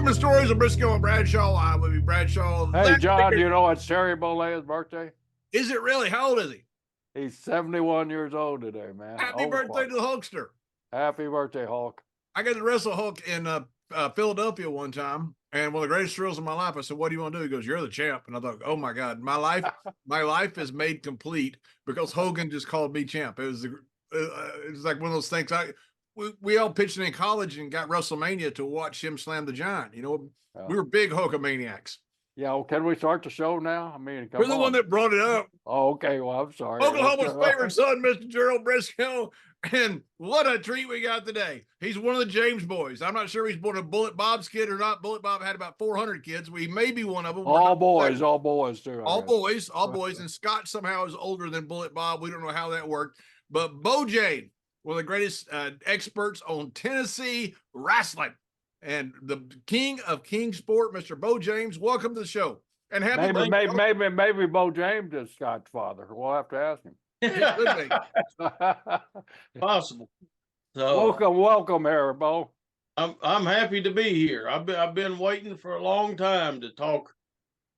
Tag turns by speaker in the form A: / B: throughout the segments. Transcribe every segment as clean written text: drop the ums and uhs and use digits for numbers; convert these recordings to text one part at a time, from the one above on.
A: to Stories of Brisco and Bradshaw. I will be Bradshaw.
B: Hey, John, do you know it's Terry Bollea birthday?
A: Is it really? How old is he?
B: He's 71 years old today, man.
A: Happy birthday to the Hulkster.
B: Happy birthday, Hulk.
A: I got to wrestle Hulk in Philadelphia one time, and one of the greatest thrills of my life. I said, "What do you want to do?" He goes, "You're the champ." And I thought, "Oh my God, my life is made complete because Hogan just called me champ." It was like one of those things. We all pitched in college and got WrestleMania to watch him slam the Giant. You know, we were big Hulkamaniacs.
B: Yeah, well, can we start the show now? I mean,
A: you're the one that brought it up.
B: Oh, okay. Well, I'm sorry.
A: Oklahoma's favorite son, Mr. Gerald Brisco. And what a treat we got today. He's one of the James boys. I'm not sure he's born a Bullet Bob's kid or not. Bullet Bob had about 400 kids. We may be one of them.
B: All boys too.
A: All boys. And Scott somehow is older than Bullet Bob. We don't know how that worked. But Beau James, one of the greatest experts on Tennessee wrestling, and the king of Kingsport, Mr. Beau James. Welcome to the show. And happy birthday.
B: Maybe Beau James is Scott's father. We'll have to ask him.
A: It could
C: be. Possible. So
B: welcome here, Beau.
C: I'm happy to be here. I've been waiting for a long time to talk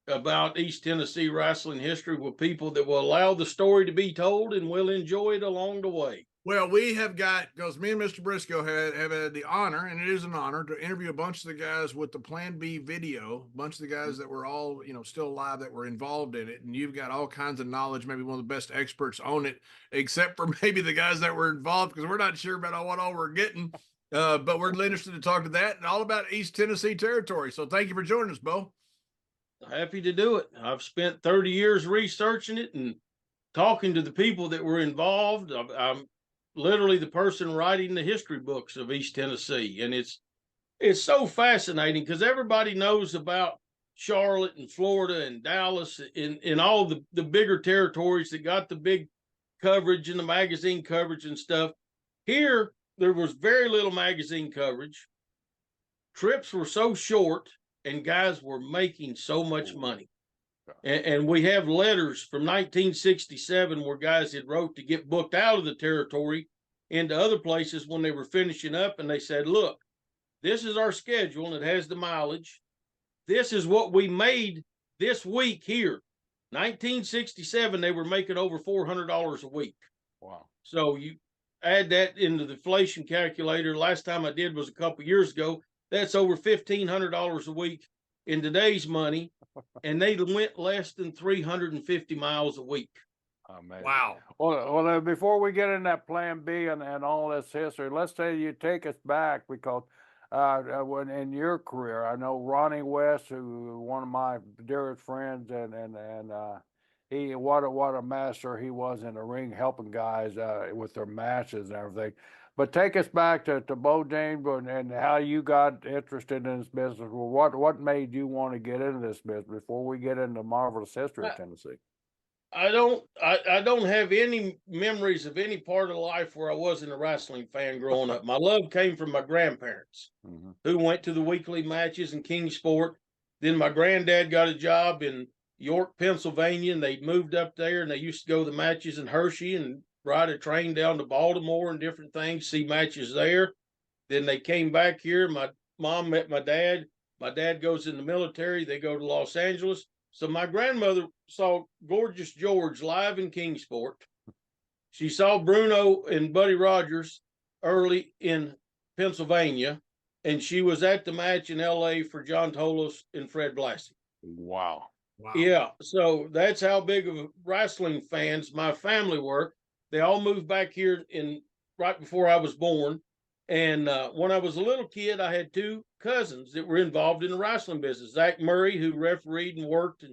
C: about East Tennessee wrestling history with people that will allow the story to be told and will enjoy it along the way.
A: Well, we have got, because me and Mr. Brisco have had the honor, and it is an honor, to interview a bunch of the guys with the Plan B video, a bunch of the guys that were all, still alive that were involved in it. And you've got all kinds of knowledge, maybe one of the best experts on it, except for maybe the guys that were involved, because we're not sure about what all we're getting. But we're interested to talk to that and all about East Tennessee territory. So thank you for joining us, Beau.
C: Happy to do it. I've spent 30 years researching it and talking to the people that were involved. I'm literally the person writing the history books of East Tennessee. And it's so fascinating because everybody knows about Charlotte and Florida and Dallas and all the bigger territories that got the big coverage and the magazine coverage and stuff. Here, there was very little magazine coverage. Trips were so short and guys were making so much money. And we have letters from 1967 where guys had wrote to get booked out of the territory into other places when they were finishing up. And they said, look, this is our schedule and it has the mileage. This is what we made this week here. 1967, they were making over $400 a week.
B: Wow.
C: So you add that into the inflation calculator. Last time I did was a couple years ago. That's over $1,500 a week in today's money. And they went less than 350 miles a week.
B: Amazing.
A: Wow.
B: Well, before we get in that Plan B and all this history, let's say you take us back because when in your career, I know Ronnie West, who one of my dearest friends, and he what a master he was in the ring, helping guys with their matches and everything. But take us back to Beau James and how you got interested in this business. Well, what made you want to get into this business before we get into marvelous history of Tennessee?
C: I don't have any memories of any part of life where I wasn't a wrestling fan growing up. My love came from my grandparents who went to the weekly matches in Kingsport. Then my granddad got a job in York, Pennsylvania, and they moved up there and they used to go to the matches in Hershey and ride a train down to Baltimore and different things, see matches there. Then they came back here. My mom met my dad. My dad goes in the military. They go to Los Angeles. So my grandmother saw Gorgeous George live in Kingsport. She saw Bruno and Buddy Rogers early in Pennsylvania. And she was at the match in L.A. for John Tolos and Fred Blassie.
B: Wow.
C: Yeah. So that's how big of wrestling fans my family were. They all moved back here right before I was born. And when I was a little kid, I had two cousins that were involved in the wrestling business. Zach Murray, who refereed and worked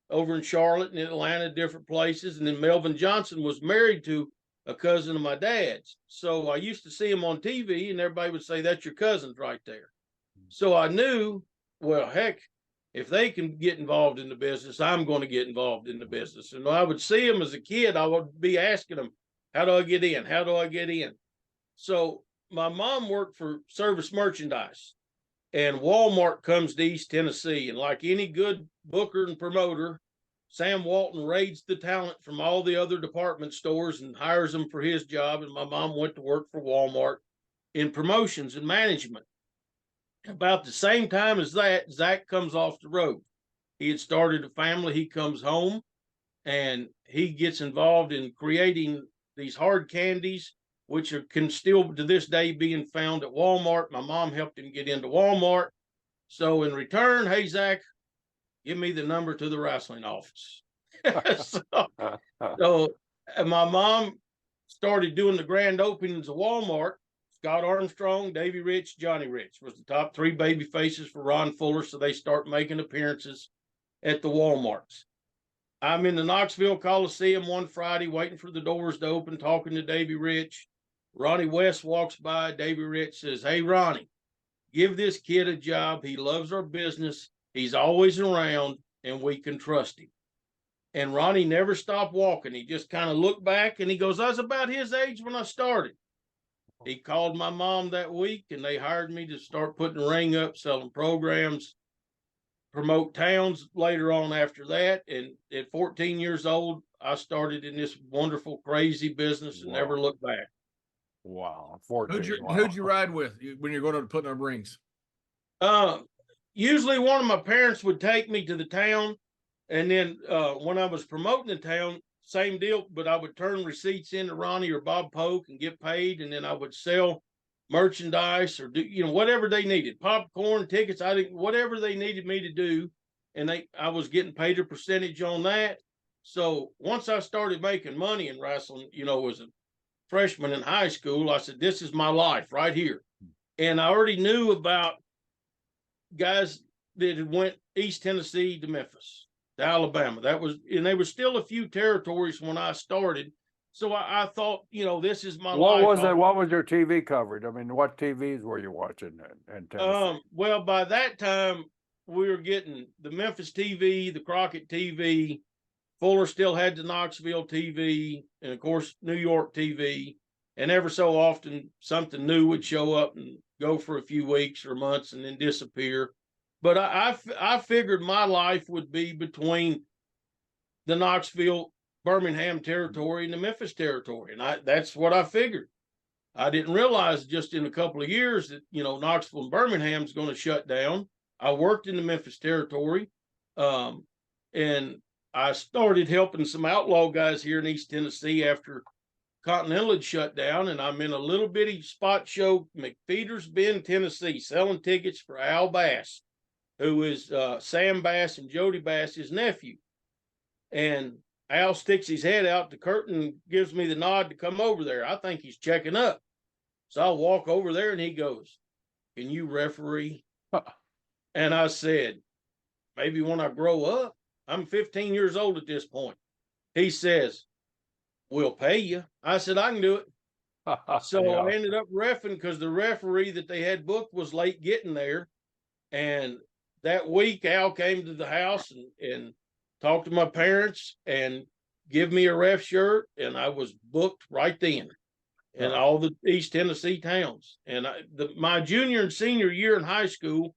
C: over in Charlotte and Atlanta, different places. And then Melvin Johnson was married to a cousin of my dad's. So I used to see him on TV and everybody would say, that's your cousins right there. So I knew, well, heck, if they can get involved in the business, I'm going to get involved in the business. And when I would see them as a kid, I would be asking them, how do I get in? How do I get in? So my mom worked for Service Merchandise, and Walmart comes to East Tennessee. And like any good booker and promoter, Sam Walton raids the talent from all the other department stores and hires them for his job. And my mom went to work for Walmart in promotions and management. About the same time as that, Zach comes off the road. He had started a family. He comes home and he gets involved in creating these hard candies, which can still to this day being found at Walmart. My mom helped him get into Walmart. So in return, hey, Zach, give me the number to the wrestling office. so my mom started doing the grand openings of Walmart. Scott Armstrong, Davey Rich, Johnny Rich was the top 3 baby faces for Ron Fuller. So they start making appearances at the Walmarts. I'm in the Knoxville Coliseum one Friday, waiting for the doors to open, talking to Davey Rich. Ronnie West walks by. Davey Rich says, hey, Ronnie, give this kid a job. He loves our business. He's always around, and we can trust him. And Ronnie never stopped walking. He just kind of looked back, and he goes, I was about his age when I started. He called my mom that week, and they hired me to start putting the ring up, selling programs, promote towns later on after that. And at 14 years old, I started in this wonderful, crazy business and never looked back.
B: Wow. 14.
A: Who'd you ride with when you're going to put up rings?
C: Usually one of my parents would take me to the town. And then when I was promoting the town, same deal, but I would turn receipts into Ronnie or Bob Polk and get paid. And then I would sell merchandise or do, whatever they needed, popcorn, tickets, whatever they needed me to do. And I was getting paid a percentage on that. So once I started making money in wrestling, as a freshman in high school, I said, this is my life right here. And I already knew about guys that had went East Tennessee to Memphis, to Alabama. And there was still a few territories when I started. So I thought, this is my life.
B: What was your TV coverage? I mean, what TVs were you watching in Tennessee?
C: Well, by that time, we were getting the Memphis TV, the Crockett TV. Fuller still had the Knoxville TV, and of course, New York TV. And ever so often, something new would show up and go for a few weeks or months and then disappear. But I figured my life would be between the Knoxville, Birmingham territory and the Memphis territory. And that's what I figured. I didn't realize just in a couple of years that, Knoxville and Birmingham is going to shut down. I worked in the Memphis territory, and I started helping some outlaw guys here in East Tennessee after Continental had shut down, and I'm in a little bitty spot show, McFeeder's Bend, Tennessee, selling tickets for Al Bass, who is Sam Bass and Jody Bass, his nephew. And Al sticks his head out the curtain and gives me the nod to come over there. I think he's checking up. So I walk over there, and he goes, can you referee? And I said, maybe when I grow up. I'm 15 years old at this point. He says, we'll pay you. I said, I can do it. So I ended up reffing because the referee that they had booked was late getting there. And that week, Al came to the house and talked to my parents and give me a ref shirt. And I was booked right then in all the East Tennessee towns. And my junior and senior year in high school,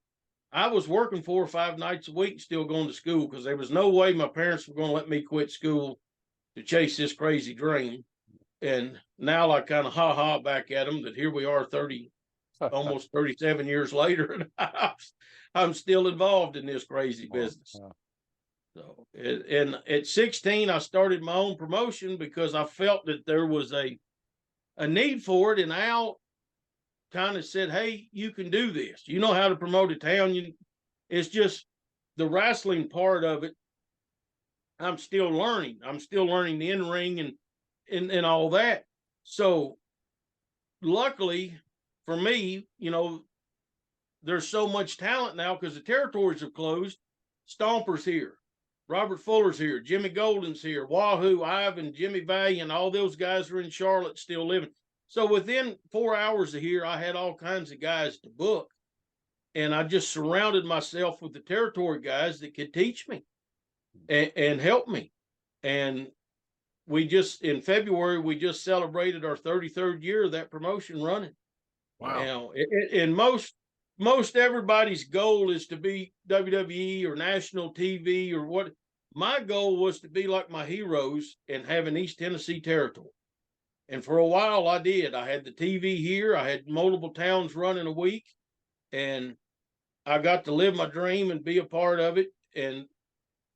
C: I was working 4 or 5 nights a week, still going to school, because there was no way my parents were going to let me quit school to chase this crazy dream. And now I kind of ha back at them that here we are 30, almost 37 years later, and I'm still involved in this crazy business. So, and at 16, I started my own promotion because I felt that there was a need for it, and Al kind of said, hey, you can do this. You know how to promote a town. It's just the wrestling part of it. I'm still learning. I'm still learning the in-ring and all that. So luckily for me, there's so much talent now because the territories have closed. Stomper's here. Robert Fuller's here. Jimmy Golden's here. Wahoo, Ivan, Jimmy Valiant, all those guys are in Charlotte still living. So within 4 hours of here, I had all kinds of guys to book. And I just surrounded myself with the territory guys that could teach me and help me. And in February, we just celebrated our 33rd year of that promotion running.
A: Wow.
C: And most everybody's goal is to be WWE or national TV or what. My goal was to be like my heroes and have an East Tennessee territory. And for a while I did. I had the TV here. I had multiple towns running a week. And I got to live my dream and be a part of it. And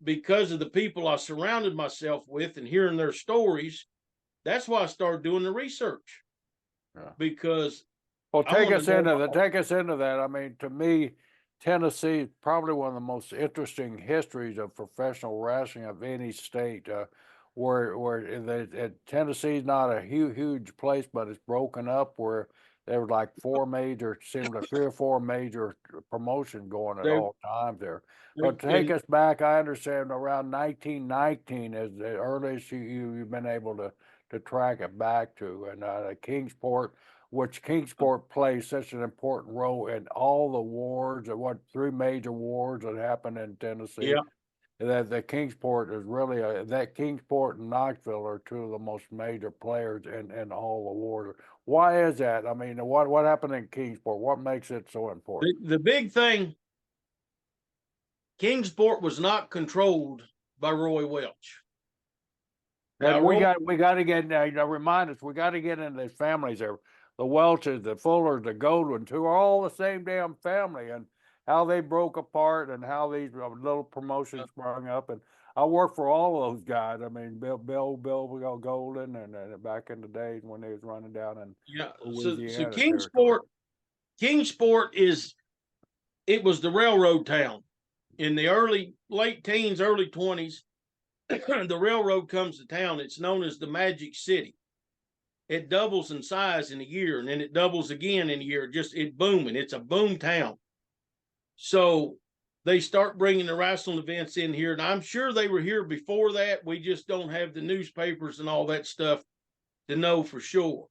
C: because of the people I surrounded myself with and hearing their stories, that's why I started doing the research.
B: Yeah.
C: Because
B: well,
C: I wanted to know
B: take us into that. I mean, to me, Tennessee is probably one of the most interesting histories of professional wrestling of any state. Tennessee's not a huge place, but it's broken up where there were like seemed like 3 or 4 major promotions going at
C: they,
B: all times there. But take us back, I understand around 1919 is the earliest you've been able to track it back to, and Kingsport, which Kingsport plays such an important role in all the wars, or 3 major wars that happened in Tennessee.
C: Yeah.
B: That the Kingsport is really that Kingsport and Knoxville are 2 of the most major players in all the wars. Why is that? I mean, what happened in Kingsport? What makes it so important?
C: The big thing, Kingsport was not controlled by Roy Welch.
B: And we got to get remind us. We got to get into the families there. The Welches, the Fullers, the Goldwins, who are all the same damn family, and how they broke apart and how these little promotions sprung up. And I worked for all of those guys. I mean, Bill Golden, and back in the days when they was running down in Louisiana.
C: So Kingsport it was the railroad town in the late teens, early 20s. The railroad comes to town. It's known as the Magic City. It doubles in size in a year, and then it doubles again in a year. It's booming. It's a boom town. So they start bringing the wrestling events in here, and I'm sure they were here before that. We just don't have the newspapers and all that stuff to know for sure.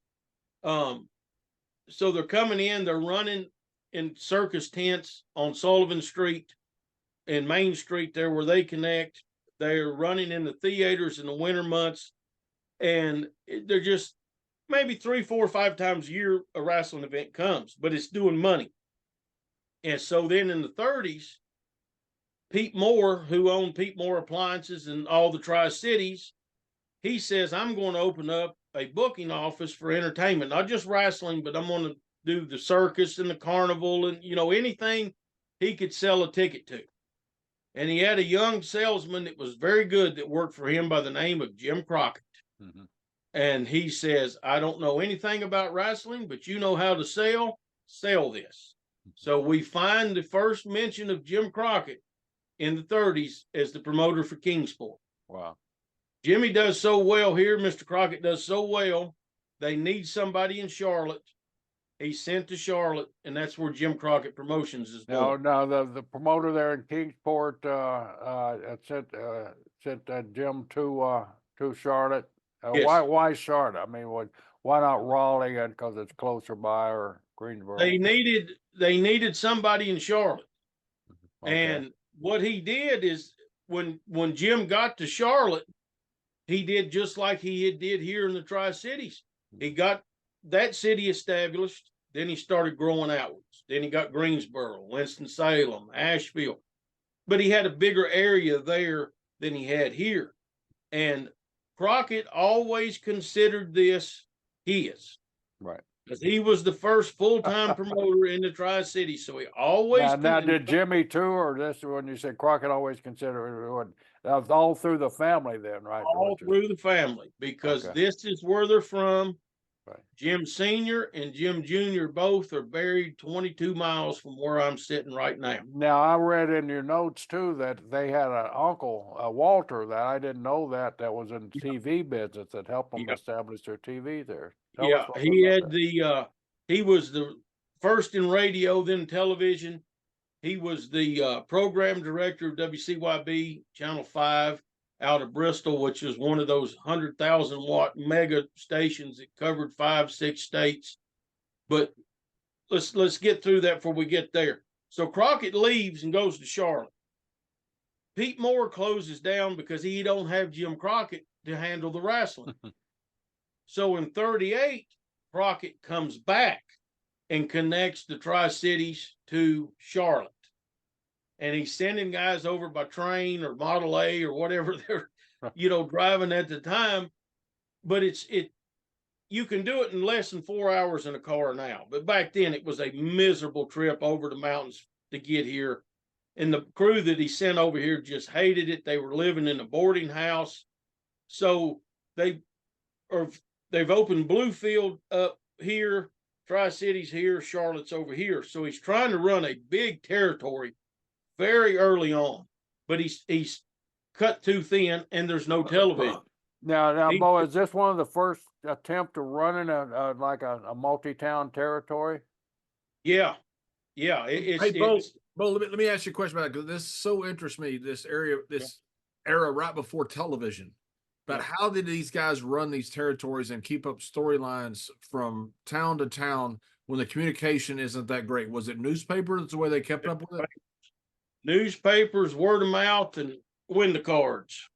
C: So they're coming in. They're running in circus tents on Sullivan Street and Main Street there where they connect. They're running in the theaters in the winter months, and they're just maybe 3, 4, 5 times a year a wrestling event comes, but it's doing money. And so then in the 30s, Pete Moore, who owned Pete Moore Appliances and all the Tri-Cities, he says, I'm going to open up a booking office for entertainment, not just wrestling, but I'm going to do the circus and the carnival and, anything he could sell a ticket to. And he had a young salesman that was very good that worked for him by the name of Jim Crockett. Mm-hmm. And he says, I don't know anything about wrestling, but you know how to sell this. So we find the first mention of Jim Crockett in the 30s as the promoter for Kingsport.
B: Wow.
C: Jimmy does so well here. Mr. Crockett does so well. They need somebody in Charlotte. He's sent to Charlotte, and that's where Jim Crockett Promotions is born.
B: No, the promoter there in Kingsport sent Jim to Charlotte.
C: Yes.
B: Why Charlotte? I mean, why not Raleigh? And because it's closer by, or Greensboro?
C: They needed somebody in Charlotte, and what he did is when Jim got to Charlotte, he did just like he did here in the Tri-Cities. He got that city established. Then he started growing outwards. Then he got Greensboro, Winston-Salem, Asheville. But he had a bigger area there than he had here. And Crockett always considered this his.
B: Right.
C: Because he was the first full-time promoter in the Tri-Cities. So he always...
B: Now, did Jimmy too, or this when you said Crockett always considered it? That was all through the family then, right?
C: All through the family, because this is where they're from. Right. Jim Sr. and Jim Jr. both are buried 22 miles from where I'm sitting right now.
B: Now, I read in your notes too that they had an uncle, Walter, that I didn't know that was in TV business that helped them establish their TV there.
C: He was the first in radio, then television. He was the program director of WCYB Channel 5 out of Bristol, which is one of those 100,000 watt mega stations that covered 5, 6 states. But let's get through that before we get there. So Crockett leaves and goes to Charlotte. Pete Moore closes down because he don't have Jim Crockett to handle the wrestling. So in 38, Crockett comes back and connects the Tri-Cities to Charlotte. And he's sending guys over by train or Model A or whatever they're, driving at the time. But you can do it in less than 4 hours in a car now. But back then it was a miserable trip over the mountains, to get here. And the crew that he sent over here just hated it. They were living in a boarding house. So they've opened Bluefield up here, Tri-Cities here, Charlotte's over here. So he's trying to run a big territory very early on, but he's cut too thin and there's no television.
B: Now, Beau, is this one of the first attempt to running like a multi-town territory?
C: Yeah. It's,
A: Hey, Beau,
C: it's,
A: Beau, let me ask you a question about it, because this so interests me, this era right before television. But how did these guys run these territories and keep up storylines from town to town when the communication isn't that great? Was it newspaper? That's the way they kept up with it?
C: Newspapers, word of mouth, and window cards.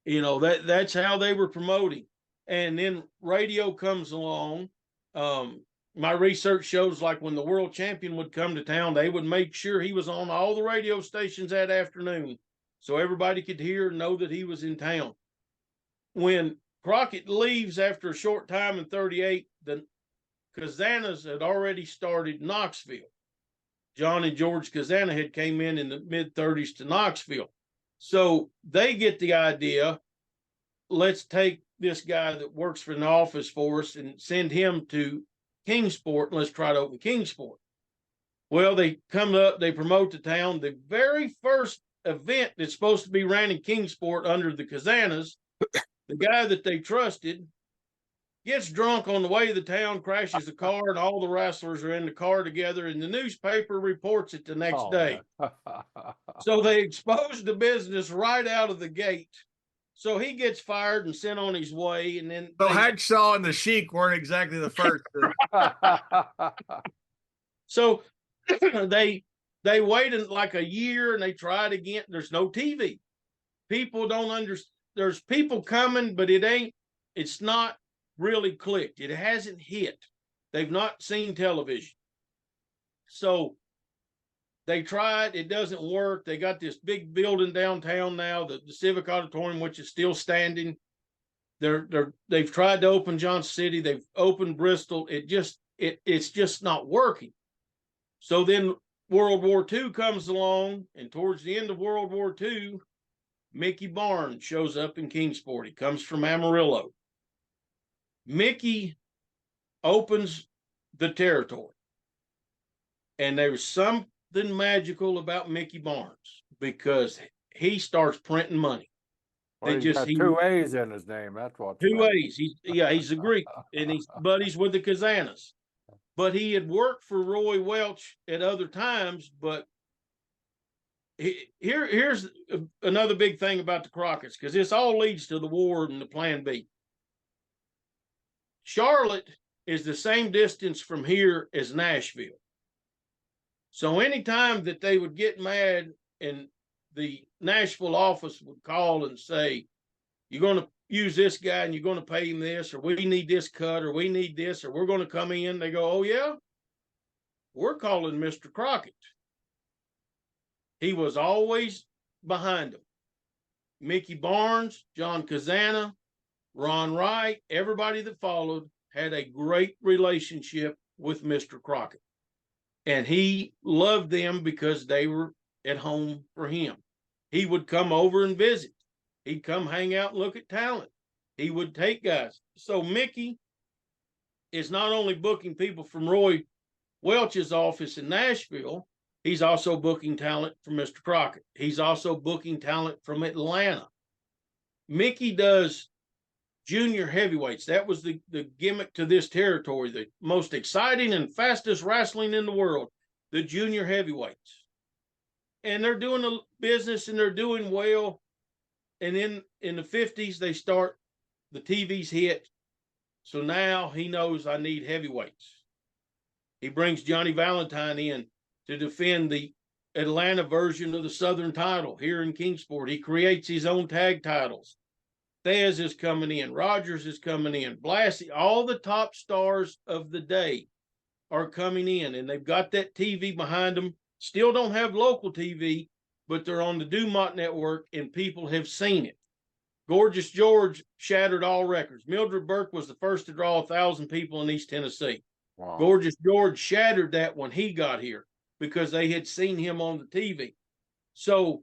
C: You know, that's how they were promoting. And then radio comes along. My research shows like when the world champion would come to town, they would make sure he was on all the radio stations that afternoon so everybody could hear and know that he was in town. When Crockett leaves after a short time in 38, the Kazanas had already started Knoxville. John and George Kazana had came in the mid-30s to Knoxville. So they get the idea, let's take this guy that works for an office for us and send him to Kingsport, and let's try to open Kingsport. Well, they come up, they promote the town. The very first event that's supposed to be ran in Kingsport under the Kazanas, the guy that they trusted gets drunk on the way to the town, crashes the car, and all the wrestlers are in the car together, and the newspaper reports it the next day. So they exposed the business right out of the gate. So he gets fired and sent on his way, and then
A: So Hacksaw and the Sheik weren't exactly the first.
C: So they waited like a year and they tried again. There's no TV. People don't understand. There's people coming, but it's not really clicked. It hasn't hit. They've not seen television. So they tried, it doesn't work. They got this big building downtown now, the Civic Auditorium, which is still standing. They've tried to open Johnson City, they've opened Bristol. It's just not working. So then World War II comes along, and towards the end of World War II, Mickey Barnes shows up in Kingsport. He comes from Amarillo. Mickey opens the territory, and there was something magical about Mickey Barnes because he starts printing money.
B: Well, he's got two A's in his name. That's what.
C: Two A's. He's a Greek, and he's buddies with the Kazanas. But he had worked for Roy Welch at other times. But here's another big thing about the Crockett's, because this all leads to the war and the Plan B. Charlotte is the same distance from here as Nashville. So anytime that they would get mad and the Nashville office would call and say, you're going to use this guy and you're going to pay him this, or we need this cut, or we need this, or we're going to come in, they go, oh yeah, we're calling Mr. Crockett. He was always behind them. Mickey Barnes, John Kazana, Ron Wright, everybody that followed had a great relationship with Mr. Crockett. And he loved them because they were at home for him. He would come over and visit. He'd come hang out and look at talent. He would take guys. So Mickey is not only booking people from Roy Welch's office in Nashville, he's also booking talent from Mr. Crockett. He's also booking talent from Atlanta. Mickey does junior heavyweights. That was the gimmick to this territory, the most exciting and fastest wrestling in the world, the junior heavyweights. And they're doing the business and they're doing well. And then in the 50s, they start, the TV's hit. So now he knows I need heavyweights. He brings Johnny Valentine in to defend the Atlanta version of the Southern title here in Kingsport. He creates his own tag titles. Thez is coming in. Rogers is coming in. Blassie, all the top stars of the day are coming in, and they've got that TV behind them. Still don't have local TV, but they're on the Dumont network, and people have seen it. Gorgeous George shattered all records. Mildred Burke was the first to draw 1,000 people in East Tennessee.
B: Wow.
C: Gorgeous George shattered that when he got here. because they had seen him on the TV. So,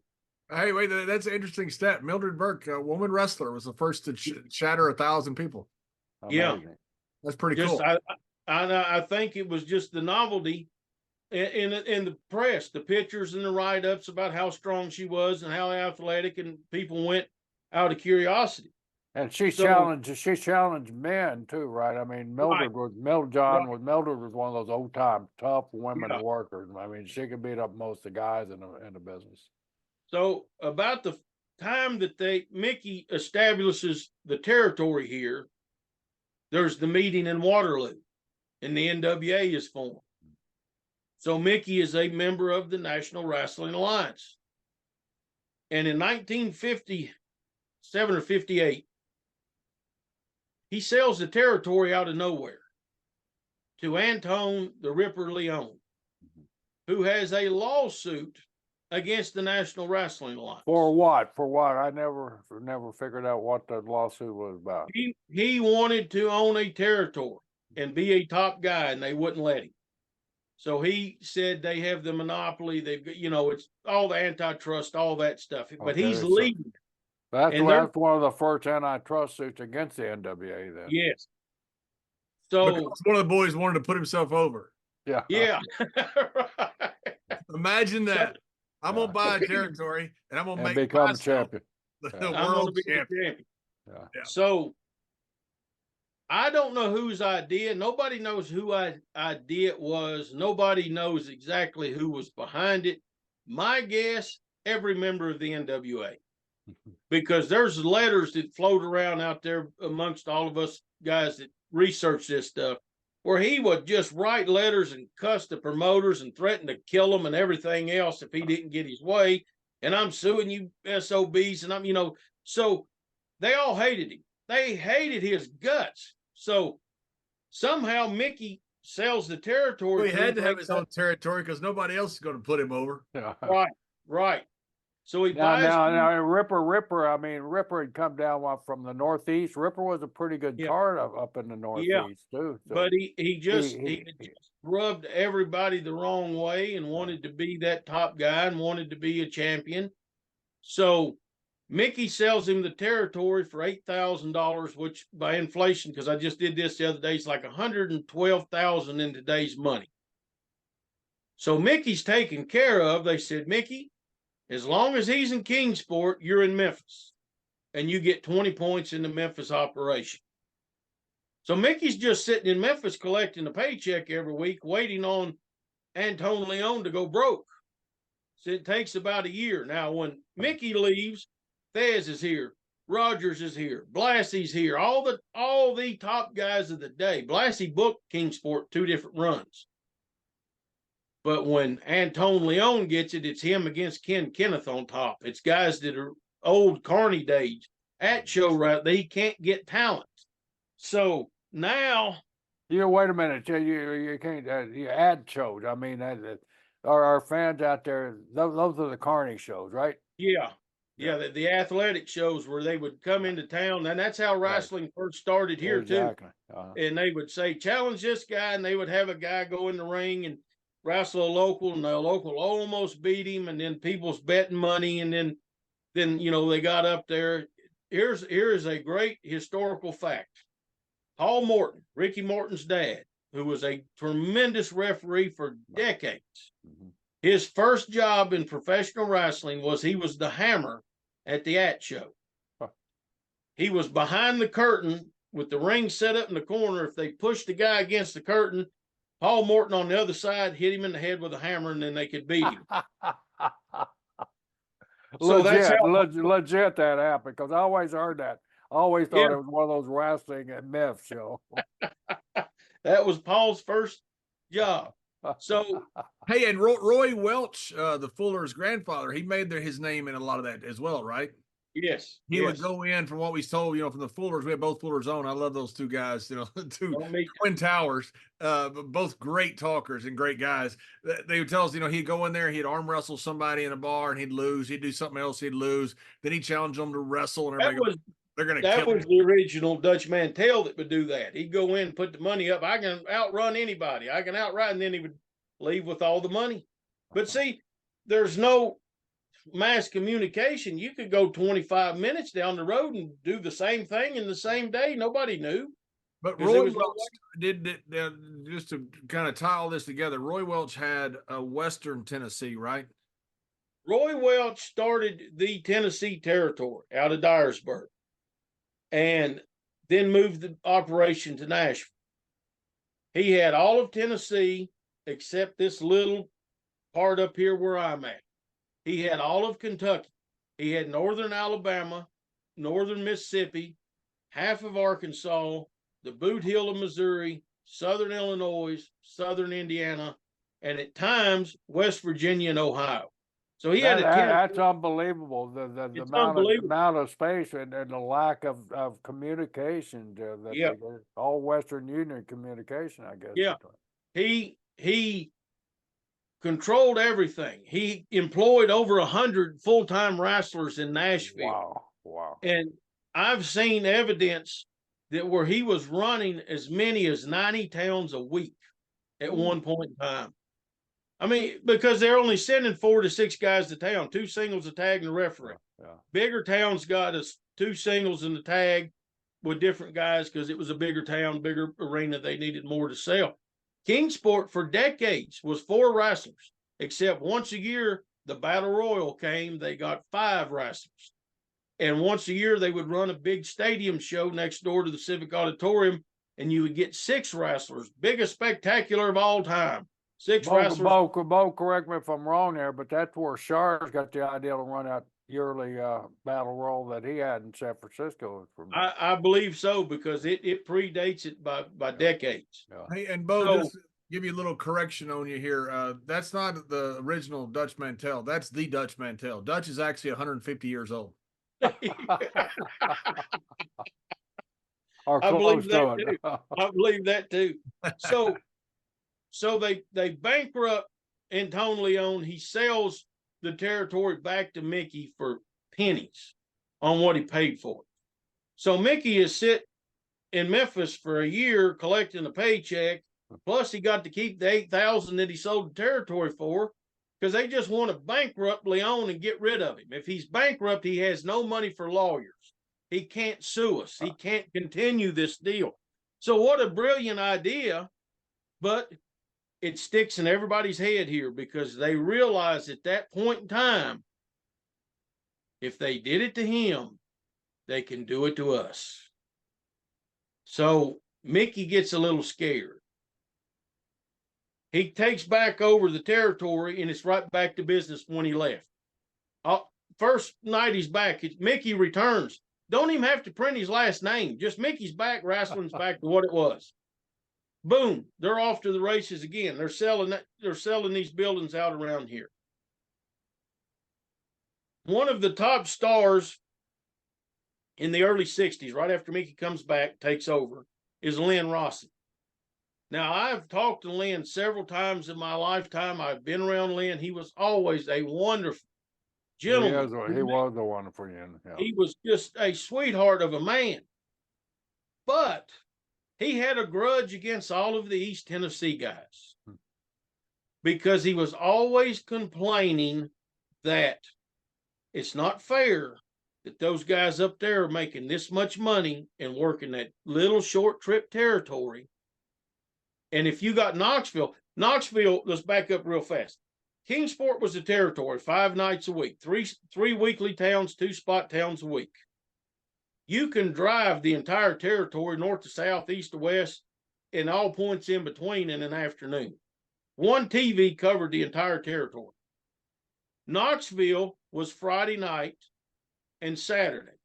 A: Hey, wait, that's an interesting stat. Mildred Burke, a woman wrestler, was the first to shatter 1,000 people.
C: yeah,
B: Amazing.
A: That's pretty
C: just
A: cool.
C: I think it was just the novelty in the press, the pictures and the write-ups about how strong she was and how athletic, and people went out of curiosity.
B: And she
C: So-
B: challenged men too, right? I mean, Mildred was one of those old time tough women
C: Yeah.
B: workers. I mean, she could beat up most of the guys in the business.
C: So about the time that Mickey establishes the territory here, there's the meeting in Waterloo, and the NWA is formed. So Mickey is a member of the National Wrestling Alliance. And in 1957 or 58, he sells the territory out of nowhere to Antone the Ripper Leon, who has a lawsuit against the National Wrestling Alliance.
B: For what? For what? I never figured out what the lawsuit was about.
C: He wanted to own a territory and be a top guy, and they wouldn't let him. So he said they have the monopoly. They've, it's all the antitrust, all that stuff. But
B: Okay,
C: he's
B: so-
C: leading.
B: That's
C: And
B: that's one of the first antitrust suits against the NWA. Then,
C: Yes. So
A: Because one of the boys wanted to put himself over.
B: yeah,
C: yeah. Right.
A: Imagine that. I'm
B: Yeah.
A: gonna buy a territory and I'm gonna
B: and
A: make
B: become
A: myself
B: champion.
A: the
B: Yeah.
C: I'm going to
A: world
C: be the
A: champion.
C: champion.
B: Yeah.
A: Yeah.
C: So I don't know whose idea. Nobody knows who idea it was. Nobody knows exactly who was behind it. My guess, every member of the NWA, because there's letters that float around out there amongst all of us guys that research this stuff, where he would just write letters and cuss the promoters and threaten to kill them and everything else if he didn't get his way. And I'm suing you SOBs, and I'm, so they all hated him. They hated his guts. So somehow Mickey sells the territory.
A: Well, he
C: to
A: had
C: him
A: to
C: for
A: have his own territory because nobody else is going to put him over.
B: Yeah.
C: Right. So he
B: Now,
C: buys.
B: now, Ripper. I mean, Ripper had come down from the Northeast. Ripper was a pretty good
C: Yeah.
B: card up in the Northeast too. So
C: But he just
B: he-
C: rubbed everybody the wrong way and wanted to be that top guy and wanted to be a champion. So Mickey sells him the territory for $8,000, which by inflation, because I just did this the other day, it's like $112,000 in today's money. So Mickey's taken care of. They said, Mickey, as long as he's in Kingsport, you're in Memphis, and you get 20 points in the Memphis operation. So Mickey's just sitting in Memphis collecting a paycheck every week, waiting on Antone Leon to go broke. So it takes about a year. Now, when Mickey leaves, Thez is here, Rogers is here, Blassie's here, all the top guys of the day. Blassie booked Kingsport 2 different runs. But when Antone Leon gets it, it's him against Ken Kenneth on top. It's guys that are old Carney days at show right. They can't get talent. So now,
B: wait a minute. You can't. You add shows. I mean, our fans out there. Those are the Carney shows, right?
C: yeah, the athletic shows where they would come into town, and that's how wrestling first started here
B: Exactly.
C: too. And they would say, "Challenge this guy," and they would have a guy go in the ring and wrestle a local, and the local almost beat him, and then people's betting money, and then they got up there. Here is a great historical fact. Paul Morton, Ricky Morton's dad, who was a tremendous referee for decades.
B: Mhm.
C: His first job in professional wrestling was he was the hammer at the At Show.
B: Huh.
C: He was behind the curtain with the ring set up in the corner. If they pushed the guy against the curtain, Paul Morton on the other side hit him in the head with a hammer, and then they could beat him. So that's how
B: legit that happened, because I always heard that. I always thought it was one of those wrestling myths,
C: That was Paul's first job. So
A: Hey, and Roy Welch, the Fuller's grandfather, he made his name in a lot of that as well, right?
C: yes,
A: He would go in, from what we told, from the Fullers. We have both Fullers on. I love those two guys, two twin towers, both great talkers and great guys. They would tell us, he'd go in there, he'd arm wrestle somebody in a bar and he'd lose. He'd do something else, he'd lose. Then he'd challenge them to wrestle, and everybody they're going to kill him.
C: That was the original Dutch Mantell that would do that. He'd go in, put the money up. I can outrun anybody. I can outrun, and then he would leave with all the money. But see, there's no mass communication. You could go 25 minutes down the road and do the same thing in the same day. Nobody knew.
A: But
C: 'Cause there
A: Roy
C: was no
A: Welch just to kind of tie all this together, Roy Welch had a Western Tennessee, right?
C: Roy Welch started the Tennessee Territory out of Dyersburg and then moved the operation to Nashville. He had all of Tennessee except this little part up here where I'm at. He had all of Kentucky. He had northern Alabama, northern Mississippi, half of Arkansas, the Boot Heel of Missouri, southern Illinois, southern Indiana, and at times West Virginia and Ohio. So he had
B: that's unbelievable. The
C: It's
B: amount of space and the lack of communication all Western Union communication, I guess.
C: Yeah. He controlled everything. He employed over 100 full-time wrestlers in Nashville.
B: Wow.
C: And I've seen evidence that where he was running as many as 90 towns a week at one point in time. I mean, because they're only sending 4 to 6 guys to town, 2 singles, a tag, and a referee.
B: Yeah.
C: Bigger towns got us 2 singles and the tag with different guys because it was a bigger town, bigger arena. They needed more to sell. Kingsport for decades was 4 wrestlers, except once a year, the Battle Royal came. They got 5 wrestlers. And once a year, they would run a big stadium show next door to the Civic Auditorium, and you would get 6 wrestlers, biggest spectacular of all time. 6 wrestlers.
B: Bo, correct me if I'm wrong there, but that's where Shars got the idea to run that yearly battle royal that he had in San Francisco.
C: I believe so, because it predates it by decades.
B: Yeah.
A: Hey, and Bo, just to give you a little correction on you here. That's not the original Dutch Mantell. That's the Dutch Mantell. Dutch is actually 150 years old.
B: Or
C: I
B: close
C: believe that
B: to it.
C: too. I believe that too. So they bankrupt Anton Leon. He sells the territory back to Mickey for pennies on what he paid for it. So Mickey is sit in Memphis for a year collecting a paycheck. Plus he got to keep the $8,000 that he sold the territory for, because they just want to bankrupt Leon and get rid of him. If he's bankrupt, he has no money for lawyers. He can't sue us. He can't continue this deal. So what a brilliant idea, but it sticks in everybody's head here because they realize at that point in time, if they did it to him, they can do it to us. So Mickey gets a little scared. He takes back over the territory, and it's right back to business when he left. First night he's back, Mickey returns. Don't even have to print his last name. Just Mickey's back, wrestling's back to what it was. Boom, they're off to the races again. They're selling these buildings out around here. One of the top stars in the early 60s, right after Mickey comes back, takes over, is Lynn Rossi. Now, I've talked to Lynn several times in my lifetime. I've been around Lynn. He was always a wonderful gentleman.
B: He was a wonderful gentleman. Yeah.
C: He was just a sweetheart of a man. But he had a grudge against all of the East Tennessee guys because he was always complaining that it's not fair that those guys up there are making this much money and working that little short trip territory. And if you got Knoxville, let's back up real fast. Kingsport was a territory 5 nights a week, three weekly towns, 2 spot towns a week. You can drive the entire territory north to south, east to west, and all points in between in an afternoon. One TV covered the entire territory. Knoxville was Friday night and Saturday.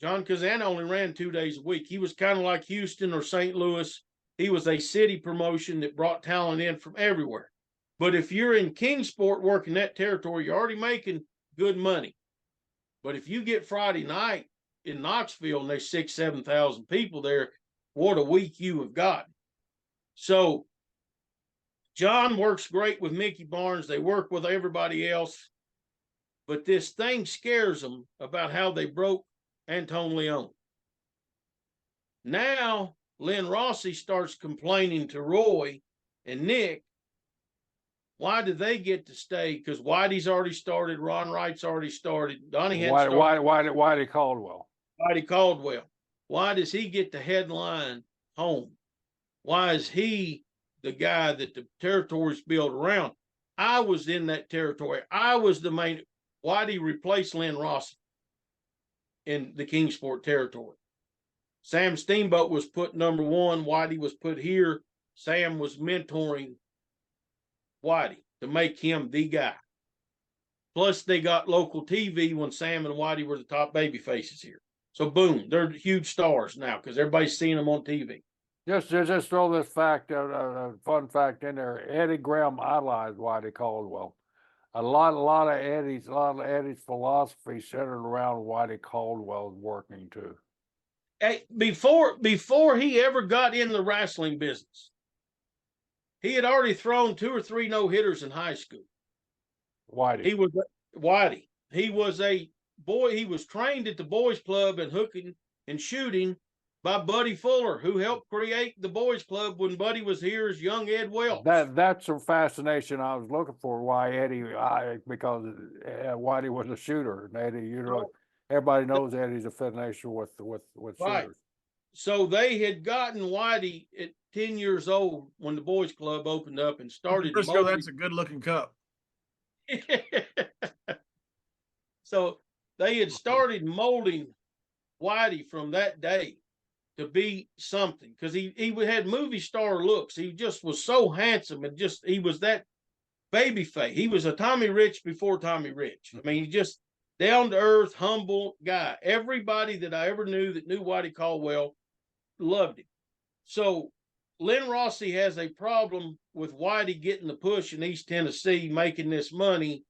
C: John Kazan only ran 2 days a week. He was kind of like Houston or St. Louis. He was a city promotion that brought talent in from everywhere. But if you're in Kingsport working that territory, you're already making good money. But if you get Friday night in Knoxville and there's 6,000 to 7,000 people there, what a week you have got. So John works great with Mickey Barnes. They work with everybody else. But this thing scares them about how they broke Anton Leon. Now, Lynn Rossi starts complaining to Roy and Nick Why do they get to stay? Because Whitey's already started, Ron Wright's already started, Donnie hadn't
B: Why,
C: started.
B: why did Caldwell?
C: Whitey Caldwell. Why does he get the headline home? Why is he the guy that the territory's built around? I was in that territory. I was the main. Whitey replaced Lynn Rossi in the Kingsport territory. Sam Steamboat was put number one. Whitey was put here. Sam was mentoring Whitey to make him the guy. Plus, they got local TV when Sam and Whitey were the top baby faces here. So, boom, they're huge stars now because everybody's seeing them on TV.
B: Just throw this fact, fun fact in there. Eddie Graham idolized Whitey Caldwell. A lot of Eddie's philosophy centered around Whitey Caldwell's working too.
C: Hey, before he ever got in the wrestling business, he had already thrown 2 or 3 no-hitters in high school.
B: Whitey.
C: Whitey. He was a boy. He was trained at the boys club and hooking and shooting by Buddy Fuller, who helped create the boys club when Buddy was here as young Ed Welch.
B: That's a fascination I was looking for. Why Eddie? Because Whitey was a shooter, and Eddie, everybody knows Eddie's a finisher with
C: Right.
B: shooters.
C: So they had gotten Whitey at 10 years old when the boys club opened up and started.
A: Brisco, that's a good looking cup.
C: So they had started molding Whitey from that day to be something because he had movie star looks. He just was so handsome and he was that baby face. He was a Tommy Rich before Tommy Rich. I mean, he just down to earth, humble guy. Everybody that I ever knew that knew Whitey Caldwell loved him. So Lynn Rossi has a problem with Whitey getting the push in East Tennessee, making this money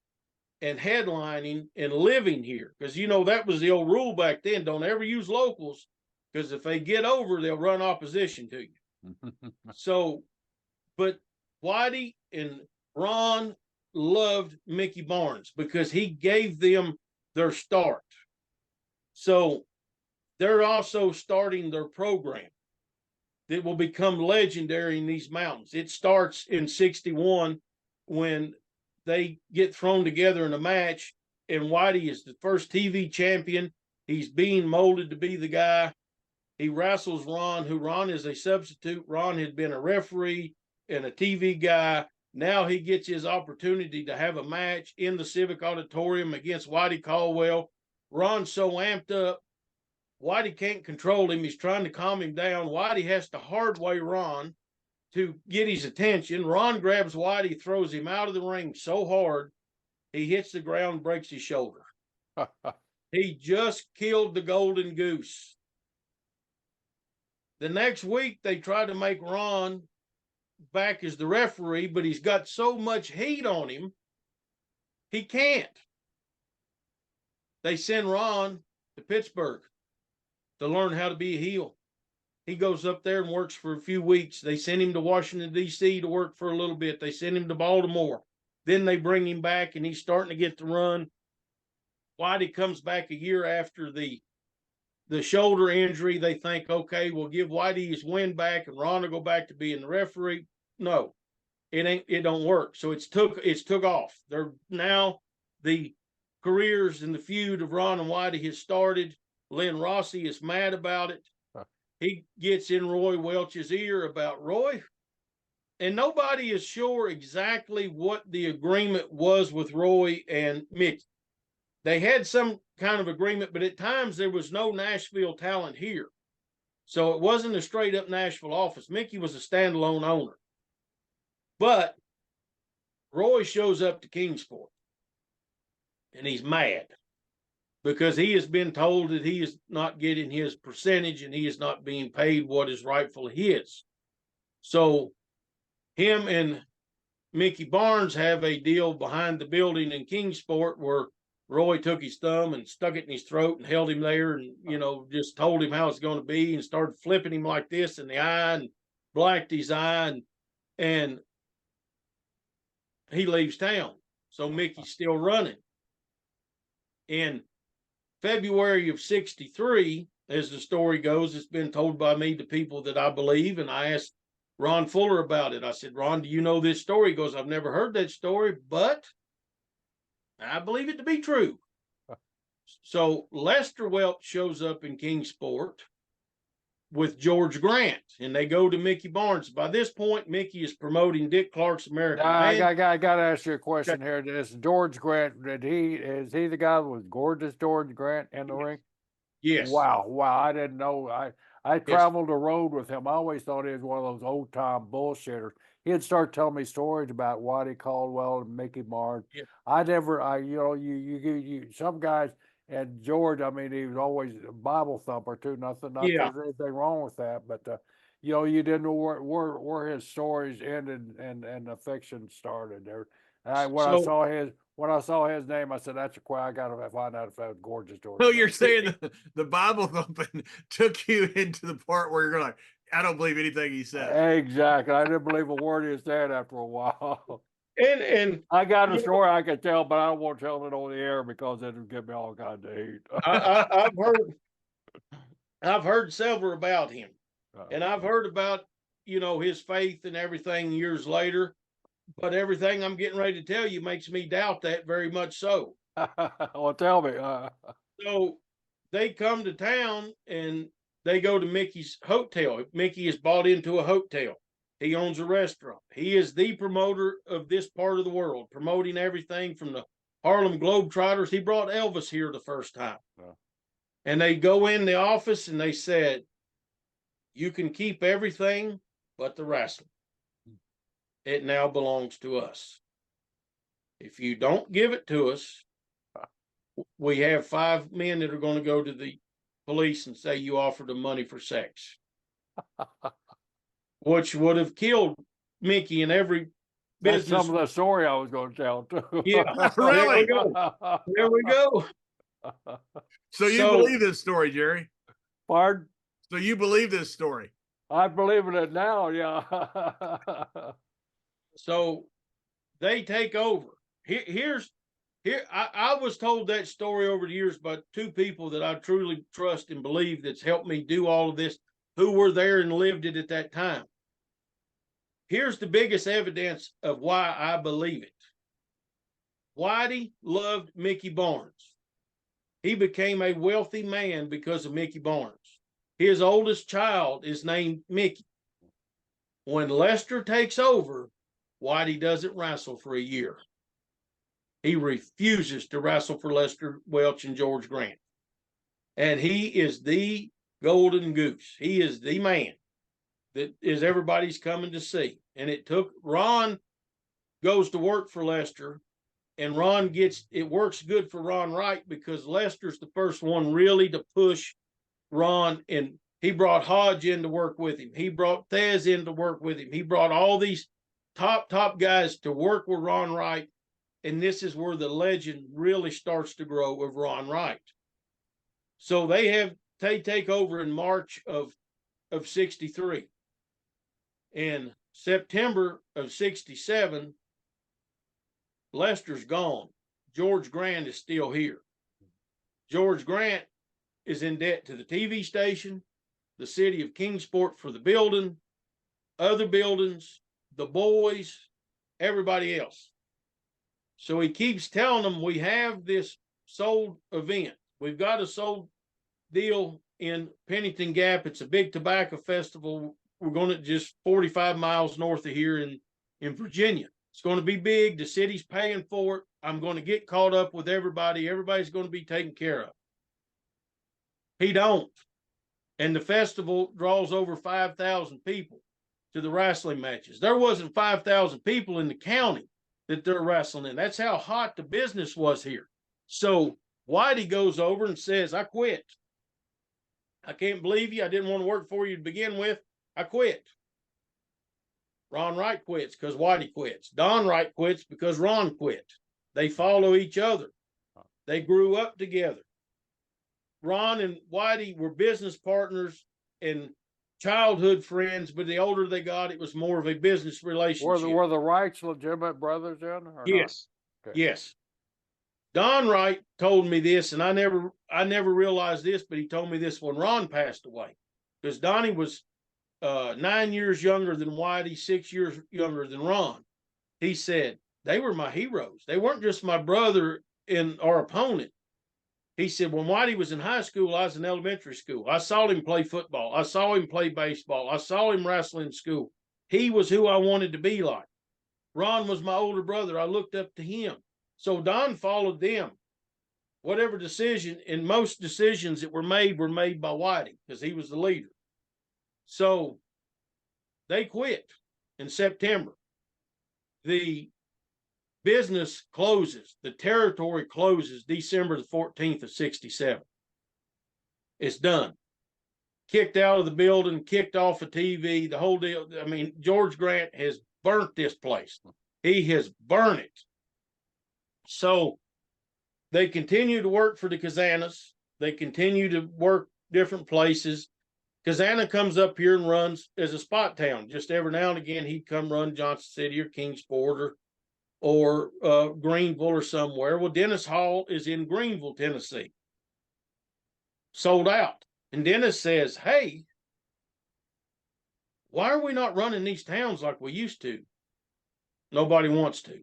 C: and headlining and living here. Because, that was the old rule back then. Don't ever use locals because if they get over, they'll run opposition to you. So, but Whitey and Ron loved Mickey Barnes because he gave them their start. So they're also starting their program that will become legendary in these mountains. It starts in 61 when they get thrown together in a match, and Whitey is the first TV champion. He's being molded to be the guy. He wrestles Ron, Ron is a substitute. Ron had been a referee and a TV guy. Now he gets his opportunity to have a match in the Civic Auditorium against Whitey Caldwell. Ron's so amped up, Whitey can't control him. He's trying to calm him down. Whitey has to hardway Ron to get his attention. Ron grabs Whitey, throws him out of the ring so hard, he hits the ground, breaks his shoulder. He just killed the golden goose. The next week, they try to make Ron back as the referee, but he's got so much heat on him, he can't. They send Ron to Pittsburgh to learn how to be a heel. He goes up there and works for a few weeks. They send him to Washington, D.C. to work for a little bit. They send him to Baltimore. Then they bring him back, and he's starting to get the run. Whitey comes back a year after the shoulder injury. They think, okay, we'll give Whitey his win back, and Ron will go back to being the referee. No, it don't work. So it's took off. They're now the careers and the feud of Ron and Whitey has started. Lynn Rossi is mad about it. He gets in Roy Welch's ear about Roy, and nobody is sure exactly what the agreement was with Roy and Mickey. They had some kind of agreement, but at times there was no Nashville talent here. So it wasn't a straight up Nashville office. Mickey was a standalone owner. But Roy shows up to Kingsport, and he's mad because he has been told that he is not getting his percentage and he is not being paid what is rightfully his. So him and Mickey Barnes have a deal behind the building in Kingsport where Roy took his thumb and stuck it in his throat and held him there and, just told him how it's going to be and started flipping him like this in the eye and blacked his eye and he leaves town. So Mickey's still running. In February of 63, as the story goes, it's been told by me to people that I believe, and I asked Ron Fuller about it. I said, Ron, do you know this story? He goes, I've never heard that story, but I believe it to be true. So Lester Welch shows up in Kingsport with George Grant, and they go to Mickey Barnes. By this point, Mickey is promoting Dick Clark's American
B: I
C: Band.
B: got to ask you a question here. This George Grant, is he the guy that was gorgeous George Grant in the ring?
C: Yes.
B: Wow, I didn't know. I traveled the road with him. I always thought he was one of those old time bullshitters. He'd start telling me stories about Whitey Caldwell and Mickey Barnes.
C: Yeah.
B: You some guys, and George, I mean, he was always a Bible thumper too. Not that there's anything wrong with that, but you didn't know where his stories ended and the fiction started there. When I saw his name, I said, "That's a quite. I got to find out if that was gorgeous George."
A: So you're saying the Bible thumping took you into the part where you're like, I don't believe anything he said.
B: Exactly. I didn't believe a word he said after a while.
C: And
B: I got a story I could tell, but I don't want to tell it on the air because it'll give me all kinds of heat.
C: I've heard several about him, and I've heard about his faith and everything years later. But everything I'm getting ready to tell you makes me doubt that very much so.
B: Well, tell me.
C: So they come to town and they go to Mickey's hotel. Mickey is bought into a hotel. He owns a restaurant. He is the promoter of this part of the world, promoting everything from the Harlem Globetrotters. He brought Elvis here the first time. And they go in the office and they said, you can keep everything but the wrestling. It now belongs to us. If you don't give it to us, we have 5 men that are going to go to the police and say you offered them money for sex, which would have killed Mickey in every business.
B: That's some of the story I was going to tell too.
C: Yeah,
A: really?
C: There we go.
A: So you believe this story, Jerry?
B: Pardon?
A: So you believe this story?
B: I believe in it now, yeah.
C: So they take over. I was told that story over the years by 2 people that I truly trust and believe that's helped me do all of this, who were there and lived it at that time. Here's the biggest evidence of why I believe it. Whitey loved Mickey Barnes. He became a wealthy man because of Mickey Barnes. His oldest child is named Mickey. When Lester takes over, Whitey doesn't wrestle for a year. He refuses to wrestle for Lester Welch and George Grant. And he is the golden goose. He is the man that is everybody's coming to see. And Ron goes to work for Lester, and it works good for Ron Wright because Lester's the first one really to push Ron, and he brought Hodge in to work with him. He brought Thez in to work with him. He brought all these top guys to work with Ron Wright, and this is where the legend really starts to grow of Ron Wright. So they take over in March of 63. In September of 67, Lester's gone. George Grant is still here. George Grant is in debt to the TV station, the city of Kingsport for the building, other buildings, the boys, everybody else. So he keeps telling them, we have this sold event. We've got a sold deal in Pennington Gap. It's a big tobacco festival. We're going to just 45 miles north of here in Virginia. It's going to be big. The city's paying for it. I'm going to get caught up with everybody. Everybody's going to be taken care of. He don't. And the festival draws over 5,000 people to the wrestling matches. There wasn't 5,000 people in the county that they're wrestling in. That's how hot the business was here. So Whitey goes over and says, I quit. I can't believe you. I didn't want to work for you to begin with. I quit. Ron Wright quits because Whitey quits. Don Wright quits because Ron quit. They follow each other. They grew up together. Ron and Whitey were business partners and childhood friends, but the older they got, it was more of a business relationship.
B: Were the Wrights legitimate brothers then? Or
C: yes.
B: Okay.
C: Yes. Don Wright told me this, and I never realized this, but he told me this when Ron passed away. Because Donnie was 9 years younger than Whitey, 6 years younger than Ron. He said, they were my heroes. They weren't just my brother and our opponent. He said, when Whitey was in high school, I was in elementary school. I saw him play football. I saw him play baseball. I saw him wrestle in school. He was who I wanted to be like. Ron was my older brother. I looked up to him. So Don followed them. Whatever decision, and most decisions that were made by Whitey because he was the leader. So they quit in September. The business closes. The territory closes December the 14th of 67. It's done. Kicked out of the building, kicked off of TV, the whole deal. I mean, George Grant has burnt this place. He has burned it. So they continue to work for the Kazanas. They continue to work different places. Kazana comes up here and runs as a spot town. Just every now and again, he'd come run Johnson City or Kingsport or Greenville or somewhere. Well, Dennis Hall is in Greenville, Tennessee. Sold out. And Dennis says, hey, why are we not running these towns like we used to? Nobody wants to.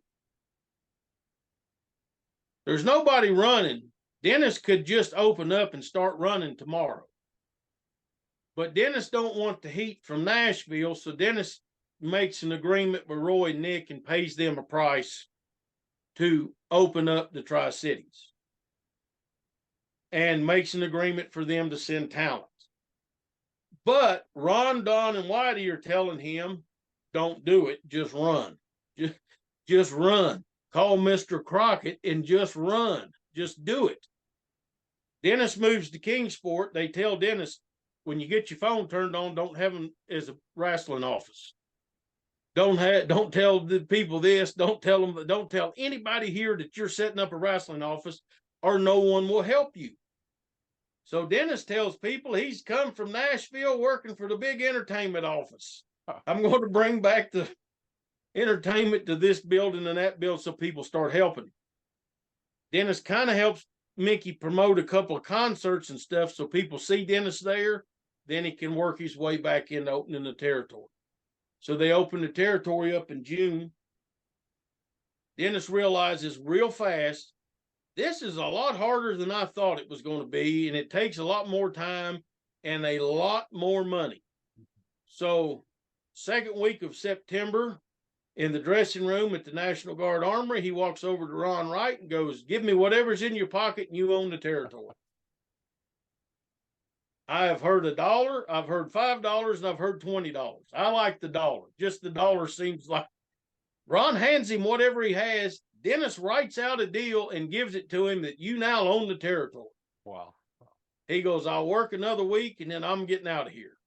C: There's nobody running. Dennis could just open up and start running tomorrow. But Dennis don't want the heat from Nashville, so Dennis makes an agreement with Roy and Nick and pays them a price to open up the Tri-Cities. And makes an agreement for them to send talent. But Ron, Don, and Whitey are telling him, don't do it, just run. Just run. Call Mr. Crockett and just run. Just do it. Dennis moves to Kingsport. They tell Dennis, when you get your phone turned on, don't have them as a wrestling office. Don't tell the people this. Don't tell anybody here that you're setting up a wrestling office, or no one will help you. So Dennis tells people he's come from Nashville working for the big entertainment office. I'm going to bring back the entertainment to this building and that building so people start helping him. Dennis kind of helps Mickey promote a couple of concerts and stuff so people see Dennis there. Then he can work his way back into opening the territory. So they open the territory up in June. Dennis realizes real fast, this is a lot harder than I thought it was going to be, and it takes a lot more time and a lot more money. So second week of September, in the dressing room at the National Guard Armory, he walks over to Ron Wright and goes, give me whatever's in your pocket and you own the territory. I have heard $1, I've heard $5, and I've heard $20. I like the dollar. Just the dollar seems like. Ron hands him whatever he has. Dennis writes out a deal and gives it to him that you now own the territory.
B: Wow.
C: He goes, I'll work another week and then I'm getting out of here.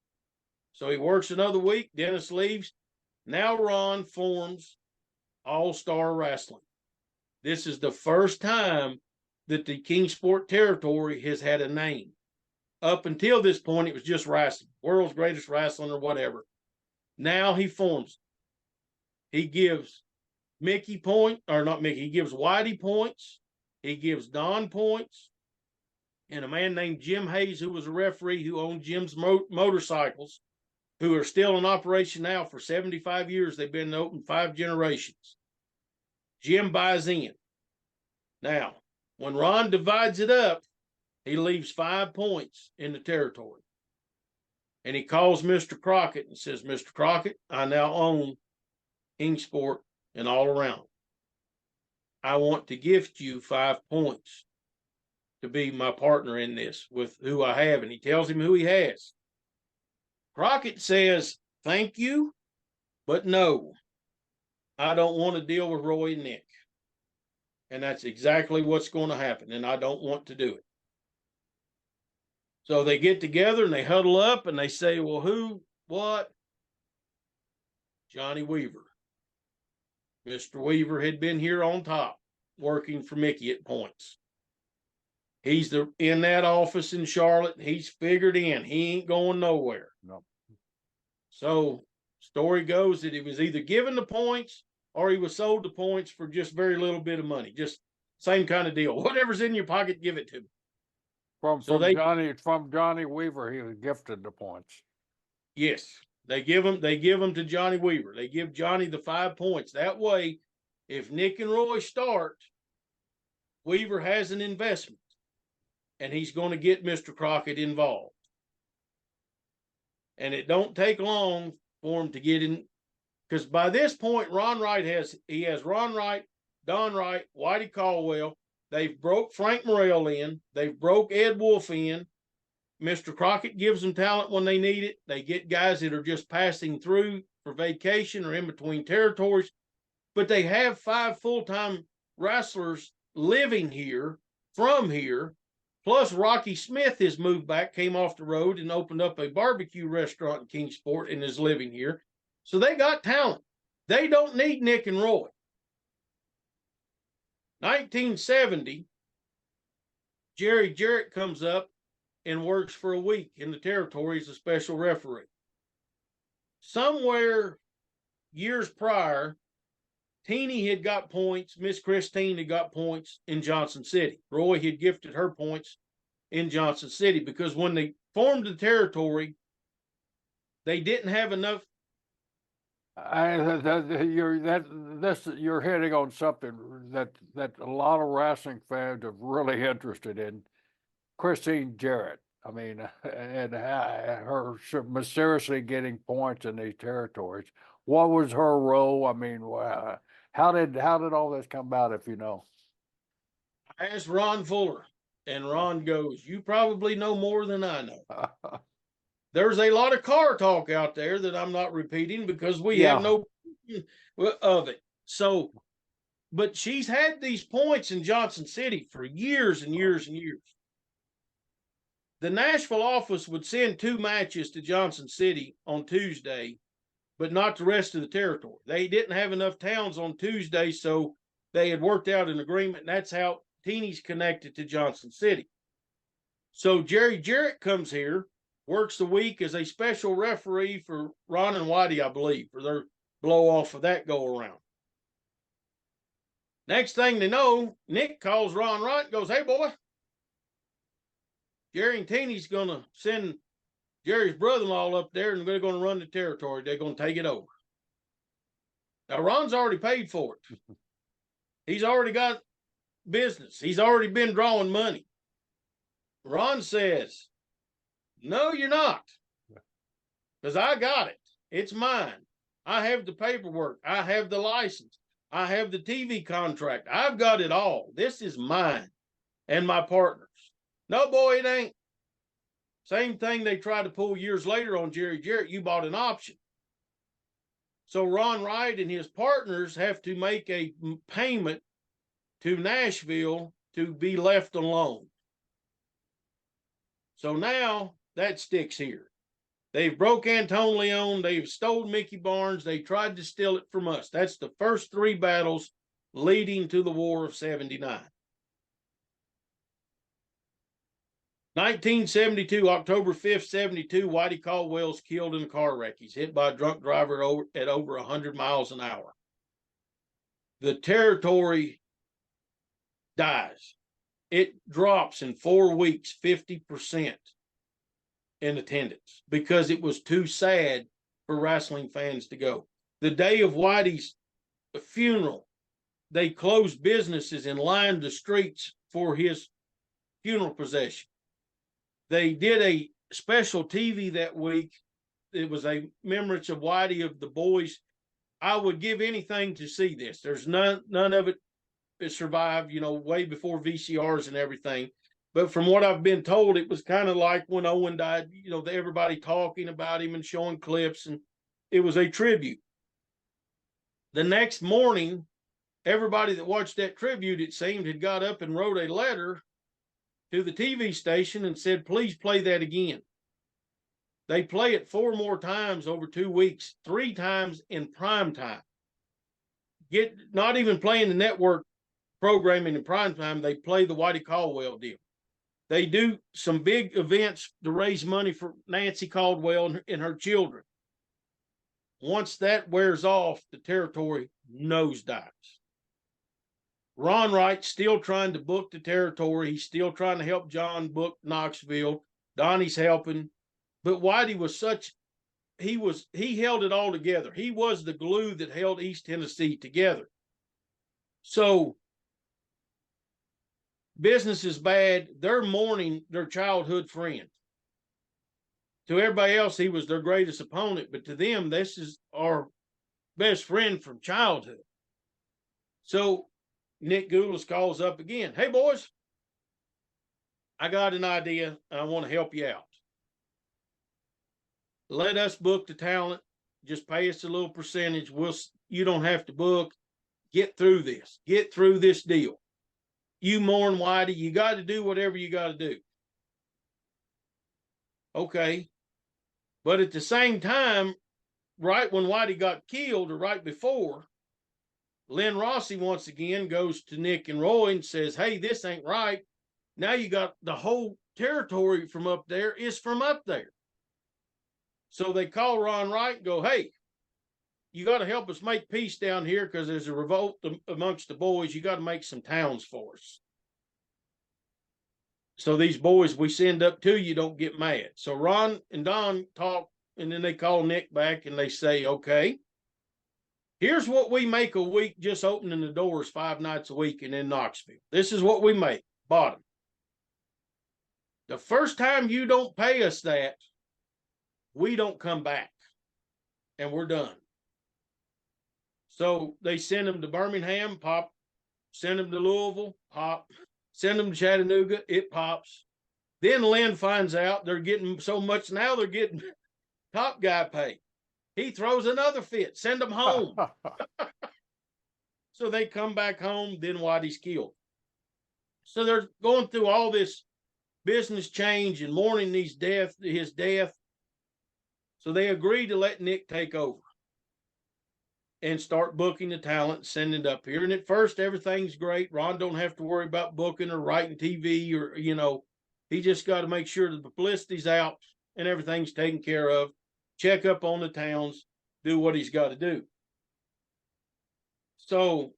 C: So he works another week. Dennis leaves. Now Ron forms Allstar Wrestling. This is the first time that the Kingsport territory has had a name. Up until this point, it was just wrestling, world's greatest wrestling or whatever. Now he forms. He gives Mickey point, or not Mickey, he gives Whitey points. He gives Don points. And a man named Jim Hayes, who was a referee who owned Jim's motorcycles, who are still in operation now for 75 years. They've been open 5 generations. Jim buys in. Now, when Ron divides it up, he leaves 5 points in the territory. And he calls Mr. Crockett and says, Mr. Crockett, I now own Kingsport and all around. I want to gift you 5 points to be my partner in this with who I have. And he tells him who he has. Crockett says, thank you, but no, I don't want to deal with Roy and Nick. And that's exactly what's going to happen. And I don't want to do it. So they get together and they huddle up and they say, well, who, what? Johnny Weaver. Mr. Weaver had been here on top working for Mickey at points. He's in that office in Charlotte. He's figured in. He ain't going nowhere.
B: No.
C: So story goes that he was either given the points or he was sold the points for just very little bit of money. Just same kind of deal. Whatever's in your pocket, give it to me.
B: From Johnny Weaver, he was gifted the points.
C: Yes. They give them to Johnny Weaver. They give Johnny the 5 points. That way, if Nick and Roy start, Weaver has an investment, and he's going to get Mr. Crockett involved. And it don't take long for him to get in, because by this point, Ron Wright has Ron Wright, Don Wright, Whitey Caldwell. They've broke Frank Morrell in. They've broke Ed Wolf in. Mr. Crockett gives them talent when they need it. They get guys that are just passing through for vacation or in between territories. But they have 5 full-time wrestlers living here, from here. Plus, Rocky Smith has moved back, came off the road, and opened up a barbecue restaurant in Kingsport and is living here. So they got talent. They don't need Nick and Roy. 1970, Jerry Jarrett comes up and works for a week in the Territory as a special referee. Somewhere years prior, Teeny had got points. Miss Christine had got points in Johnson City. Roy had gifted her points in Johnson City because when they formed the Territory, they didn't have enough.
B: You're hitting on something that a lot of wrestling fans are really interested in. Christine Jarrett. I mean, and her mysteriously getting points in these territories. What was her role? I mean, how did all this come about, if you know?
C: I asked Ron Fuller, and Ron goes, "You probably know more than I know." There's a lot of car talk out there that I'm not repeating because we have no of it. So, but she's had these points in Johnson City for years and years and years. The Nashville office would send 2 matches to Johnson City on Tuesday, but not the rest of the territory. They didn't have enough towns on Tuesday, so they had worked out an agreement, and that's how Teeny's connected to Johnson City. So Jerry Jarrett comes here, works the week as a special referee for Ron and Whitey, I believe, for their blow off of that go around. Next thing they know, Nick calls Ron Wright and goes, "Hey, boy, Jerry and Teeny's going to send Jerry's brother-in-law up there, and they're going to run the territory. They're going to take it over." Now, Ron's already paid for it. He's already got business. He's already been drawing money. Ron says, "No, you're not, because I got it. It's mine. I have the paperwork. I have the license. I have the TV contract. I've got it all. This is mine and my partners." "No, boy, it ain't." Same thing they tried to pull years later on Jerry Jarrett. "You bought an option." So Ron Wright and his partners have to make a payment to Nashville to be left alone. So now that sticks here. They've broke Antone Leon. They've stole Mickey Barnes. They tried to steal it from us. That's the first 3 battles leading to the War of 79. 1972, October 5th, 72, Whitey Caldwell's killed in a car wreck. He's hit by a drunk driver at over 100 miles an hour. The territory dies. It drops in 4 weeks, 50% in attendance because it was too sad for wrestling fans to go. The day of Whitey's funeral, they closed businesses and lined the streets for his funeral procession. They did a special TV that week. It was a remembrance of Whitey, of the boys. I would give anything to see this. There's none of it survived, way before VCRs and everything. But from what I've been told, it was kind of like when Owen died, everybody talking about him and showing clips, and it was a tribute. The next morning, everybody that watched that tribute, it seemed, had got up and wrote a letter to the TV station and said, "Please play that again." They play it 4 more times over 2 weeks, 3 times in prime time. Not even playing the network programming in prime time, they play the Whitey Caldwell deal. They do some big events to raise money for Nancy Caldwell and her children. Once that wears off, the territory nosedives. Ron Wright's still trying to book the territory. He's still trying to help John book Knoxville. Donnie's helping. But Whitey was such he held it all together. He was the glue that held East Tennessee together. So business is bad. They're mourning their childhood friend. To everybody else, he was their greatest opponent, but to them, this is our best friend from childhood. So Nick Goulas calls up again. Hey, boys, I got an idea. I want to help you out. Let us book the talent. Just pay us a little percentage. You don't have to book. Get through this. Get through this deal. You mourn Whitey. You got to do whatever you got to do. Okay. But at the same time, right when Whitey got killed, or right before, Lynn Rossi once again goes to Nick and Roy and says, hey, this ain't right. Now you got the whole territory from up there is from up there. So they call Ron Wright and go, hey, you got to help us make peace down here because there's a revolt amongst the boys. You got to make some towns for us. So these boys we send up to you don't get mad. So Ron and Don talk, and then they call Nick back and they say, okay, here's what we make a week just opening the doors 5 nights a week and in Knoxville. This is what we make, bottom. The first time you don't pay us that, we don't come back, and we're done. So they send them to Birmingham, pop. Send them to Louisville, pop. Send them to Chattanooga, it pops. Then Lynn finds out they're getting so much now, they're getting top guy pay. He throws another fit, send them home. So they come back home, then Whitey's killed. So they're going through all this business change and mourning his death. So they agree to let Nick take over and start booking the talent, sending it up here. And at first, everything's great. Ron don't have to worry about booking or writing TV or, he just got to make sure that the publicity's out and everything's taken care of, check up on the towns, do what he's got to do. So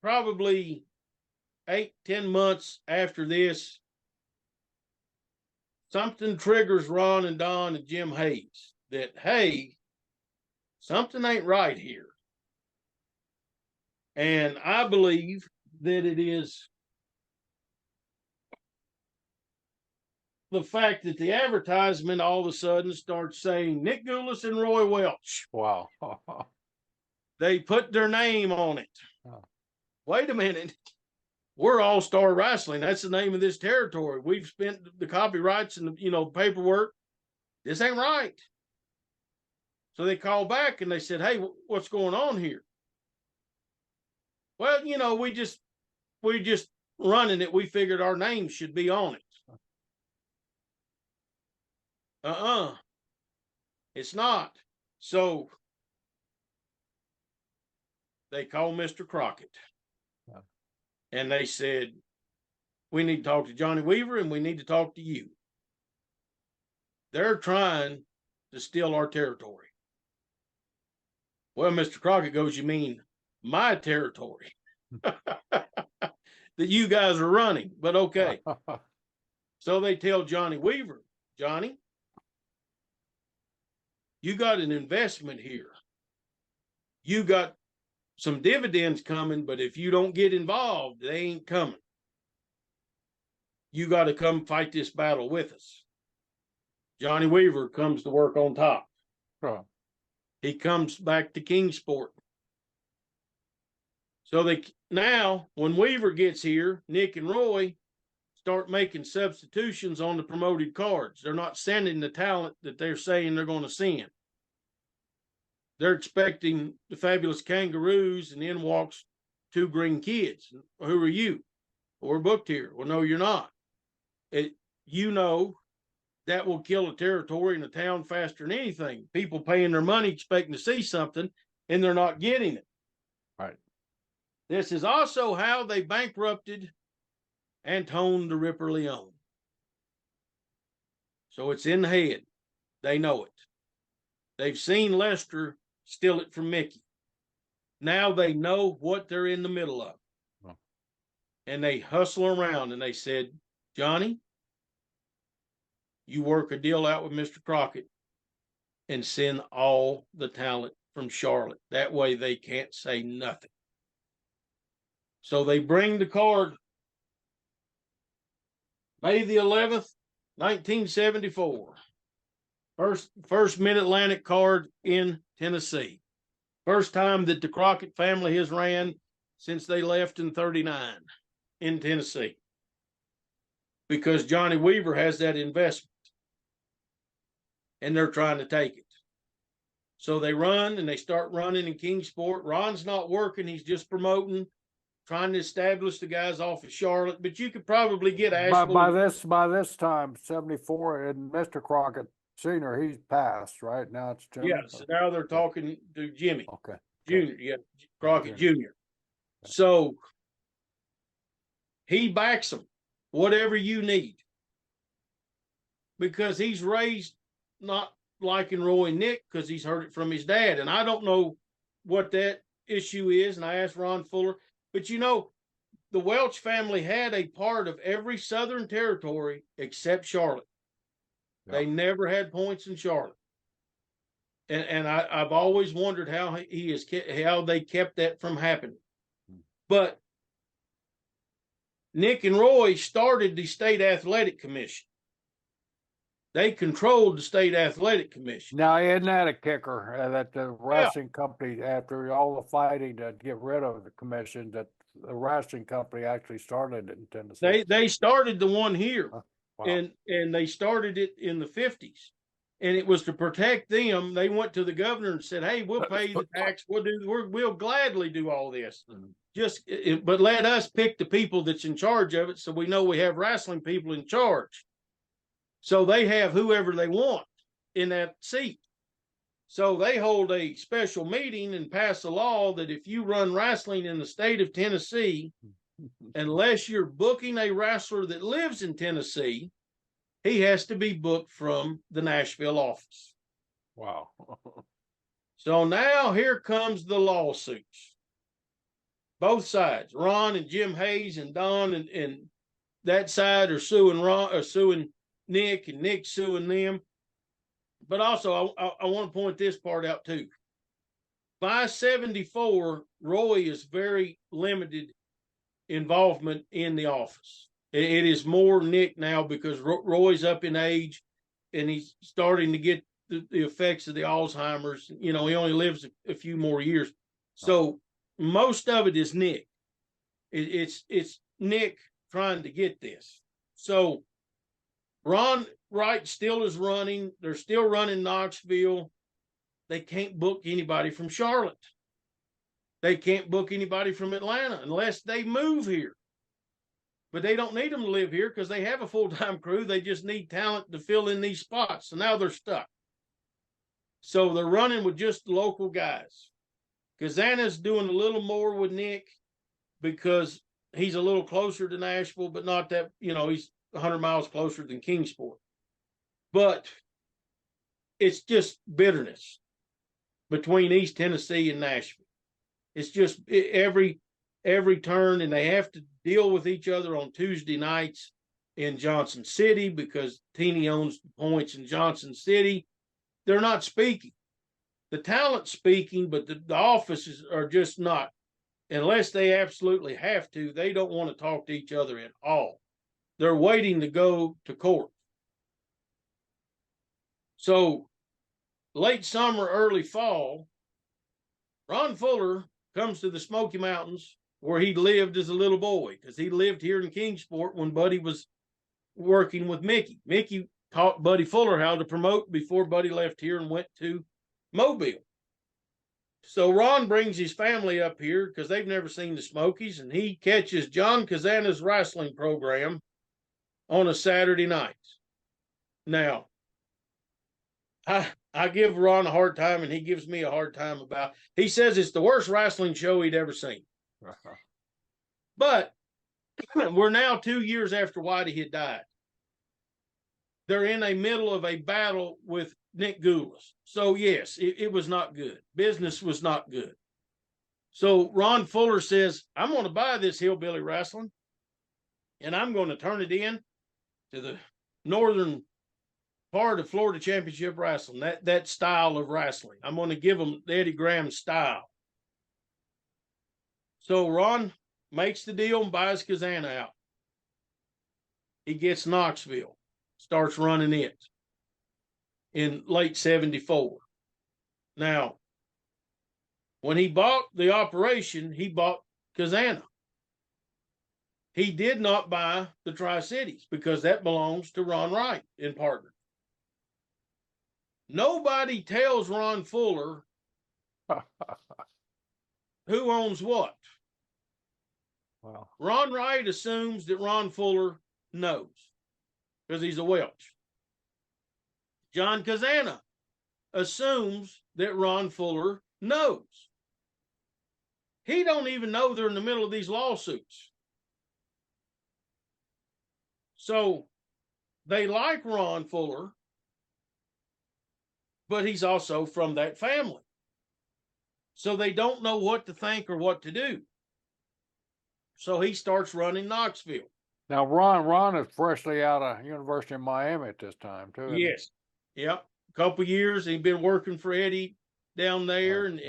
C: probably 8-10 months after this, something triggers Ron and Don and Jim Hayes that, hey, something ain't right here. And I believe that it is the fact that the advertisement all of a sudden starts saying Nick Goulas and Roy Welch.
B: Wow.
C: They put their name on it.
B: Oh.
C: Wait a minute. We're Allstar Wrestling. That's the name of this territory. We've spent the copyrights and the paperwork. This ain't right. So they called back and they said, hey, what's going on here? Well, we just running it. We figured our name should be on it. It's not. So they called Mr. Crockett. And they said, we need to talk to Johnny Weaver and we need to talk to you. They're trying to steal our territory. Well, Mr. Crockett goes, you mean my territory that you guys are running, but okay. So they tell Johnny Weaver, Johnny, you got an investment here. You got some dividends coming, but if you don't get involved, they ain't coming. You got to come fight this battle with us. Johnny Weaver comes to work on top.
B: Oh.
C: He comes back to Kingsport. So now, when Weaver gets here, Nick and Roy start making substitutions on the promoted cards. They're not sending the talent that they're saying they're going to send. They're expecting the Fabulous Kangaroos, and in walks 2 green kids. Who are you? We're booked here. Well, no, you're not. That will kill a territory and a town faster than anything. People paying their money expecting to see something, and they're not getting it.
B: Right.
C: This is also how they bankrupted Antone the Ripper Leon. So it's in the head. They know it. They've seen Lester steal it from Mickey. Now they know what they're in the middle of. Oh. And they hustle around and they said, Johnny, you work a deal out with Mr. Crockett and send all the talent from Charlotte. That way they can't say nothing. So they bring the card May the 11th, 1974. First Mid-Atlantic card in Tennessee. First time that the Crockett family has ran since they left in 39 in Tennessee. Because Johnny Weaver has that investment. And they're trying to take it. So they run and they start running in Kingsport. Ron's not working. He's just promoting, trying to establish the guys off of Charlotte. But you could probably get Asheville.
B: By this time, 74, and Mr. Crockett Sr., he's passed, right? Now it's Jimmy?
C: Yeah, so now they're talking to Jimmy.
B: Okay.
C: Junior, yeah, Crockett Jr. So he backs them, whatever you need. Because he's raised not liking Roy and Nick because he's heard it from his dad. And I don't know what that issue is. And I asked Ron Fuller, but you know, the Welch family had a part of every Southern territory except Charlotte. Yeah. They never had points in Charlotte. And I've always wondered how how they kept that from happening. But Nick and Roy started the State Athletic Commission. They controlled the State Athletic Commission.
B: Now, isn't that a kicker that the wrestling company, after all the fighting to get rid of the commission, that the wrestling company actually started it in Tennessee?
C: They started the one here,
B: wow.
C: and they started it in the 50s, and it was to protect them. They went to the governor and said, "Hey, we'll pay the tax. We'll gladly do all this. But let us pick the people that's in charge of it, so we know we have wrestling people in charge." So they have whoever they want in that seat. So they hold a special meeting and pass a law that if you run wrestling in the state of Tennessee, unless you're booking a wrestler that lives in Tennessee, he has to be booked from the Nashville office.
B: Wow.
C: So now here comes the lawsuits. Both sides, Ron and Jim Hayes and Don and that side are suing Nick, and Nick suing them. But also, I want to point this part out too. By 74, Roy is very limited involvement in the office. It is more Nick now because Roy's up in age and he's starting to get the effects of the Alzheimer's. You know, he only lives a few more years. So most of it is Nick. It's Nick trying to get this. So Ron Wright still is running. They're still running Knoxville. They can't book anybody from Charlotte. They can't book anybody from Atlanta unless they move here. But they don't need them to live here because they have a full-time crew. They just need talent to fill in these spots. So now they're stuck. So they're running with just the local guys. Kazana's doing a little more with Nick because he's a little closer to Nashville, but not that, you know, he's 100 miles closer than Kingsport. But it's just bitterness between East Tennessee and Nashville. It's just every turn, and they have to deal with each other on Tuesday nights in Johnson City because Teeny owns the points in Johnson City. They're not speaking. The talent's speaking, but the offices are just not. Unless they absolutely have to, they don't want to talk to each other at all. They're waiting to go to court. So late summer, early fall, Ron Fuller comes to the Smoky Mountains where he lived as a little boy because he lived here in Kingsport when Buddy was working with Mickey. Mickey taught Buddy Fuller how to promote before Buddy left here and went to Mobile. So Ron brings his family up here because they've never seen the Smokies, and he catches John Kazana's wrestling program on a Saturday night. Now, I give Ron a hard time, and he gives me a hard time about. He says it's the worst wrestling show he'd ever seen. But we're now 2 years after Whitey had died. They're in the middle of a battle with Nick Goulas. So, yes, it was not good. Business was not good. So Ron Fuller says, I'm going to buy this hillbilly wrestling, and I'm going to turn it in to the northern part of Florida Championship Wrestling, that style of wrestling. I'm going to give them the Eddie Graham style. So Ron makes the deal and buys Kazana out. He gets Knoxville, starts running it in late 74. Now, when he bought the operation, he bought Kazana. He did not buy the Tri-Cities because that belongs to Ron Wright and partner. Nobody tells Ron Fuller who owns what.
B: Wow.
C: Ron Wright assumes that Ron Fuller knows because he's a Welch. John Kazana assumes that Ron Fuller knows. He don't even know they're in the middle of these lawsuits. So they like Ron Fuller, but he's also from that family. So they don't know what to think or what to do. So he starts running Knoxville.
B: Now, Ron is freshly out of University of Miami at this time, too.
C: Yes. Yep. A couple years. He'd been working for Eddie down there and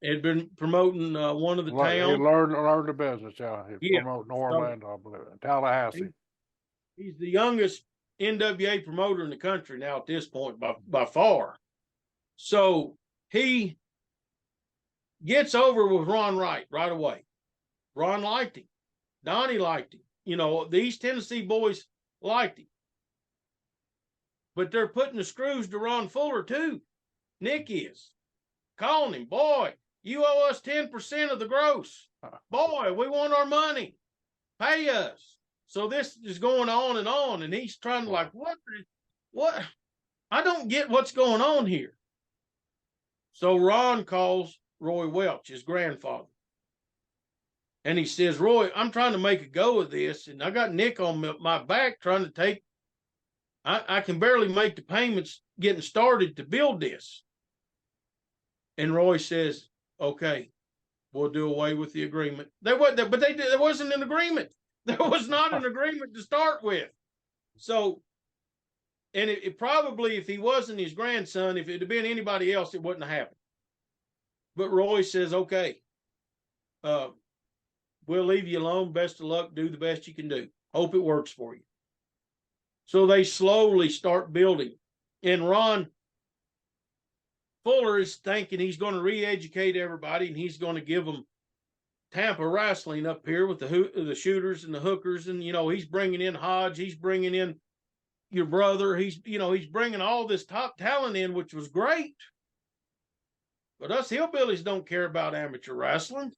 C: had been promoting one of the towns.
B: He learned the business, yeah. He's promoting Orlando, I believe, Tallahassee.
C: He's the youngest NWA promoter in the country now at this point by far. So he gets over with Ron Wright right away. Ron liked him. Donnie liked him. You know, the East Tennessee boys liked him. But they're putting the screws to Ron Fuller too. Nick is. Calling him, boy, you owe us 10% of the gross. Boy, we want our money. Pay us. So this is going on, and he's trying to like, what? I don't get what's going on here. So Ron calls Roy Welch, his grandfather. And he says, Roy, I'm trying to make a go of this, and I got Nick on my back trying to take, I can barely make the payments getting started to build this. And Roy says, okay, we'll do away with the agreement. There wasn't an agreement. There was not an agreement to start with. So, and it probably, if he wasn't his grandson, if it had been anybody else, it wouldn't have happened. But Roy says, okay, we'll leave you alone. Best of luck. Do the best you can do. Hope it works for you. So they slowly start building. And Ron Fuller is thinking he's going to re-educate everybody, and he's going to give them Tampa wrestling up here with the shooters and the hookers. And, you know, he's bringing in Hodge. He's bringing in your brother. He's bringing all this top talent in, which was great. But us hillbillies don't care about amateur wrestling.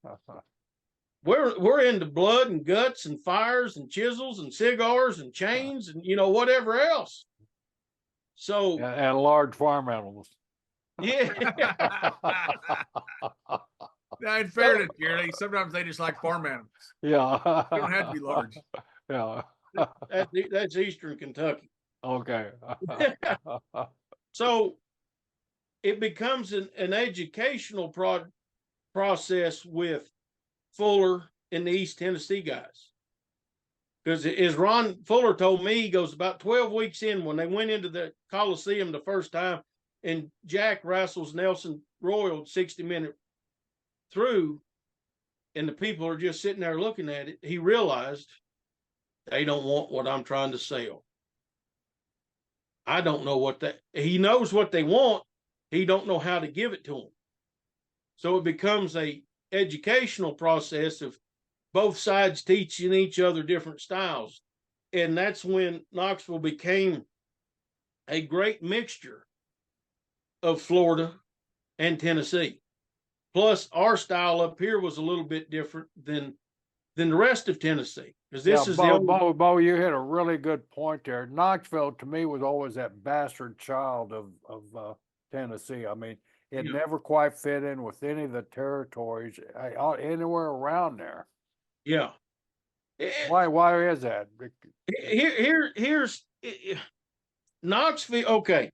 C: We're into blood and guts and fires and chisels and cigars and chains and, you know, whatever else. So
B: and large farm animals.
C: Yeah.
A: Now, in fairness, Gerald, sometimes they just like farm animals.
B: Yeah.
A: They don't have to be large.
B: Yeah.
C: That's Eastern Kentucky.
B: Okay.
C: So it becomes an educational process with Fuller and the East Tennessee guys. Because as Ron Fuller told me, he goes about 12 weeks in when they went into the Coliseum the first time and Jack wrestles Nelson Royal 60-minute through and the people are just sitting there looking at it, he realized they don't want what I'm trying to sell. I don't know he knows what they want. He don't know how to give it to them. So it becomes a educational process of both sides teaching each other different styles. And that's when Knoxville became a great mixture of Florida and Tennessee. Plus, our style up here was a little bit different than the rest of Tennessee. Because this is
B: Beau, you hit a really good point there. Knoxville, to me, was always that bastard child of Tennessee. I mean, it never quite fit in with any of the territories anywhere around there.
C: Yeah.
B: Why is that?
C: Here's Knoxville. Okay.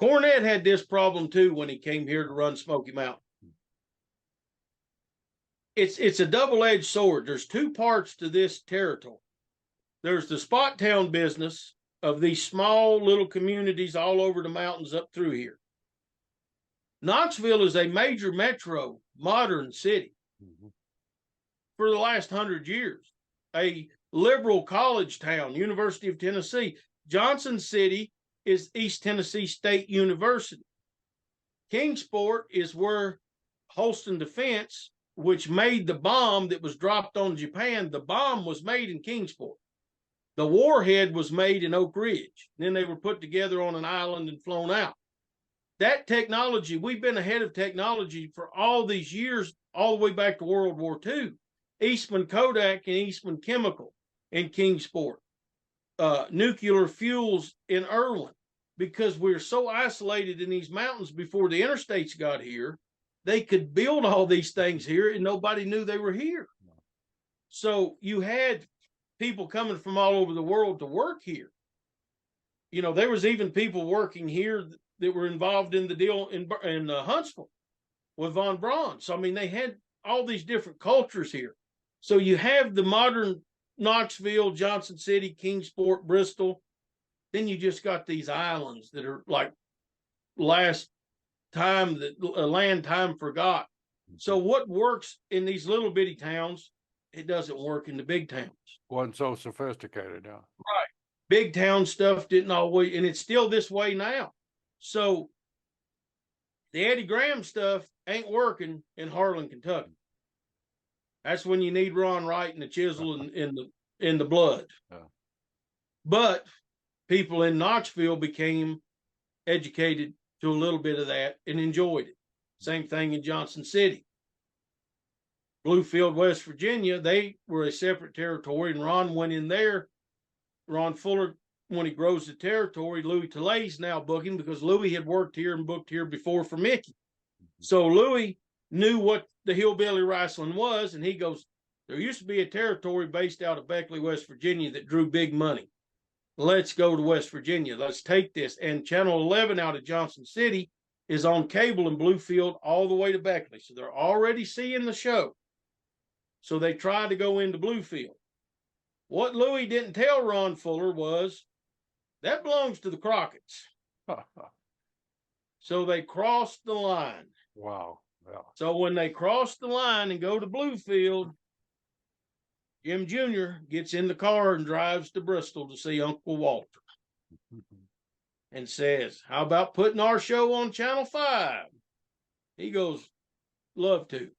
C: Cornette had this problem too when he came here to run Smoky Mountain. It's a double-edged sword. There's two parts to this territory. There's the spot town business of these small little communities all over the mountains up through here. Knoxville is a major metro, modern city for the last 100 years. A liberal college town, University of Tennessee. Johnson City is East Tennessee State University. Kingsport is where Holston Defense, which made the bomb that was dropped on Japan, the bomb was made in Kingsport. The warhead was made in Oak Ridge. Then they were put together on an island and flown out. That technology, we've been ahead of technology for all these years, all the way back to World War II. Eastman Kodak and Eastman Chemical in Kingsport. Nuclear fuels in Erwin. Because we're so isolated in these mountains before the interstates got here, they could build all these things here and nobody knew they were here. So you had people coming from all over the world to work here. You know, there was even people working here that were involved in the deal in Huntsville with Von Braun. So, I mean, they had all these different cultures here. So you have the modern Knoxville, Johnson City, Kingsport, Bristol. Then you just got these islands that are like last time that land time forgot. So what works in these little bitty towns, it doesn't work in the big towns.
B: Wasn't so sophisticated, yeah.
C: Right. Big town stuff didn't always, and it's still this way now. So the Eddie Graham stuff ain't working in Harlan, Kentucky. That's when you need Ron Wright and the chisel in the blood. Yeah. But people in Knoxville became educated to a little bit of that and enjoyed it. Same thing in Johnson City. Bluefield, West Virginia, they were a separate territory, and Ron went in there. Ron Fuller, when he grows the territory, Louis Tillet's now booking because Louis had worked here and booked here before for Mickey. So Louis knew what the hillbilly wrestling was, and he goes, there used to be a territory based out of Beckley, West Virginia that drew big money. Let's go to West Virginia. Let's take this. And Channel 11 out of Johnson City is on cable in Bluefield all the way to Beckley. So they're already seeing the show. So they tried to go into Bluefield. What Louis didn't tell Ron Fuller was that belongs to the Crockett's. So they crossed the line.
B: Wow. Yeah.
C: So when they cross the line and go to Bluefield, Jim Jr. gets in the car and drives to Bristol to see Uncle Walter and says, how about putting our show on Channel 5? He goes, love to.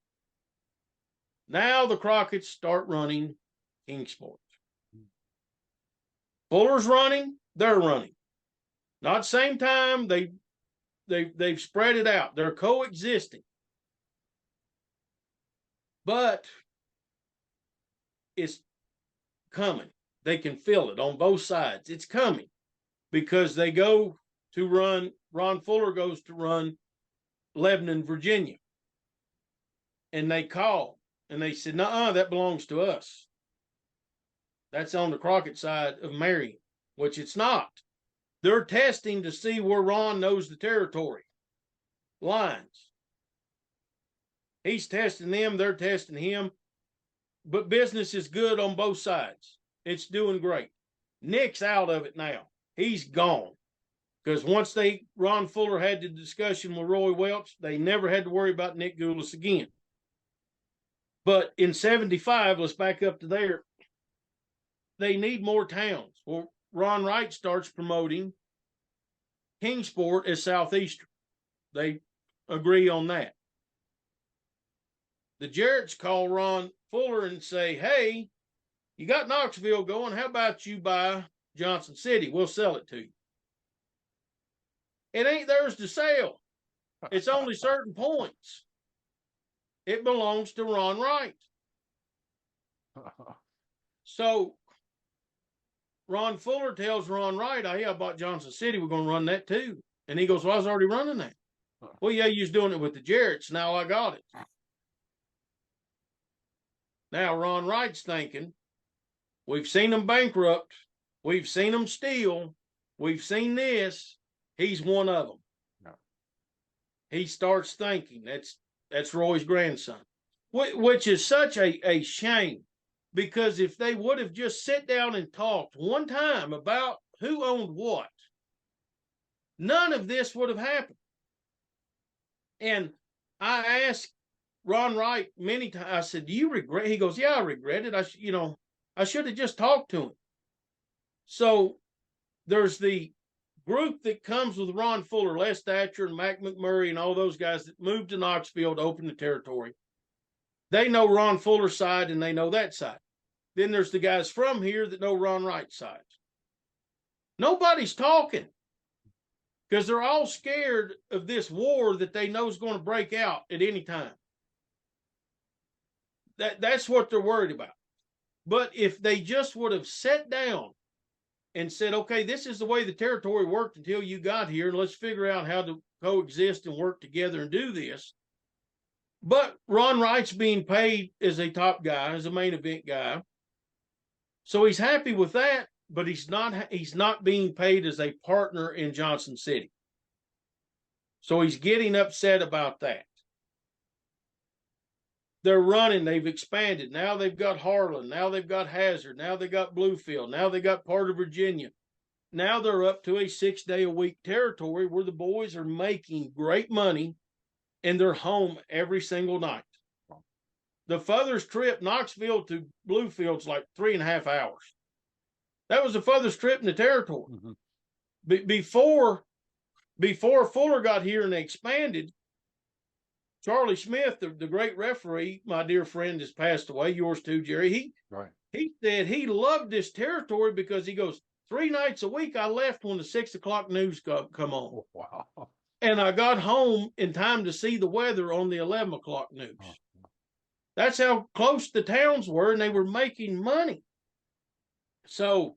C: Now the Crockett's start running Kingsport. Fuller's running, they're running. Not same time, they've spread it out. They're coexisting. But it's coming. They can feel it on both sides. It's coming because they go to run, Ron Fuller goes to run Lebanon, Virginia. And they call and they said, nuh-uh, that belongs to us. That's on the Crockett side of Marion, which it's not. They're testing to see where Ron knows the territory lines. He's testing them, they're testing him. But business is good on both sides. It's doing great. Nick's out of it now. He's gone. Because once Ron Fuller had the discussion with Roy Welch, they never had to worry about Nick Goulas again. But in 75, let's back up to there, they need more towns. Well, Ron Wright starts promoting Kingsport as Southeastern. They agree on that. The Jarretts call Ron Fuller and say, hey, you got Knoxville going. How about you buy Johnson City? We'll sell it to you. It ain't theirs to sell. It's only certain points. It belongs to Ron Wright. So Ron Fuller tells Ron Wright, hey, I bought Johnson City. We're going to run that too. And he goes, well, I was already running that. Well, yeah, you was doing it with the Jarretts. Now I got it. Now Ron Wright's thinking, we've seen them bankrupt. We've seen them steal. We've seen this. He's one of them. No. He starts thinking, that's Roy's grandson, which is such a shame, because if they would have just sat down and talked one time about who owned what, none of this would have happened. And I asked Ron Wright many times, I said, do you regret? He goes, yeah, I regret it. I should have just talked to him. So there's the group that comes with Ron Fuller, Les Thatcher and Mac McMurray and all those guys that moved to Knoxville to open the Territory. They know Ron Fuller's side and they know that side. Then there's the guys from here that know Ron Wright's side. Nobody's talking because they're all scared of this war that they know is going to break out at any time. That's what they're worried about. But if they just would have sat down and said, okay, this is the way the Territory worked until you got here, and let's figure out how to coexist and work together and do this. But Ron Wright's being paid as a top guy, as a main event guy. So he's happy with that, but he's not being paid as a partner in Johnson City. So he's getting upset about that. They're running, they've expanded. Now they've got Harlan, now they've got Hazard, now they got Bluefield, now they got part of Virginia. Now they're up to a 6-day-a-week territory where the boys are making great money and they're home every single night. The furthest trip, Knoxville to Bluefield's like 3.5 hours. That was the furthest trip in the Territory. Mm-hmm. Before Fuller got here and they expanded, Charlie Smith, the great referee, my dear friend, has passed away. Yours too, Jerry. He said he loved this territory because he goes, 3 nights a week I left when the 6 o'clock news come on. Oh, wow. And I got home in time to see the weather on the 11 o'clock news. Oh. That's how close the towns were, and they were making money. So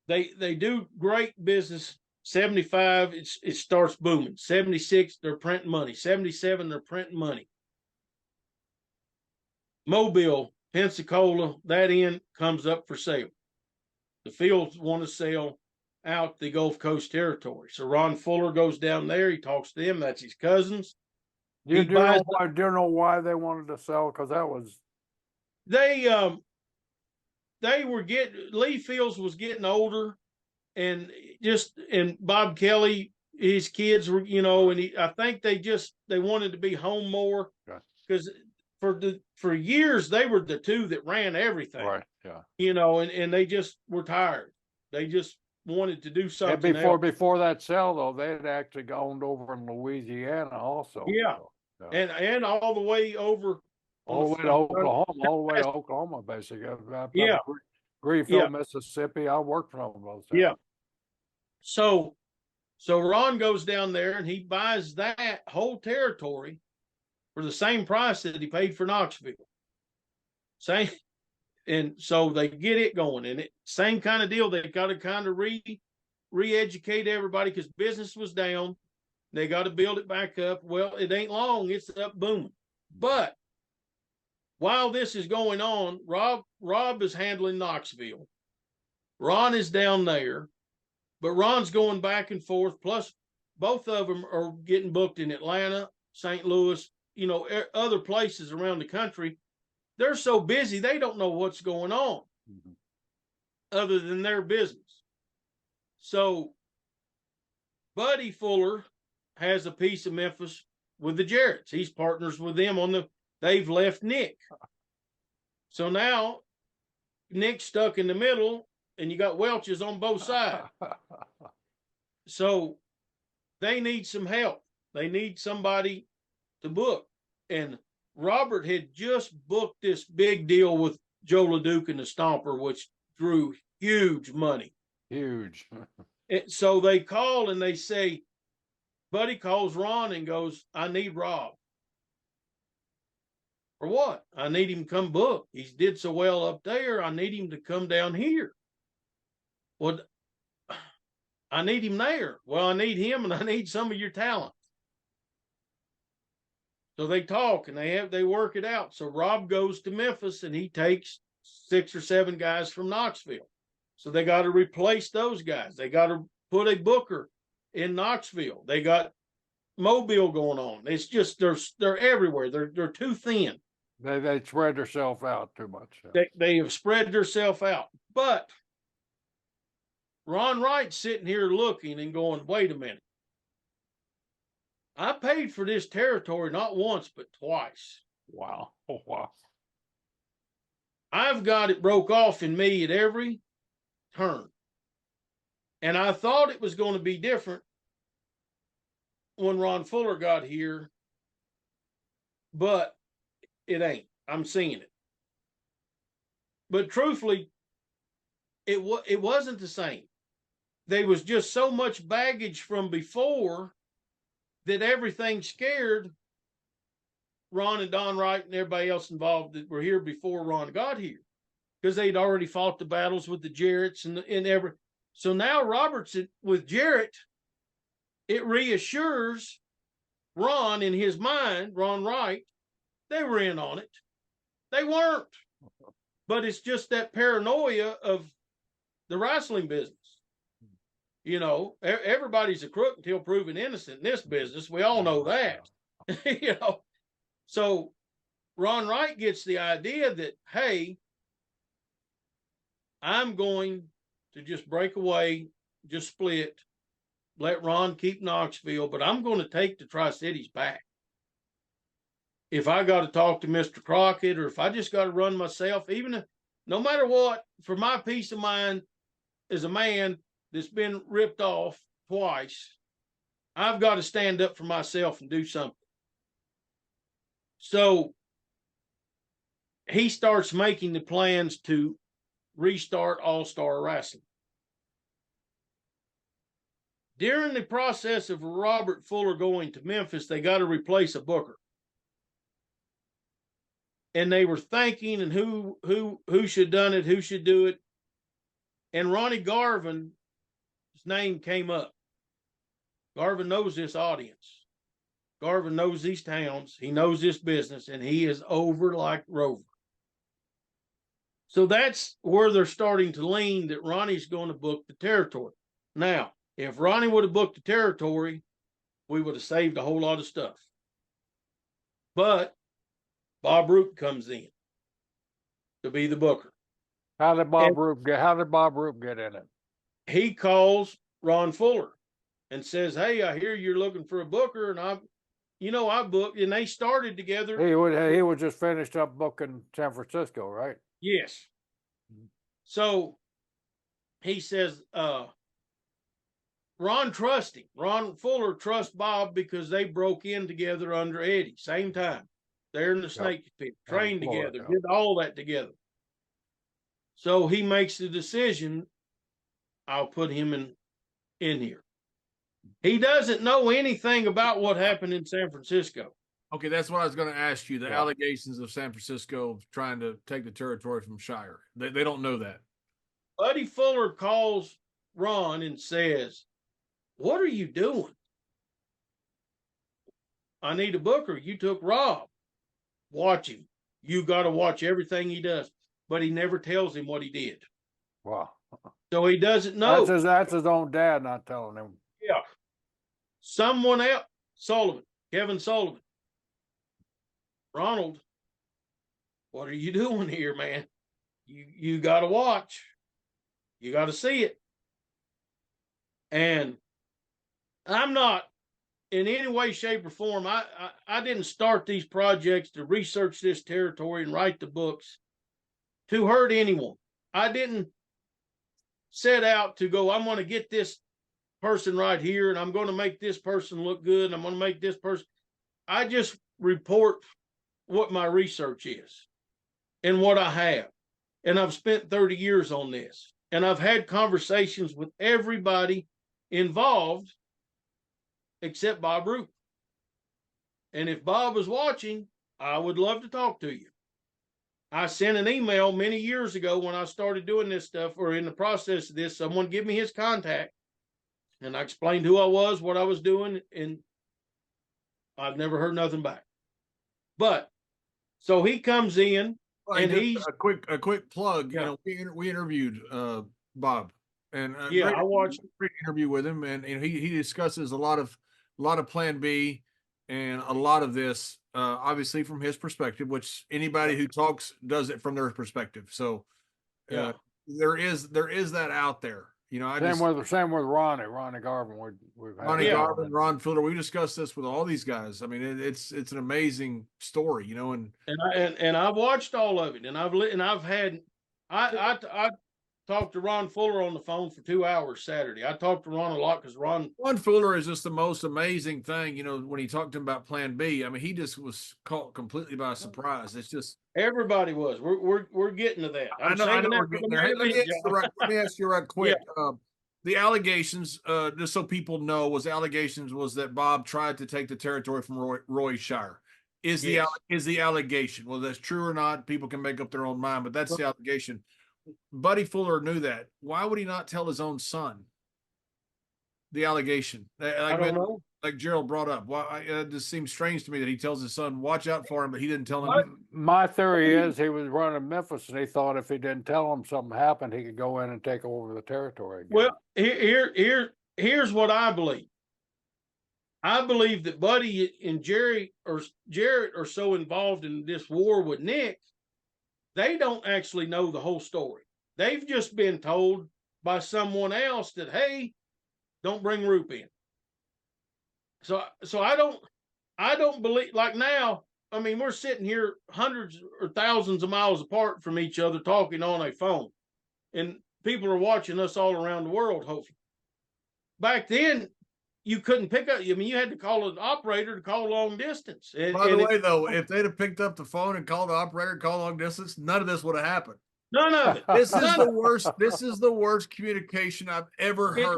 C: they do great business. 75, it starts booming. 76, they're printing money. 77, they're printing money. Mobile, Pensacola, that end comes up for sale. The fields want to sell out the Gulf Coast territory. So Ron Fuller goes down there. He talks to them. That's his cousins.
B: Do you know why they wanted to sell? Because that was
C: they were Layfield was getting older, and Bob Kelly, his kids were, and I think they wanted to be home more because for years they were the two that ran everything. Right. Yeah. And they just were tired. They just wanted to do something.
B: And before that sale though, they had actually gone over in Louisiana also.
C: Yeah. So, and all the way over.
B: All the way to Oklahoma, basically. Yeah. Greenfield, Mississippi. I worked for them both.
C: Yeah. So Ron goes down there and he buys that whole territory for the same price that he paid for Knoxville. Same. And so they get it going, and same kind of deal. They got to kind of re-educate everybody because business was down. They got to build it back up. Well, it ain't long. It's up booming. But while this is going on, Rob is handling Knoxville. Ron is down there, but Ron's going back and forth. Plus, both of them are getting booked in Atlanta, St. Louis, other places around the country. They're so busy, they don't know what's going on other than their business. So Buddy Fuller has a piece of Memphis with the Jarretts. He's partners with them they've left Nick. So now Nick's stuck in the middle and you got Welch's on both sides. So they need some help. They need somebody to book. And Robert had just booked this big deal with Joe LeDuc and the Stomper, which drew huge money.
B: Huge.
C: So they call and they say, Buddy calls Ron and goes, I need Rob. For what? I need him to come book. He did so well up there. I need him to come down here. Well, I need him there. Well, I need him and I need some of your talent. So they talk and they work it out. So Rob goes to Memphis and he takes 6 or 7 guys from Knoxville. So they got to replace those guys. They got to put a booker in Knoxville. They got Mobile going on. It's just they're everywhere. They're too thin.
B: They spread themselves out too much.
C: They have spread themselves out. But Ron Wright sitting here looking and going, wait a minute. I paid for this territory not once, but twice.
B: Wow. Oh, wow.
C: I've got it broke off in me at every turn. And I thought it was going to be different when Ron Fuller got here, but it ain't. I'm seeing it. But truthfully, it wasn't the same. There was just so much baggage from before that everything scared Ron and Don Wright and everybody else involved that were here before Ron got here, because they'd already fought the battles with the Jarretts and every. So now Robert's with Jarrett, it reassures Ron in his mind, Ron Wright, they were in on it. They weren't. But it's just that paranoia of the wrestling business. You know, everybody's a crook until proven innocent in this business. We all know that. You know, so Ron Wright gets the idea that, hey, I'm going to just break away, just split, let Ron keep Knoxville, but I'm going to take the Tri-Cities back. If I got to talk to Mr. Crockett, or if I just got to run myself, even if, no matter what, for my peace of mind as a man that's been ripped off twice, I've got to stand up for myself and do something. So he starts making the plans to restart Allstar Wrestling. During the process of Robert Fuller going to Memphis, they got to replace a booker. And they were thinking and who should done it, who should do it. And Ronnie Garvin's name came up. Garvin knows this audience. Garvin knows these towns. He knows this business, and he is over like Rover. So that's where they're starting to lean that Ronnie's going to book the territory. Now, if Ronnie would have booked the territory, we would have saved a whole lot of stuff. But Bob Roop comes in to be the booker.
B: How did Bob Roop get in it?
C: He calls Ron Fuller and says, hey, I hear you're looking for a booker, and I booked, and they started together.
B: He was just finished up booking San Francisco, right?
C: Yes. So he says, Ron trusts him. Ron Fuller trusts Bob because they broke in together under Eddie, same time. They're in the snake pit, trained together, did all that together. So he makes the decision, I'll put him in here. He doesn't know anything about what happened in San Francisco.
A: Okay, that's what I was going to ask you. The allegations of San Francisco trying to take the territory from Shire. They don't know that.
C: Buddy Fuller calls Ron and says, what are you doing? I need a booker. You took Rob. Watch him. You got to watch everything he does. But he never tells him what he did.
B: Wow.
C: So he doesn't know.
B: That's his own dad not telling him.
C: Yeah. Someone else, Kevin Sullivan. Ronald, what are you doing here, man? You got to watch. You got to see it. And I'm not in any way, shape, or form. I didn't start these projects to research this territory and write the books to hurt anyone. I didn't set out to go, I'm going to get this person right here, and I'm going to make this person look good, and I'm going to make this person. I just report what my research is and what I have. And I've spent 30 years on this. And I've had conversations with everybody involved except Bob Roop. And if Bob was watching, I would love to talk to you. I sent an email many years ago when I started doing this stuff, or in the process of this, someone give me his contact. And I explained who I was, what I was doing, and I've never heard nothing back. But so he comes in, and he's
A: a quick plug. Yeah. You know, we interviewed Bob, and
C: I watched
A: a great interview with him, and he discusses a lot of Plan B and a lot of this, obviously from his perspective, which anybody who talks does it from their perspective. So there is that out there. You know,
B: Same with Ronnie Garvin. We've had
A: Ronnie
C: Yeah.
A: Garvin, Ron Fuller. We discussed this with all these guys. I mean, it's an amazing story, you know, and
C: I've watched all of it, and I've had I talked to Ron Fuller on the phone for 2 hours Saturday. I talked to Ron a lot because Ron
A: Fuller is just the most amazing thing, you know, when he talked to him about Plan B. I mean, he just was caught completely by surprise. It's just
C: everybody was. We're getting to that.
A: I know
C: saving
A: we're
C: that for
A: getting
C: the
A: there. Hey,
C: magazine, John.
A: let me ask you right quick. The allegations, just so people know, was that Bob tried to take the territory from Roy Shire. Is
C: Yes.
A: the allegation? Well, that's true or not, people can make up their own mind, but that's the allegation. Buddy Fuller knew that. Why would he not tell his own son the allegation?
C: I don't know.
A: Like Gerald brought up. Why it just seems strange to me that he tells his son, watch out for him, but he didn't tell him.
B: My theory is he was running Memphis, and he thought if he didn't tell him something happened, he could go in and take over the territory again.
C: Well, here's what I believe. I believe that Buddy and Jarrett are so involved in this war with Nick, they don't actually know the whole story. They've just been told by someone else that, hey, don't bring Roop in. So I don't believe, like now, I mean, we're sitting here hundreds or thousands of miles apart from each other talking on a phone, and people are watching us all around the world, hopefully. Back then, you couldn't pick up. I mean, you had to call an operator to call long distance.
A: By the way, though, if they'd have picked up the phone and called the operator, call long distance, none of this would have happened.
C: None of it.
A: This is the worst. This is the worst communication I've ever heard.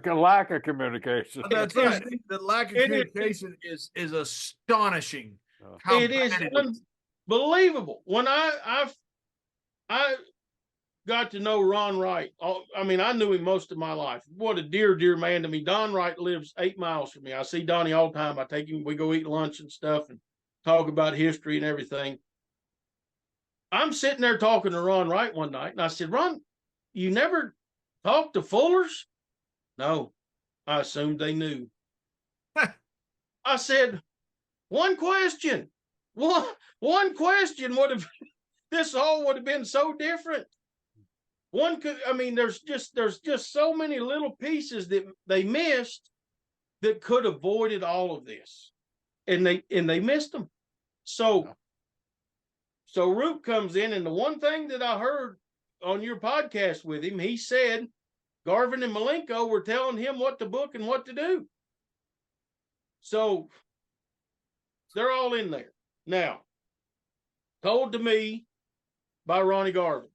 B: Lack of communication.
A: That's right. The lack of communication is astonishing.
C: It is unbelievable. When I got to know Ron Wright, I mean, I knew him most of my life. What a dear, dear man to me. Don Wright lives 8 miles from me. I see Donnie all the time. I take him, we go eat lunch and stuff and talk about history and everything. I'm sitting there talking to Ron Wright one night, and I said, Ron, you never talked to Fullers? No, I assumed they knew. I said, one question would have, this all would have been so different. There's just so many little pieces that they missed that could have avoided all of this. And they missed them. So Roop comes in, and the one thing that I heard on your podcast with him, he said Garvin and Malenko were telling him what to book and what to do. So they're all in there. Now, told to me by Ronnie Garvin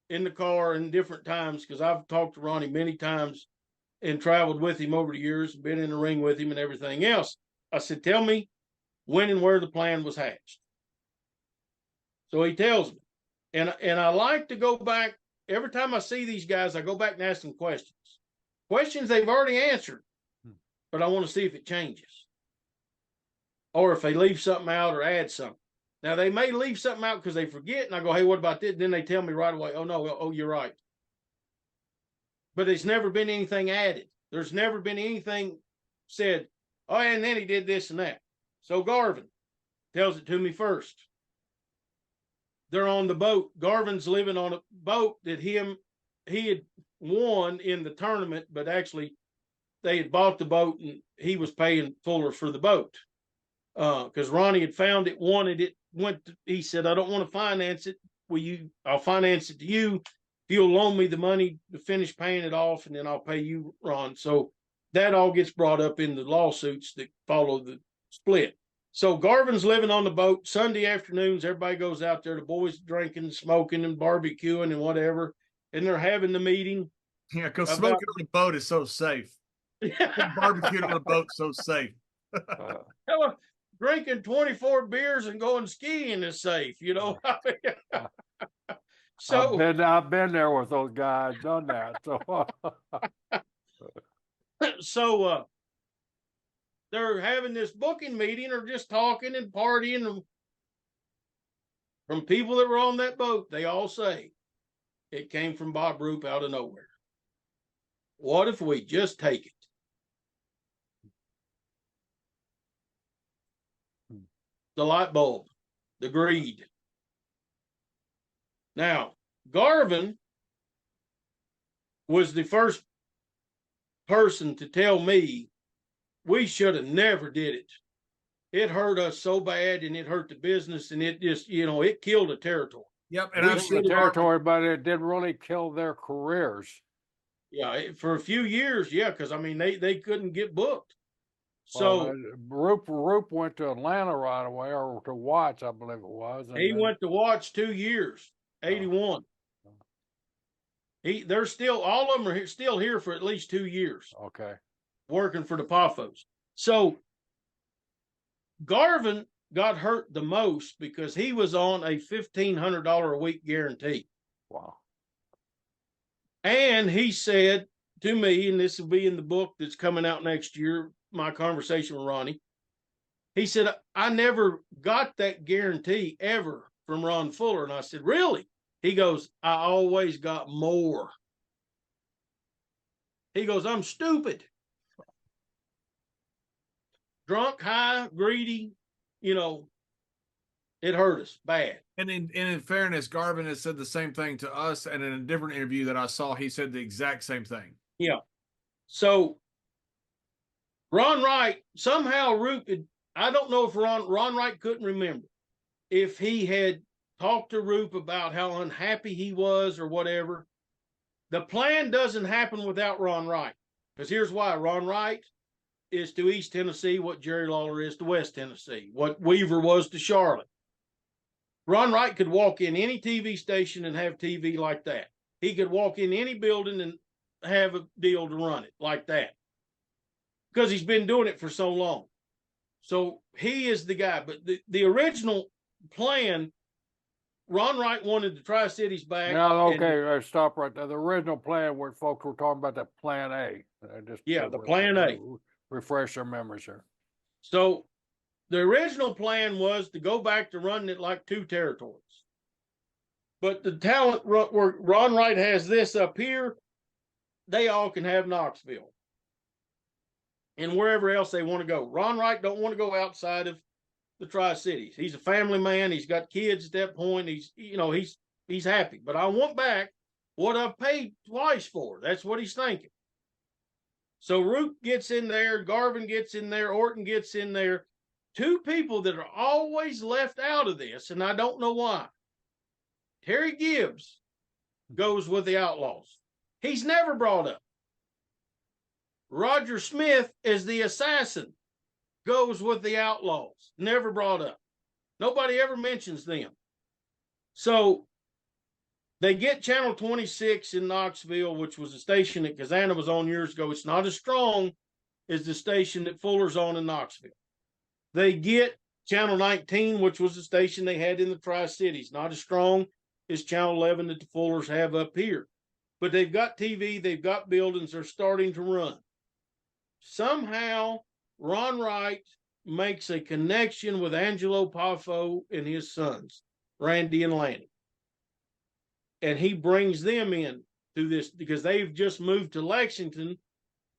C: in the car in different times, because I've talked to Ronnie many times and traveled with him over the years, been in the ring with him and everything else. I said, tell me when and where the plan was hatched. So he tells me. And I like to go back. Every time I see these guys, I go back and ask them questions. Questions they've already answered, but I want to see if it changes. Or if they leave something out or add something. Now, they may leave something out because they forget, and I go, hey, what about this? Then they tell me right away, oh, no, oh, you're right. But there's never been anything added. There's never been anything said, oh, and then he did this and that. So Garvin tells it to me first. They're on the boat. Garvin's living on a boat that he had won in the tournament, but actually they had bought the boat and he was paying Fuller for the boat. Because Ronnie had found it, wanted it, he said, I don't want to finance it. I'll finance it to you. If you'll loan me the money to finish paying it off, and then I'll pay you, Ron. So that all gets brought up in the lawsuits that follow the split. So Garvin's living on the boat. Sunday afternoons, everybody goes out there. The boys drinking, smoking, and barbecuing and whatever. And they're having the meeting.
A: Yeah, because smoking on the boat is so safe. Barbecuing on the boat so safe.
C: Drinking 24 beers and going skiing is safe, you know. So
B: I've been there with those guys, done that.
C: So they're having this booking meeting or just talking and partying. From people that were on that boat, they all say it came from Bob Roop out of nowhere. What if we just take it? The light bulb, the greed. Now, Garvin was the first person to tell me we should have never did it. It hurt us so bad, and it hurt the business, and it just, it killed the territory.
A: Yep. And
C: We
A: I've
B: The
A: seen
B: territory, but it did really kill their careers.
C: Yeah, for a few years, yeah, because I mean they couldn't get booked.
B: Well,
C: So
B: Roop went to Atlanta right away, or to Watts, I believe it was.
C: he went to Watts 2 years, 81. They're still, all of them are still here for at least 2 years.
B: Okay.
C: Working for the Poffos. So Garvin got hurt the most because he was on a $1,500 a week guarantee.
B: Wow.
C: And he said to me, and this will be in the book that's coming out next year, my conversation with Ronnie. He said, I never got that guarantee ever from Ron Fuller. And I said, really? He goes, I always got more. He goes, I'm stupid. Drunk, high, greedy, it hurt us bad.
A: And in fairness, Garvin has said the same thing to us. And in a different interview that I saw, he said the exact same thing.
C: Yeah. So Ron Wright somehow rooted. I don't know if Ron Wright couldn't remember if he had talked to Roop about how unhappy he was or whatever. The plan doesn't happen without Ron Wright. Because here's why. Ron Wright is to East Tennessee what Jerry Lawler is to West Tennessee, what Weaver was to Charlotte. Ron Wright could walk in any TV station and have TV like that. He could walk in any building and have a deal to run it like that. Because he's been doing it for so long. So he is the guy. But the original plan, Ron Wright wanted the Tri-Cities back.
B: Now, okay, stop right there. The original plan, where folks were talking about that Plan A.
C: The Plan A.
B: Refresh their memories here.
C: So the original plan was to go back to running it like 2 territories. But the talent where Ron Wright has this up here, they all can have Knoxville. And wherever else they want to go. Ron Wright don't want to go outside of the Tri-Cities. He's a family man. He's got kids at that point. He's happy. But I want back what I've paid twice for. That's what he's thinking. So Root gets in there, Garvin gets in there, Orton gets in there. 2 people that are always left out of this, and I don't know why. Terry Gibbs goes with the Outlaws. He's never brought up. Roger Smith is the assassin, goes with the Outlaws, never brought up. Nobody ever mentions them. So they get Channel 26 in Knoxville, which was a station that Kazana was on years ago. It's not as strong as the station that Fuller's on in Knoxville. They get Channel 19, which was the station they had in the Tri-Cities. Not as strong as Channel 11 that the Fullers have up here. But they've got TV, they've got buildings, they're starting to run. Somehow, Ron Wright makes a connection with Angelo Poffo and his sons, Randy and Lanny. And he brings them in to this because they've just moved to Lexington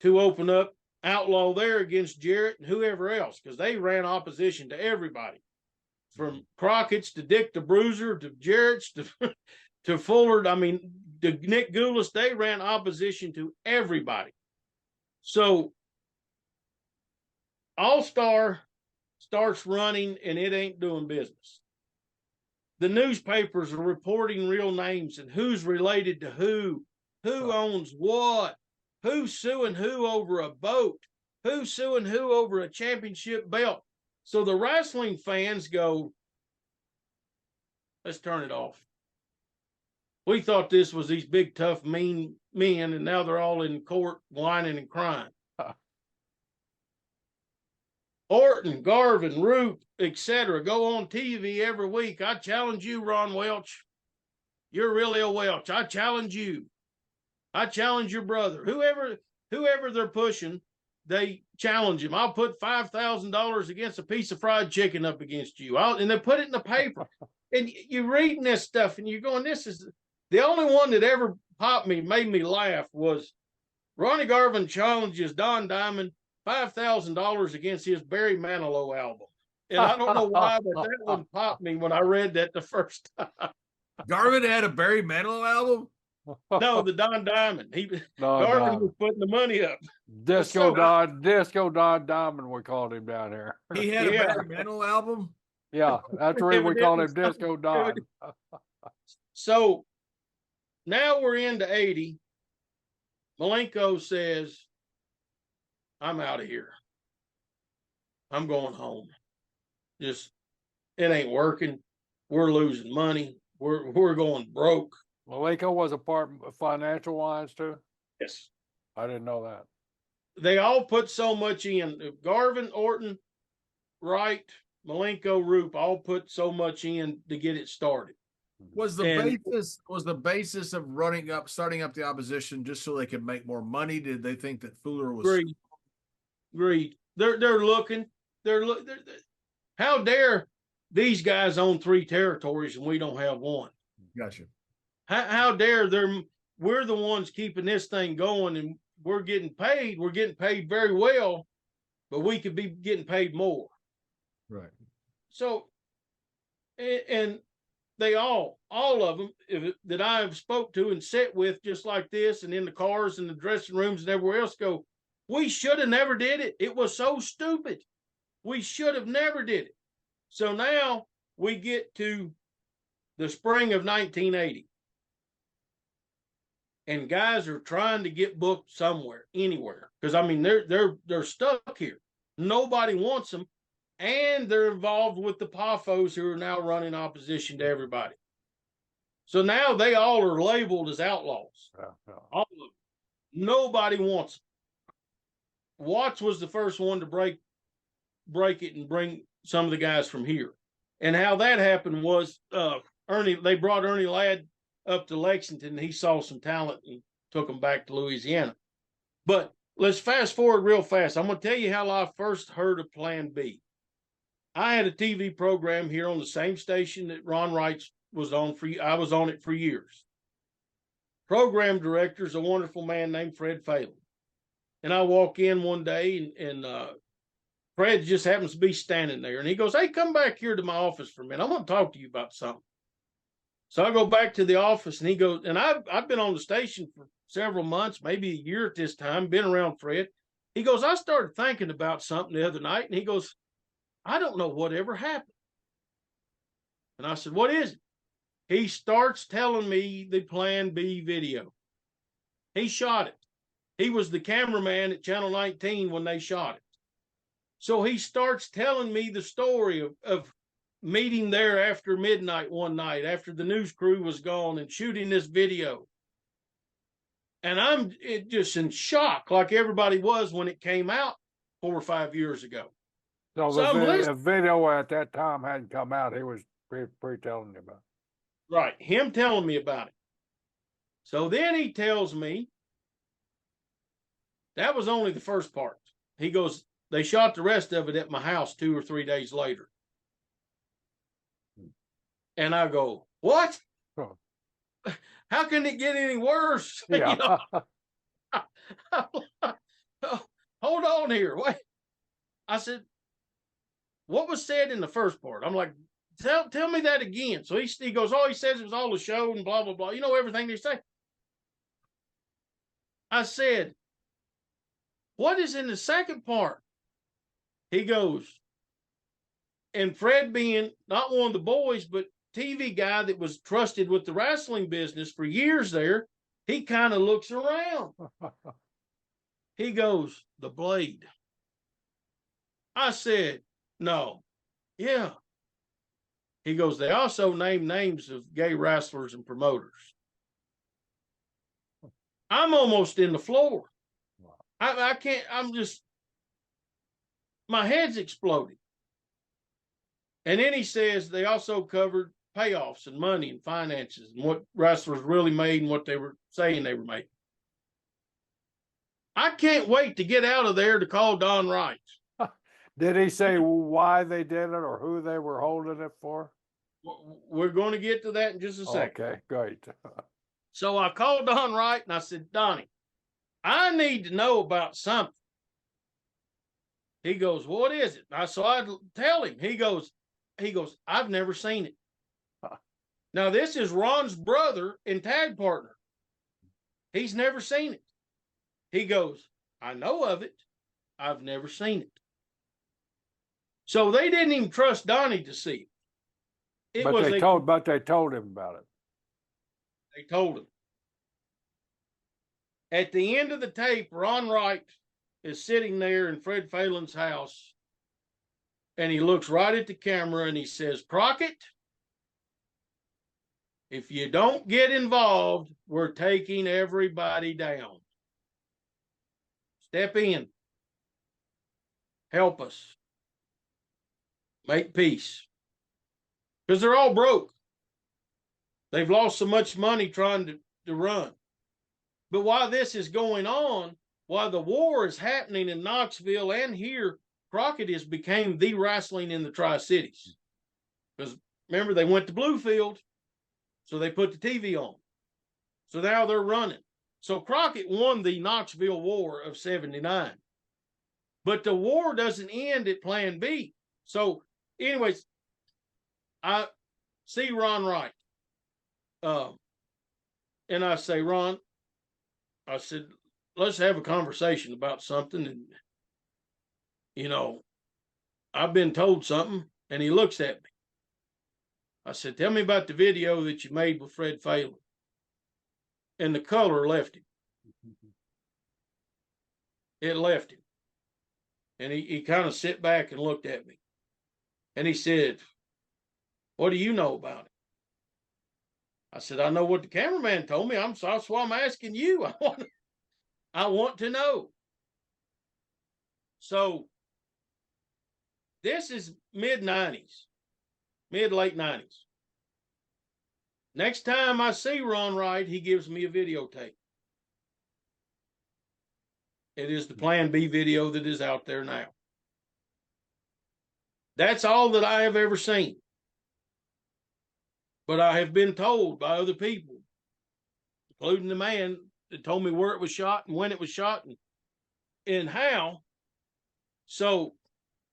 C: to open up Outlaw there against Jarrett and whoever else, because they ran opposition to everybody, from Crockett's to Dick the Bruiser to Jarrett's to Fuller. I mean, to Nick Goulas, they ran opposition to everybody. So Allstar starts running and it ain't doing business. The newspapers are reporting real names and who's related to who owns what, who's suing who over a boat, who's suing who over a championship belt. So the wrestling fans go, let's turn it off. We thought this was these big, tough, mean men, and now they're all in court whining and crying. Orton, Garvin, Root, etc. go on TV every week. I challenge you, Ron Welch. You're really a Welch. I challenge you. I challenge your brother. Whoever they're pushing, they challenge him. I'll put $5,000 against a piece of fried chicken up against you. And they put it in the paper. And you're reading this stuff and you're going, this is the only one that ever made me laugh was Ronnie Garvin challenges Don Diamond $5,000 against his Barry Manilow album. And I don't know why, but that one popped me when I read that the first time.
A: Garvin had a Barry Manilow album?
C: No, the Don Diamond.
B: No,
C: Garvin was
B: Don.
C: putting the money up.
B: Disco
C: So-
B: Don Diamond, we called him down here.
A: He had a
C: Yeah.
A: Barry Manilow album.
B: Yeah, that's the reason we called him
C: Evidently
B: Disco Don.
C: So now we're into 80. Malenko says, I'm out of here. I'm going home. Just, it ain't working. We're losing money. We're going broke.
B: Malenko was a part financial wise too.
C: Yes.
B: I didn't know that.
C: They all put so much in. Garvin, Orton, Wright, Malenko, Roop all put so much in to get it started.
A: Was the
C: And-
A: basis of starting up the opposition just so they could make more money? Did they think that Fuller was
C: Agreed. They're looking. How dare these guys own 3 territories and we don't have one?
A: Gotcha.
C: How dare we're the ones keeping this thing going and we're getting paid. We're getting paid very well, but we could be getting paid more.
A: Right.
C: So, and they all of them that I have spoke to and sat with just like this and in the cars and the dressing rooms and everywhere else go, we should have never did it. It was so stupid. We should have never did it. So now we get to the spring of 1980. And guys are trying to get booked somewhere, anywhere. Because I mean, they're stuck here. Nobody wants them. And they're involved with the PAFOs who are now running opposition to everybody. So now they all are labeled as outlaws.
B: Yeah.
C: All of them. Nobody wants them. Watts was the first one to break it and bring some of the guys from here. And how that happened was they brought Ernie Ladd up to Lexington. And he saw some talent and took them back to Louisiana. But let's fast forward real fast. I'm going to tell you how I first heard of Plan B. I had a TV program here on the same station that Ron Wright was on I was on it for years. Program director is a wonderful man named Fred Phelan. And I walk in one day and Fred just happens to be standing there. And he goes, hey, come back here to my office for a minute. I want to talk to you about something. So I go back to the office and he goes, and I've been on the station for several months, maybe a year at this time, been around Fred. He goes, I started thinking about something the other night. And he goes, I don't know whatever happened. And I said, what is it? He starts telling me the Plan B video. He shot it. He was the cameraman at Channel 19 when they shot it. So he starts telling me the story of meeting there after midnight one night, after the news crew was gone and shooting this video. And I'm just in shock like everybody was when it came out 4 or 5 years ago.
B: So the video at that time hadn't come out. He was pre-telling you about it.
C: Right. Him telling me about it. So then he tells me that was only the first part. He goes, they shot the rest of it at my house 2 or 3 days later. And I go, what?
B: Huh.
C: How can it get any worse?
B: Yeah.
C: Hold on here. Wait. I said, what was said in the first part? I'm like, tell me that again. So he goes, oh, he says it was all a show and blah, blah, blah. You know everything they say. I said, what is in the second part? He goes, and Fred being not one of the boys, but TV guy that was trusted with the wrestling business for years there, he kind of looks around. He goes, the Blade. I said, no. Yeah. He goes, they also named names of gay wrestlers and promoters. I'm almost in the floor. I can't, my head's exploding. And then he says they also covered payoffs and money and finances and what wrestlers really made and what they were saying they were making. I can't wait to get out of there to call Don Wright.
B: Did he say why they did it or who they were holding it for?
C: We're going to get to that in just a second.
B: Okay, great.
C: So I called Don Wright and I said, Donnie, I need to know about something. He goes, what is it? So I tell him. He goes, I've never seen it. Now, this is Ron's brother and tag partner. He's never seen it. He goes, I know of it. I've never seen it. So they didn't even trust Donnie to see it.
B: But they told him about it.
C: They told him. At the end of the tape, Ron Wright is sitting there in Fred Phelan's house, and he looks right at the camera and he says, Crockett, if you don't get involved, we're taking everybody down. Step in. Help us. Make peace. Because they're all broke. They've lost so much money trying to run. But while this is going on, while the war is happening in Knoxville and here, Crockett has became the wrestling in the Tri-Cities. Because remember, they went to Bluefield, so they put the TV on. So now they're running. So Crockett won the Knoxville War of 79. But the war doesn't end at Plan B. So anyways, I see Ron Wright. And I say, Ron, I said, let's have a conversation about something. And, you know, I've been told something. And he looks at me. I said, tell me about the video that you made with Fred Phelan. And the color left him. It left him. And he kind of sat back and looked at me. And he said, what do you know about it? I said, I know what the cameraman told me. That's why I'm asking you. I want to know. So this is mid-90s, mid-late 90s. Next time I see Ron Wright, he gives me a videotape. It is the Plan B video that is out there now. That's all that I have ever seen. But I have been told by other people, including the man that told me where it was shot and when it was shot and how. So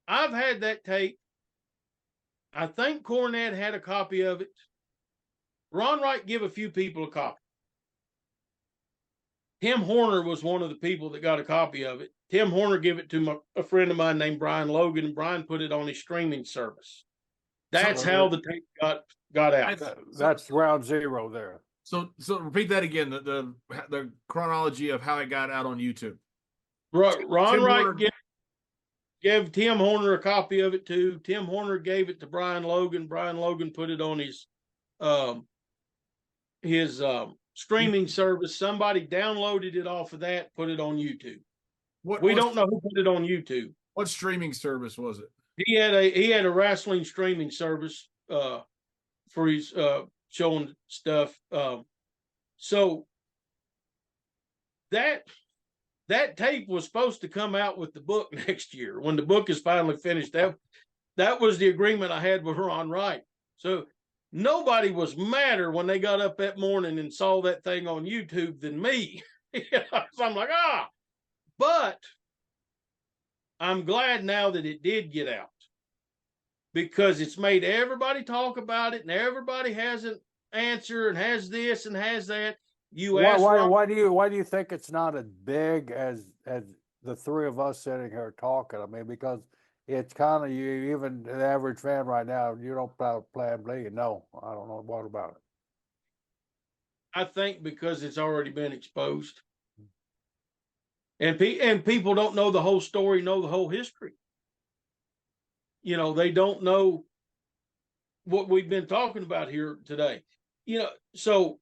C: I've had that tape. I think Cornette had a copy of it. Ron Wright gave a few people a copy. Tim Horner was one of the people that got a copy of it. Tim Horner gave it to a friend of mine named Brian Logan, and Brian put it on his streaming service. That's how the tape got out.
B: That's ground zero there.
A: So repeat that again. The chronology of how it got out on YouTube.
C: Ron Wright gave Tim Horner a copy of it too. Tim Horner gave it to Brian Logan. Brian Logan put it on his streaming service. Somebody downloaded it off of that, put it on YouTube. We don't know who put it on YouTube.
A: What streaming service was it?
C: He had a wrestling streaming service for his showing stuff. So that tape was supposed to come out with the book next year. When the book is finally finished, that was the agreement I had with Ron Wright. So nobody was madder when they got up that morning and saw that thing on YouTube than me. So I'm like, but I'm glad now that it did get out, because it's made everybody talk about it, and everybody has an answer and has this and has that.
B: Why do you think it's not as big as the three of us sitting here talking? I mean, because it's kind of even the average fan right now, you don't play Plan B. No, I don't know what about it.
C: I think because it's already been exposed. And people don't know the whole story, know the whole history. You know, they don't know what we've been talking about here today. You know, so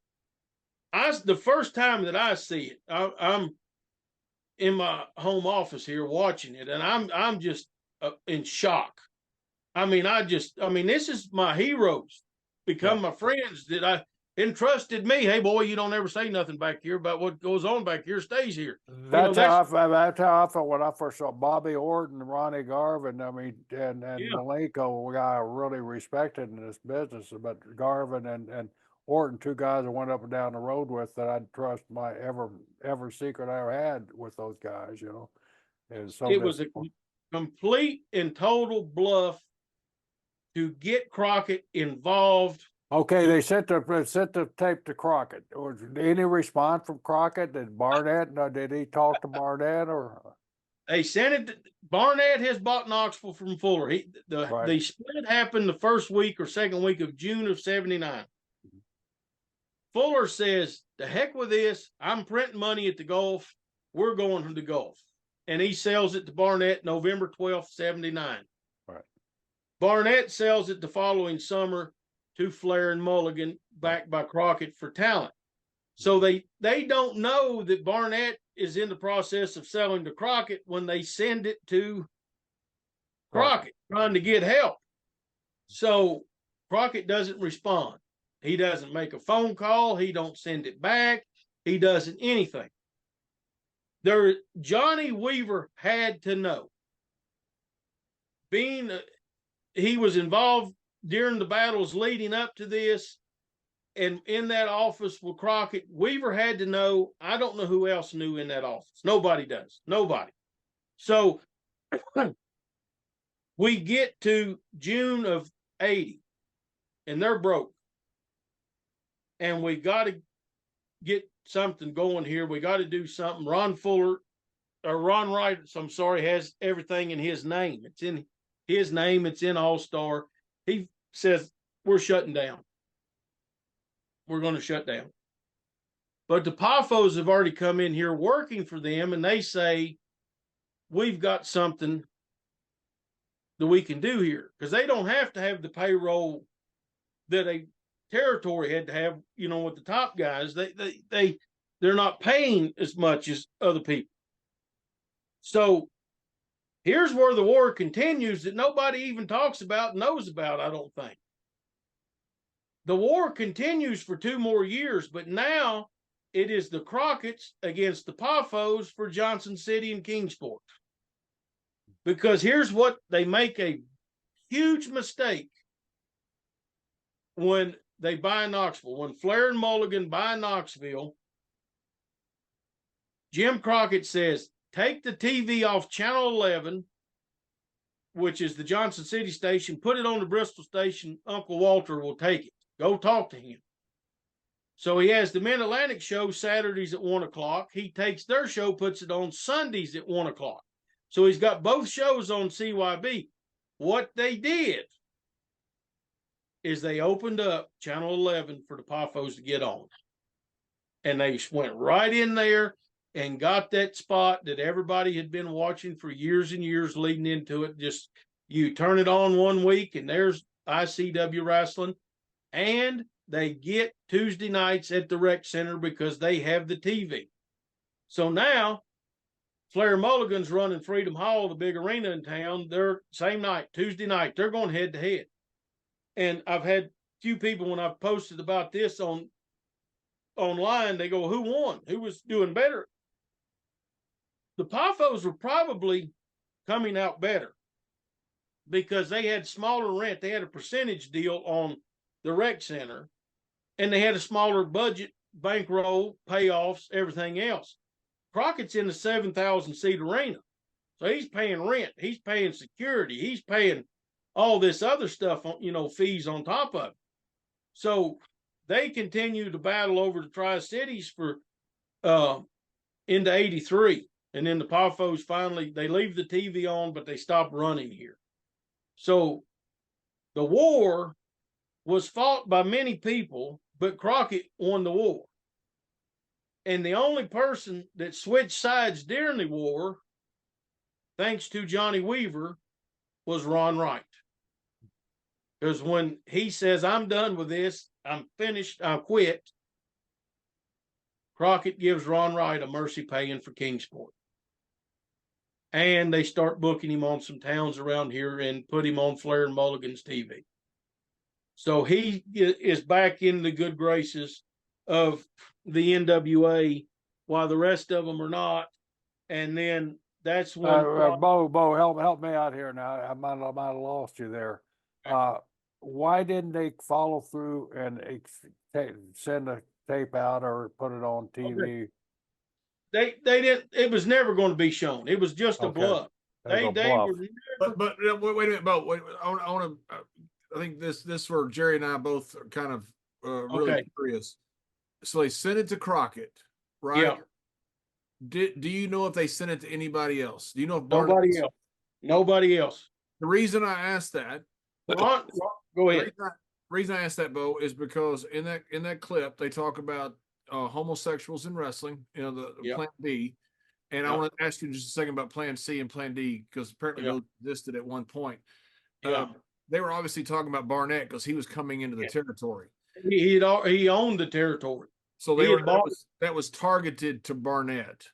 C: the first time that I see it, I'm in my home office here watching it, and I'm just in shock. I mean, this is my heroes, become my friends that entrusted me. Hey, boy, you don't ever say nothing back here about what goes on back here stays here.
B: That's how I felt when I first saw Bobby Orton, Ronnie Garvin. I mean, and Malenko, a guy I really respected in this business. But Garvin and Orton, two guys I went up and down the road with that I'd trust my every secret I ever had with those guys. You know, it
C: was a complete and total bluff to get Crockett involved
B: Okay, they sent the tape to Crockett. Was there any response from Crockett? Did Barnett, did he talk to Barnett or?
C: They sent it. Barnett has bought Knoxville from Fuller. The split happened the first week or second week of June of '79. Fuller says, "The heck with this! I'm printing money at the Gulf. We're going to the Gulf," and he sells it to Barnett November 12th, '79.
B: Right.
C: Barnett sells it the following summer to Flair and Mulligan, backed by Crockett for talent. So they don't know that Barnett is in the process of selling to Crockett when they send it to Crockett, trying to get help. So Crockett doesn't respond. He doesn't make a phone call. He don't send it back. He doesn't anything. Johnny Weaver had to know. He was involved during the battles leading up to this, and in that office with Crockett, Weaver had to know. I don't know who else knew in that office. Nobody does. Nobody. So we get to June of '80, and they're broke. And we got to get something going here. We got to do something. Ron Wright, has everything in his name. It's in his name. It's in Allstar. He says, we're shutting down. We're going to shut down. But the Poffos have already come in here working for them, and they say, we've got something that we can do here. Because they don't have to have the payroll that a Territory had to have, with the top guys. They're not paying as much as other people. So here's where the war continues that nobody even talks about, knows about, I don't think. The war continues for 2 more years, but now it is the Crockett's against the Poffos for Johnson City and Kingsport. Because here's what they make a huge mistake when they buy Knoxville. When Flair and Mulligan buy Knoxville, Jim Crockett says, take the TV off Channel 11, which is the Johnson City station, put it on the Bristol station. Uncle Walter will take it. Go talk to him. So he has the Mid-Atlantic show Saturdays at 1 o'clock. He takes their show, puts it on Sundays at 1 o'clock. So he's got both shows on CYB. What they did is they opened up Channel 11 for the Poffos to get on. And they went right in there and got that spot that everybody had been watching for years and years leading into it. Just you turn it on one week and there's ICW wrestling. And they get Tuesday nights at the rec center because they have the TV. So now Flair Mulligan's running Freedom Hall, the big arena in town. They're same night, Tuesday night, they're going head to head. And I've had a few people when I've posted about this online, they go, who won? Who was doing better? The Poffos were probably coming out better because they had smaller rent. They had a percentage deal on the rec center, and they had a smaller budget, bankroll, payoffs, everything else. Crockett's in the 7,000 seat arena. So he's paying rent. He's paying security. He's paying all this other stuff, fees on top of it. So they continue to battle over the Tri-Cities for into 83. And then the Poffos finally, they leave the TV on, but they stop running here. So the war was fought by many people, but Crockett won the war. And the only person that switched sides during the war, thanks to Johnny Weaver, was Ron Wright. Because when he says, I'm done with this, I'm finished, I quit, Crockett gives Ron Wright a mercy paying for Kingsport. And they start booking him on some towns around here and put him on Flair and Mulligan's TV. So he is back in the good graces of the NWA while the rest of them are not. And then that's when
B: Beau, help me out here now. I might have lost you there. Why didn't they follow through and send a tape out or put it on TV?
C: They didn't. It was never going to be shown. It was just a bluff. They
A: were. But wait a minute, Beau. I want to. I think this where Jerry and I both are kind of really
C: Okay.
A: curious. So they sent it to Crockett, right?
C: Yeah.
A: Do you know if they sent it to anybody else? Do you know if
C: Nobody else. Nobody else.
A: The reason I asked that,
C: Ron, go
A: the
C: ahead.
A: reason I asked that, Beau, is because in that clip they talk about homosexuals in wrestling, you know, the
C: Yep.
A: Plan B. And I
C: Yep.
A: want to ask you just a second about Plan C and Plan D, because apparently
C: Yep.
A: those existed at one point.
C: Yeah.
A: They were obviously talking about Barnett because he was coming into the
C: Yeah.
A: territory.
C: He owned the territory.
A: So
C: He had bought
A: that was targeted to Barnett.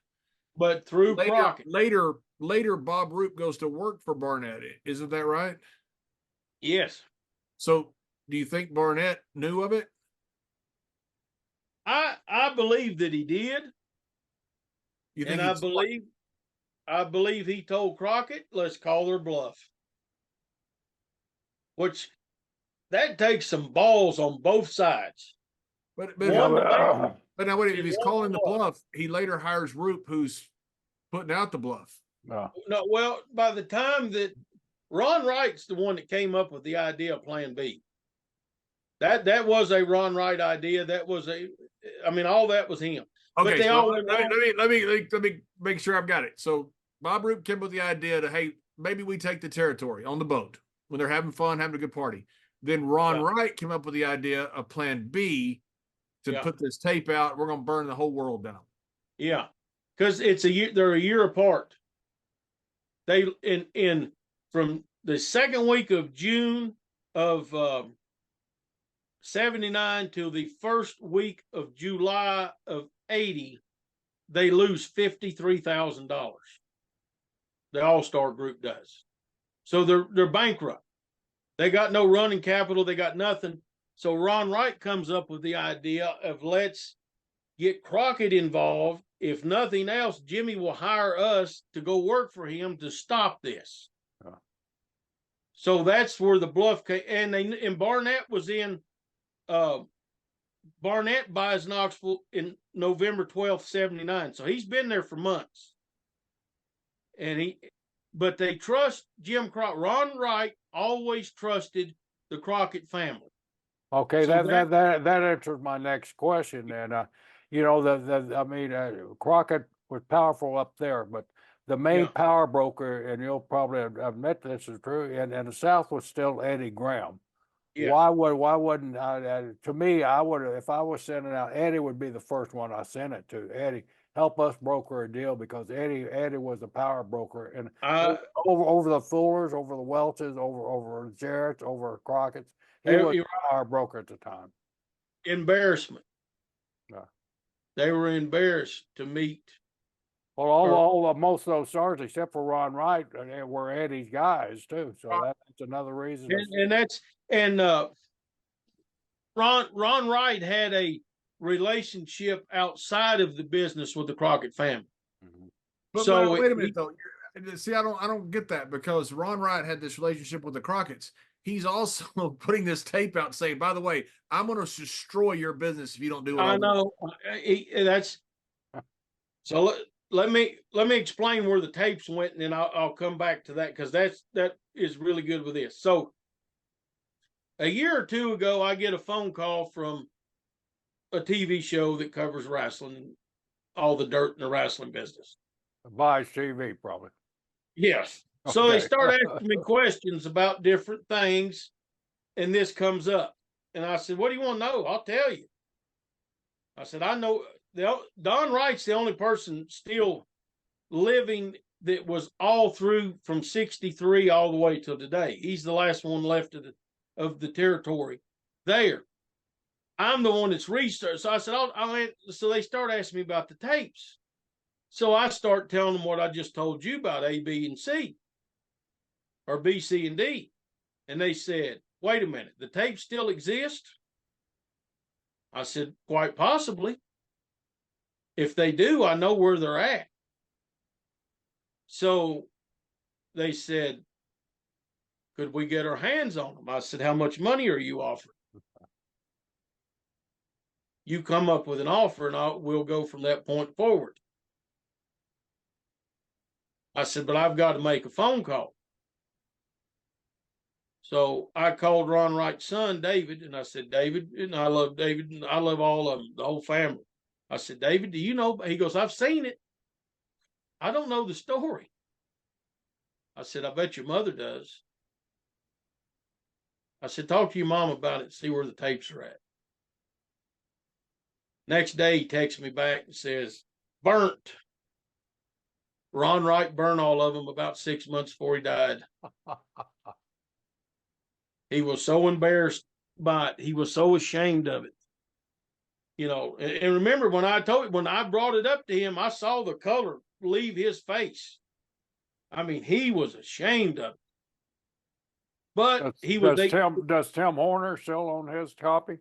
C: but through Crockett.
A: Later, Bob Roop goes to work for Barnett. Isn't that right?
C: Yes.
A: So do you think Barnett knew of it?
C: I believe that he did.
A: You think
C: And I believe he told Crockett, let's call her bluff. Which that takes some balls on both sides.
A: But
C: One,
A: now wait, if
C: it
A: he's
C: was
A: calling the
C: bluff.
A: bluff, he later hires Roop, who's putting out the bluff.
B: No.
C: No, well, by the time that Ron Wright's the one that came up with the idea of Plan B. That was a Ron Wright idea. That was all that was him.
A: Okay,
C: But they
A: so
C: all
A: let me make sure I've got it. So Bob Roop came up with the idea to, hey, maybe we take the territory on the boat when they're having fun, having a good party. Then Ron Wright came up with the idea of Plan B to put this tape out. We're going to burn the whole world down.
C: Yeah, because they're a year apart. They in from the second week of June of 79 till the first week of July of 80, they lose $53,000. The Allstar group does. So they're bankrupt. They got no running capital. They got nothing. So Ron Wright comes up with the idea of let's get Crockett involved. If nothing else, Jimmy will hire us to go work for him to stop this. So that's where the bluff came. And Barnett was in. Barnett buys Knoxville in November 12th, 79. So he's been there for months. But they trust Jim Crockett. Ron Wright always trusted the Crockett family.
B: Okay,
C: So
B: that answers my next question. And Crockett was powerful up there, but the main power broker, and you'll probably admit this is true, and the South was still Eddie Graham.
C: Yeah.
B: Why wouldn't to me, I would, if I was sending out, Eddie would be the first one I sent it to. Eddie, help us broker a deal, because Eddie was the power broker, and over the Fullers, over the Welches, over the Jarretts, over Crockett's, he was the power broker at the time.
C: Embarrassment. They were embarrassed to meet.
B: Well, most of those stars, except for Ron Wright, were Eddie's guys too. So that's another reason.
C: Ron Wright had a relationship outside of the business with the Crockett family.
A: But wait a minute though. See, I don't get that, because Ron Wright had this relationship with the Crockett's. He's also putting this tape out saying, by the way, I'm going to destroy your business if you don't do what I know.
C: So let me explain where the tapes went, and then I'll come back to that, because that is really good with this. So a year or two ago, I get a phone call from a TV show that covers wrestling and all the dirt in the wrestling business.
B: Buys TV, probably.
C: Yes. So they start asking me questions about different things, and this comes up. And I said, what do you want to know? I'll tell you. I said, I know Don Wright's the only person still living that was all through from 63 all the way till today. He's the last one left of the territory there. I'm the one that's researched. So I said, so they start asking me about the tapes. So I start telling them what I just told you about A, B, and C, or B, C, and D. And they said, wait a minute, the tapes still exist? I said, quite possibly. If they do, I know where they're at. So they said, could we get our hands on them? I said, how much money are you offering? You come up with an offer, and we'll go from that point forward. I said, but I've got to make a phone call. So I called Ron Wright's son, David, and I said, David, and I love David, and I love all of them, the whole family. I said, David, do you know? He goes, I've seen it. I don't know the story. I said, I bet your mother does. I said, talk to your mom about it, see where the tapes are at. Next day, he texts me back and says, burnt. Ron Wright burned all of them about 6 months before he died. He was so embarrassed by it. He was so ashamed of it. You know, and remember when I brought it up to him, I saw the color leave his face. I mean, he was ashamed of it. But
B: does Tim Horner still own his copy?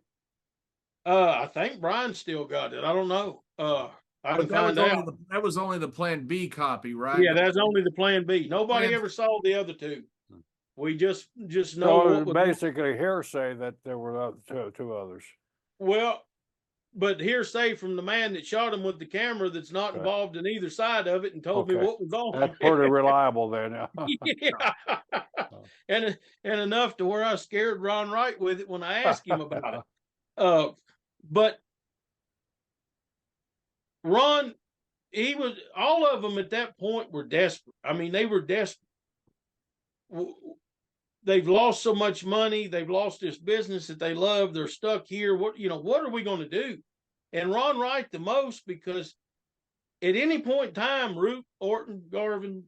C: I think Brian still got it. I don't know. I can find out.
A: That was only the Plan B copy, right?
C: Yeah, that's only the Plan B. Nobody ever saw the other two. We just know.
B: So basically hearsay that there were two others.
C: Well, but hearsay from the man that shot him with the camera that's not involved in either side of it and told me what was on.
B: That's pretty reliable then.
C: Yeah. And enough to where I scared Ron Wright with it when I asked him about it. But Ron, all of them at that point were desperate. I mean, they were desperate. They've lost so much money. They've lost this business that they love. They're stuck here. What are we going to do? And Ron Wright the most, because at any point in time, Root, Orton, Garvin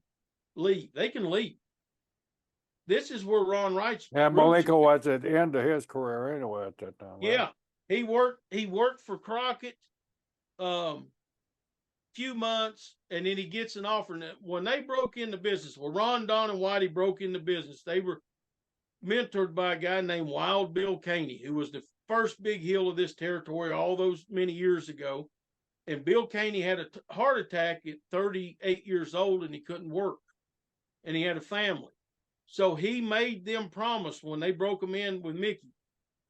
C: leave. They can leave. This is where Ron Wright's.
B: And Malika was at the end of his career anyway at that time. Right?
C: Yeah, he worked for Crockett few months, and then he gets an offer. And when they broke into business, when Ron, Don, and Whitey broke into business, they were mentored by a guy named Wild Bill Caney, who was the first big heel of this territory all those many years ago. And Bill Caney had a heart attack at 38 years old, and he couldn't work, and he had a family. So he made them promise when they broke them in with Mickey,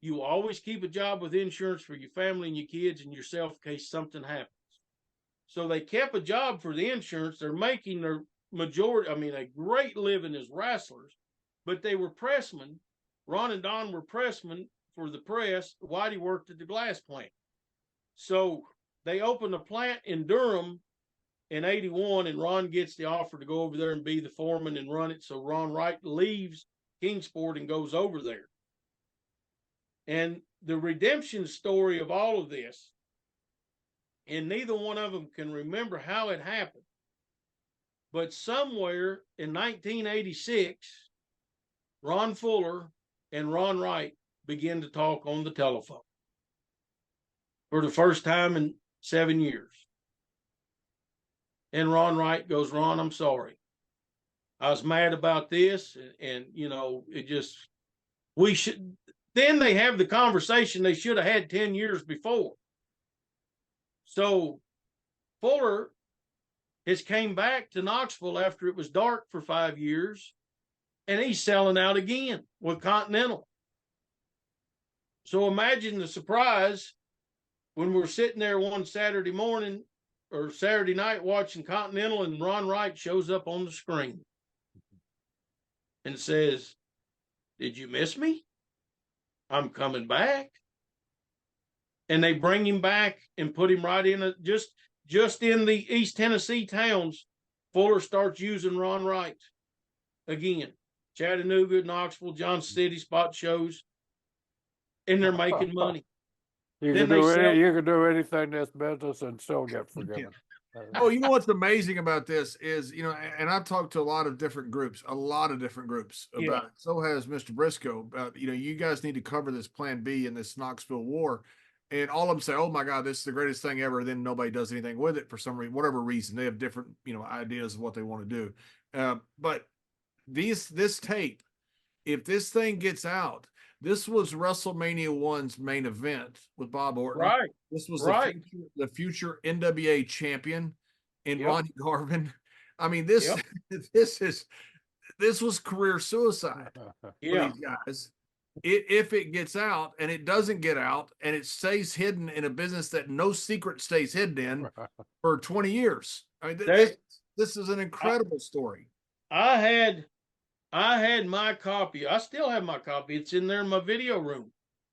C: you will always keep a job with insurance for your family and your kids and yourself in case something happens. So they kept a job for the insurance. They're making their majority, a great living as wrestlers, but they were pressmen. Ron and Don were pressmen for the press. Whitey worked at the glass plant. So they opened a plant in Durham in 81, and Ron gets the offer to go over there and be the foreman and run it. So Ron Wright leaves Kingsport and goes over there. And the redemption story of all of this, and neither one of them can remember how it happened, but somewhere in 1986, Ron Fuller and Ron Wright began to talk on the telephone for the first time in 7 years. And Ron Wright goes, Ron, I'm sorry. I was mad about this. And then they have the conversation they should have had 10 years before. So Fuller has came back to Knoxville after it was dark for 5 years, and he's selling out again with Continental. So imagine the surprise when we're sitting there one Saturday morning or Saturday night watching Continental, and Ron Wright shows up on the screen and says, did you miss me? I'm coming back. And they bring him back and put him right in just in the East Tennessee towns. Fuller starts using Ron Wright again. Chattanooga, Knoxville, Johnson City spot shows, and they're making money.
B: You can do anything in this business and still get forgiven.
A: Oh, you know what's amazing about this is, and I've talked to a lot of different groups about it. So has Mr. Brisco about, you guys need to cover this Plan B in this Knoxville war. And all of them say, oh my God, this is the greatest thing ever. Then nobody does anything with it for some reason, whatever reason. They have different, ideas of what they want to do. But this tape, if this thing gets out, this was WrestleMania 1's main event with Bob Orton. Right. This was the future NWA champion in Ronnie Garvin. I mean, this was career suicide for these guys. If it gets out, and it doesn't get out, and it stays hidden in a business that no secret stays hidden in for 20 years. I mean, this is an incredible story.
C: I had I had my copy. I still have my copy. It's in there in my video room.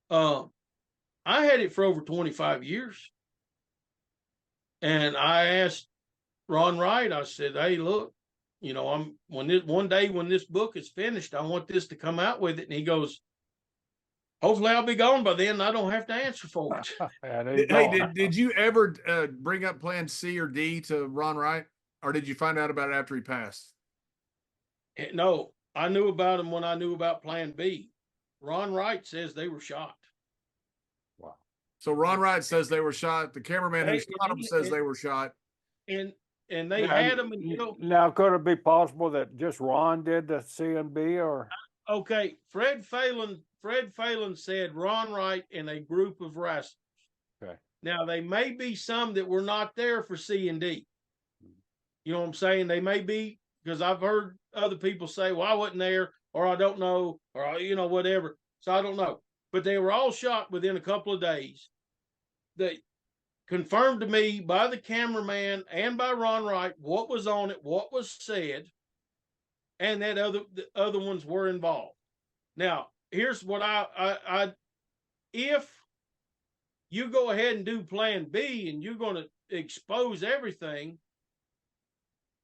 C: I had it for over 25 years. And I asked Ron Wright, I said, hey, look, you know, one day when this book is finished, I want this to come out with it. And he goes, hopefully I'll be gone by then. And I don't have to answer for it.
A: Did you ever bring up Plan C or D to Ron Wright, or did you find out about it after he passed?
C: No, I knew about him when I knew about Plan B. Ron Wright says they were shot.
B: Wow.
A: So Ron Wright says they were shot. The cameraman who shot them says they were shot.
C: And they had them until.
B: Now, could it be possible that just Ron did the C and B, or?
C: Okay, Fred Phelan said Ron Wright and a group of wrestlers.
B: Okay.
C: Now, they may be some that were not there for C and D. You know what I'm saying? They may be, because I've heard other people say, well, I wasn't there, or I don't know, or, you know, whatever. So I don't know. But they were all shot within a couple of days. They confirmed to me by the cameraman and by Ron Wright what was on it, what was said, and that the other ones were involved. Now, here's what I if you go ahead and do Plan B and you're going to expose everything,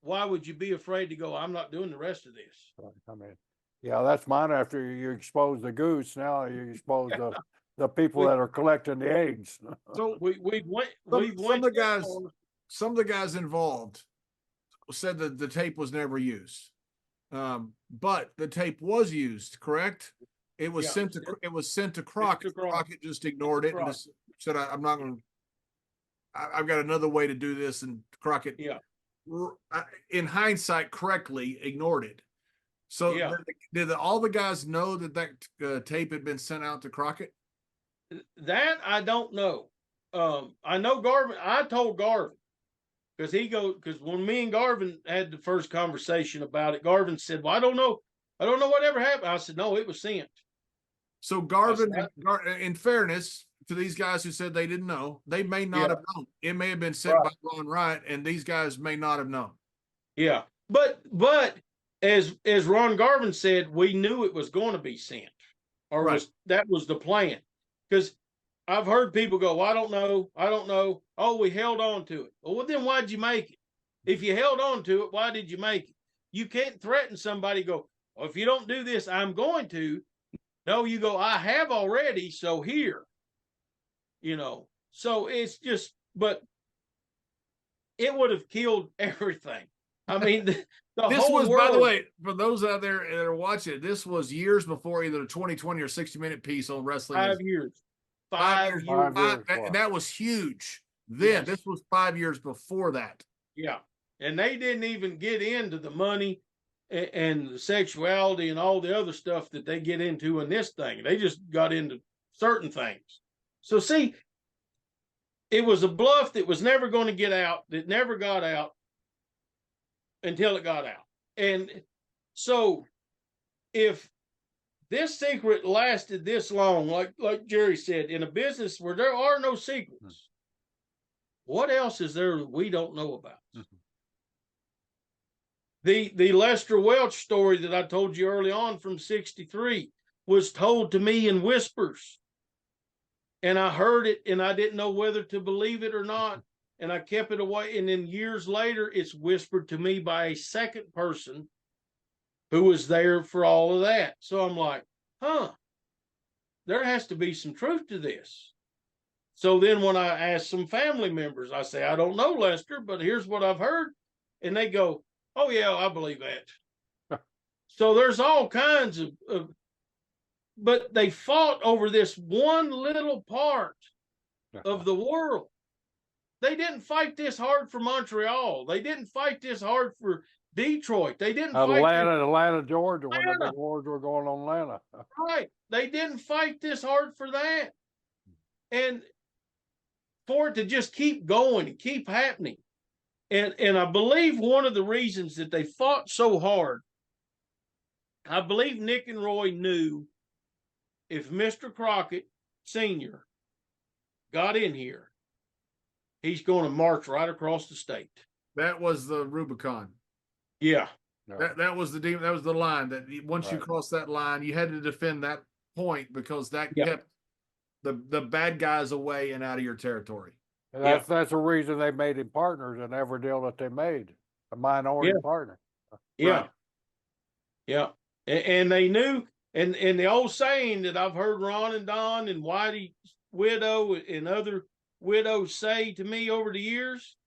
C: why would you be afraid to go, I'm not doing the rest of this?
B: I mean, yeah, that's mine. After you expose the goose, now you expose the people that are collecting the eggs.
A: So some of the guys involved said that the tape was never used. But the tape was used, correct? It was sent to Crockett. Crockett just ignored it and just said, I'm not going to, I've got another way to do this. And Crockett, in hindsight, correctly ignored it. So did all the guys know that tape had been sent out to Crockett?
C: That I don't know. I know Garvin. I told Garvin because when me and Garvin had the first conversation about it, Garvin said, well, I don't know whatever happened. I said, no, it was sent.
A: So Garvin, in fairness to these guys who said they didn't know, they may not have known. It may have been sent by Ron Wright, and these guys may not have known.
C: Yeah, but as Ron Garvin said, we knew it was going to be sent, or that was the plan. Because I've heard people go, well, I don't know. Oh, we held on to it. Well, then why'd you make it? If you held on to it, why did you make it? You can't threaten somebody, go, well, if you don't do this, I'm going to. No, you go, I have already, so here. You know, so it's just, but it would have killed everything. I mean, this
A: was, by the way, for those out there that are watching, this was years before either the 2020 or 60-minute piece on wrestling.
C: 5 years. 5 years.
A: That was huge. Then this was 5 years before that.
C: Yeah. And they didn't even get into the money and the sexuality and all the other stuff that they get into in this thing. They just got into certain things. So see, it was a bluff that was never going to get out, that never got out until it got out. And so if this secret lasted this long, like Jerry said, in a business where there are no secrets, what else is there that we don't know about? The Lester Welch story that I told you early on from 63 was told to me in whispers. And I heard it and I didn't know whether to believe it or not. And I kept it away. And then years later, it's whispered to me by a second person who was there for all of that. So I'm like, there has to be some truth to this. So then when I asked some family members, I say, I don't know, Lester, but here's what I've heard. And they go, oh, yeah, I believe that. So there's all kinds of, but they fought over this one little part of the world. They didn't fight this hard for Montreal. They didn't fight this hard for Detroit. They didn't fight
B: Atlanta, Georgia, when the big wars were going on Atlanta.
C: Right. They didn't fight this hard for that. And for it to just keep going and keep happening. And I believe one of the reasons that they fought so hard, I believe Nick and Roy knew if Mr. Crockett Sr. got in here, he's going to march right across the state.
A: That was the Rubicon.
C: Yeah.
B: No,
A: That was that was the line that once you
B: Right.
A: crossed that line, you had to defend that point because that
C: Yeah.
A: kept the bad guys away and out of your territory.
B: And that's the reason they made him partners in every deal that they made, a minority
C: Yeah.
B: partner.
C: Yeah.
A: Right.
C: Yeah. And they knew, and the old saying that I've heard Ron and Don and Whitey widow and other widows say to me over the years,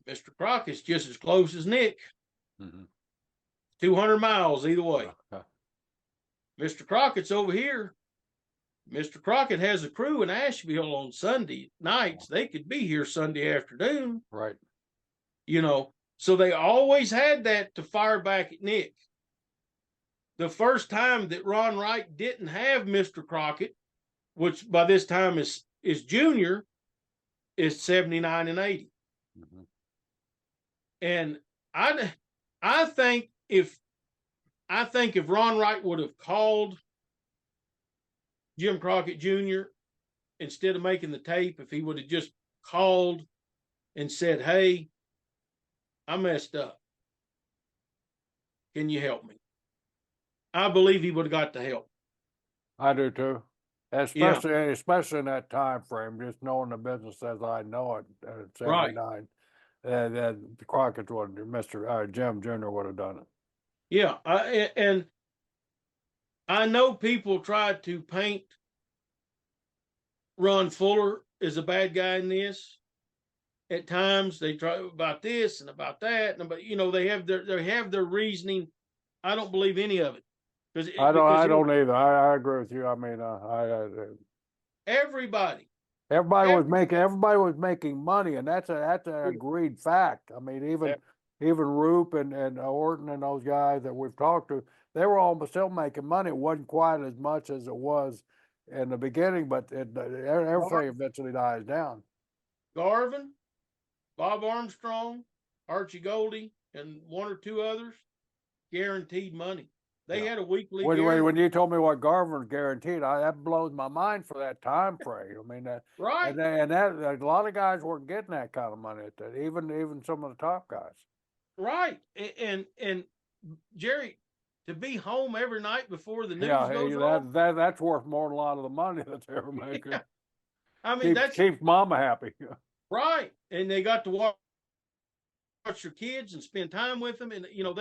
C: Mr. Crockett's just as close as Nick.
B: Mhm.
C: 200 miles either way.
B: Yeah.
C: Mr. Crockett's over here. Mr. Crockett has a crew in Asheville on Sunday nights. They could be here Sunday afternoon,
B: Right.
C: you know. So they always had that to fire back at Nick. The first time that Ron Wright didn't have Mr. Crockett, which by this time is junior, is 79 and 80.
B: Mhm.
C: And I think if Ron Wright would have called Jim Crockett Jr. instead of making the tape, if he would have just called and said, "Hey, I messed up. Can you help me?" I believe he would have got the help.
B: I do too. Especially in that time frame, just knowing the business as I know it at
C: Right.
B: 79. That the Crockett would, Mr. Jim Jr. would have done it.
C: Yeah, and I know people try to paint Ron Fuller as a bad guy in this. At times they try about this and about that, and about, you know, they have their reasoning. I don't believe any of it
B: I don't either. I agree with you. I mean,
C: everybody.
B: everybody was making money, and that's an agreed fact. I mean, even Roop and Orton and those guys that we've talked to, they were all still making money. It wasn't quite as much as it was in the beginning, but everything eventually dies down.
C: Garvin, Bob Armstrong, Archie Goldie, and one or two others guaranteed money. They had a weekly.
B: When you told me what Garvin guaranteed, that blows my mind for that time frame. I mean,
C: Right.
B: and that a lot of guys weren't getting that kind of money at that. Even some of the top guys.
C: Right. And Jerry, to be home every night before the news goes on.
B: That's worth more than a lot of the money that they were making.
C: Yeah. I mean,
B: keeps mama happy.
C: Right. And they got to watch their kids and spend time with them. And, you know,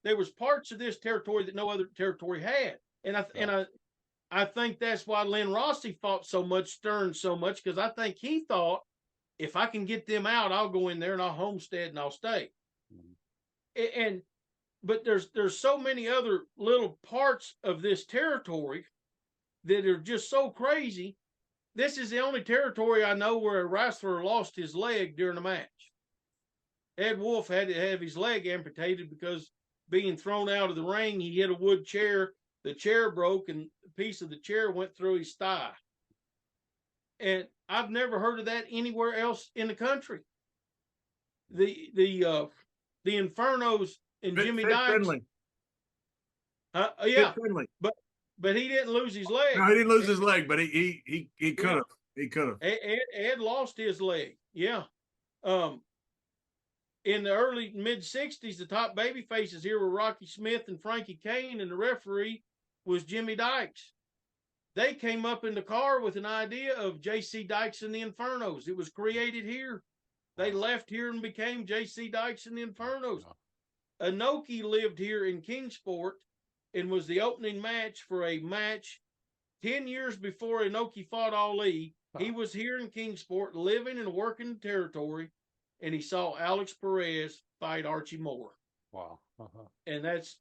C: there was parts of this territory that no other territory had. And I think that's why Lynn Rossi fought so much, Stern so much, because I think he thought, if I can get them out, I'll go in there and I'll homestead and I'll stay. Mm-hmm. But there's so many other little parts of this territory that are just so crazy. This is the only territory I know where a wrestler lost his leg during a match. Ed Wolf had to have his leg amputated because being thrown out of the ring, he hit a wood chair. The chair broke and a piece of the chair went through his thigh. And I've never heard of that anywhere else in the country. The Infernos and Jimmy Dykes. Yeah, but he didn't lose his leg.
A: No, he didn't lose his leg, but he could have. He could have.
C: Ed lost his leg. Yeah. In the early mid-60s, the top baby faces here were Rocky Smith and Frankie Kane, and the referee was Jimmy Dykes. They came up in the car with an idea of J.C. Dykes and the Infernos. It was created here. They left here and became J.C. Dykes and the Infernos. Inoki lived here in Kingsport and was the opening match for a match 10 years before Inoki fought Ali. He was here in Kingsport, living and working the territory, and he saw Alex Perez fight Archie Moore.
B: Wow.
C: And that's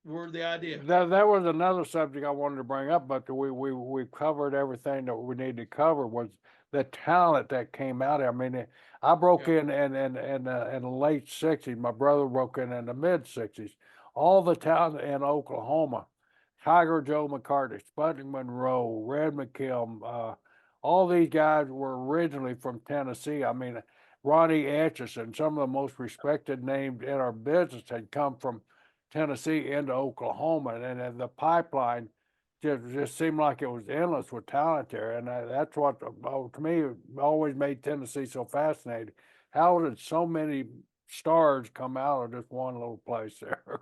C: where the idea.
B: That was another subject I wanted to bring up, but we covered everything that we needed to cover. Was the talent that came out. I mean, I broke in the late 60s. My brother broke in the mid 60s. All the talent in Oklahoma, Tiger Joe McCarty, Sputnik Monroe, Red McKim, all these guys were originally from Tennessee. I mean, Ronnie Atchison, some of the most respected names in our business had come from Tennessee into Oklahoma, and the pipeline just seemed like it was endless with talent there, and that's what to me always made Tennessee so fascinating. How did so many stars come out of just one little place there.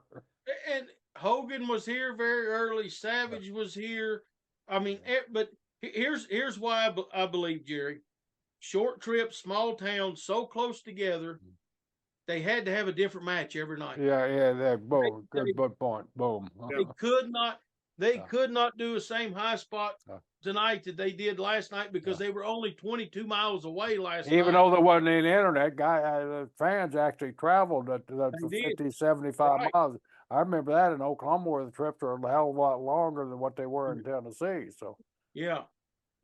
C: And Hogan was here very early. Savage was here. I mean, but here's why I believe, Jerry. Short trips, small towns, so close together, they had to have a different match every night.
B: Yeah, boom, good point. Boom.
C: They could not. They could not do the same high spot tonight that they did last night because they were only 22 miles away last night.
B: Even though there wasn't any internet, the fans actually traveled the 50, 75 miles. I remember that in Oklahoma where the trips were a hell of a lot longer than what they were in Tennessee. So
C: yeah,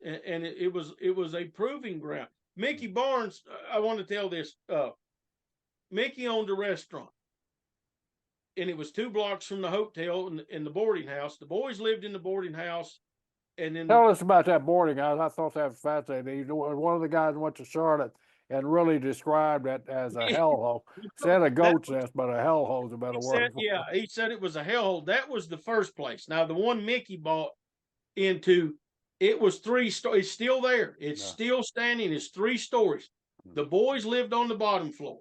C: and it was a proving ground. Mickey Barnes, I want to tell this. Mickey owned a restaurant, and it was 2 blocks from the hotel and the boarding house. The boys lived in the boarding house, and then
B: tell us about that boarding house. I thought that was fascinating. One of the guys went to Charlotte and really described it as a hellhole. Said a goat's nest, but a hellhole's a better word.
C: Yeah, he said it was a hellhole. That was the first place. Now the one Mickey bought into, it was 3 stories. It's still there. It's still standing. It's 3 stories. The boys lived on the bottom floor.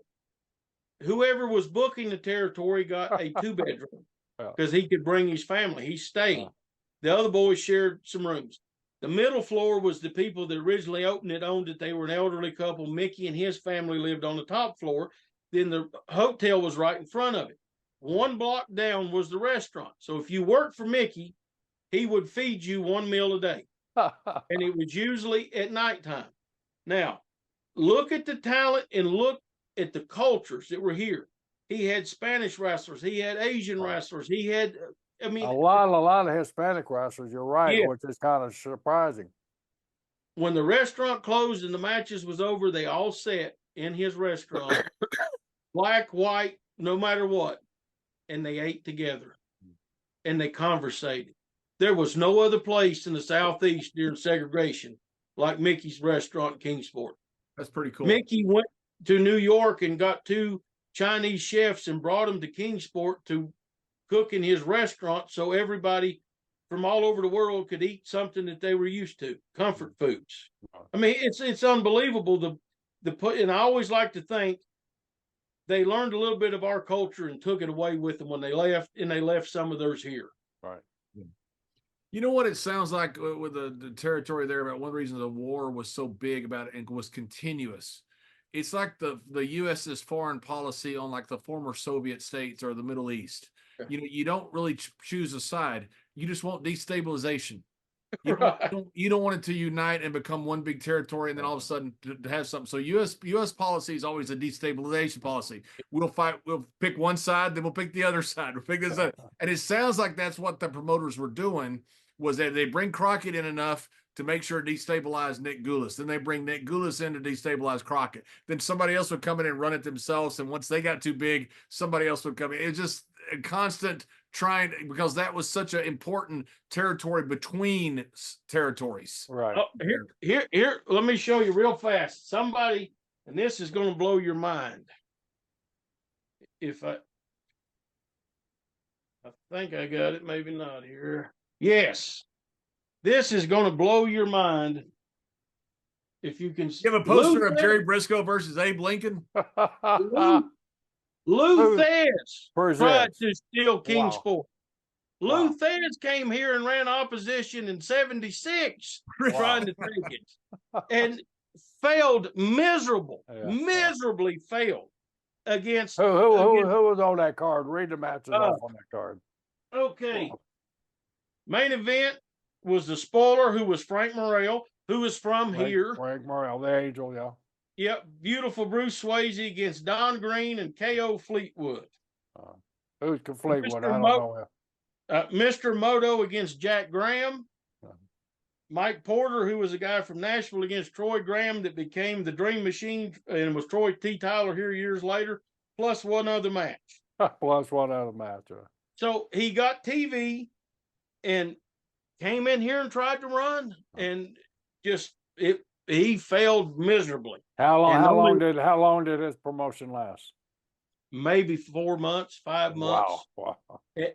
C: Whoever was booking the Territory got a 2-bedroom because he could bring his family. He stayed. The other boys shared some rooms. The middle floor was the people that originally opened it, owned it. They were an elderly couple. Mickey and his family lived on the top floor. Then the hotel was right in front of it. 1 block down was the restaurant. So if you worked for Mickey, he would feed you 1 meal a day. And it was usually at nighttime. Now, look at the talent and look at the cultures that were here. He had Spanish wrestlers. He had Asian wrestlers. He had, I mean,
B: a lot of Hispanic wrestlers. You're right, which is kind of surprising.
C: When the restaurant closed and the matches was over, they all sat in his restaurant, black, white, no matter what, and they ate together and they conversated. There was no other place in the Southeast during segregation like Mickey's restaurant in Kingsport.
A: That's pretty cool.
C: Mickey went to New York and got 2 Chinese chefs and brought them to Kingsport to cook in his restaurant so everybody from all over the world could eat something that they were used to, comfort foods. I mean, it's unbelievable. And I always like to think they learned a little bit of our culture and took it away with them when they left, and they left some of theirs here.
B: Right.
A: You know what it sounds like with the Territory there about one reason the war was so big about it and was continuous. It's like the U.S.'s foreign policy on like the former Soviet states or the Middle East. You know, you don't really choose a side. You just want destabilization. You don't want it to unite and become one big territory, and then all of a sudden to have something. So U.S. policy is always a destabilization policy. We'll fight. We'll pick one side, then we'll pick the other side. We'll pick this side. And it sounds like that's what the promoters were doing. Was that they bring Crockett in enough to make sure it destabilized Nick Goulas. Then they bring Nick Goulas in to destabilize Crockett. Then somebody else would come in and run it themselves. And once they got too big, somebody else would come in. It's just a constant trying, because that was such an important territory between territories.
B: Right.
C: Oh, here, let me show you real fast. Somebody, and this is going to blow your mind. If I think I got it, maybe not here. Yes. This is going to blow your mind. If you can
A: You have a poster of Jerry Brisco versus Abe Lincoln.
C: Lou Thez tried to steal Kingsport.
B: Wow.
C: Lou Thez came here and ran opposition in '76 trying to take it and failed miserably failed against.
B: Who was on that card? Read the matches off on that card.
C: Okay. Main event was the spoiler, who was Frank Morrell, who was from here.
B: Frank Morrell, the Angel, yeah.
C: Yep, beautiful Bruce Swayze against Don Green and K.O. Fleetwood.
B: Who's Fleetwood? I don't know.
C: Mr. Moto against Jack Graham. Mike Porter, who was a guy from Nashville, against Troy Graham that became the Dream Machine and was Troy T. Tyler here years later, plus one other match.
B: Plus one other match.
C: So he got TV and came in here and tried to run, and just he failed miserably.
B: How long did his promotion last?
C: Maybe 4 months, 5 months.
B: Wow.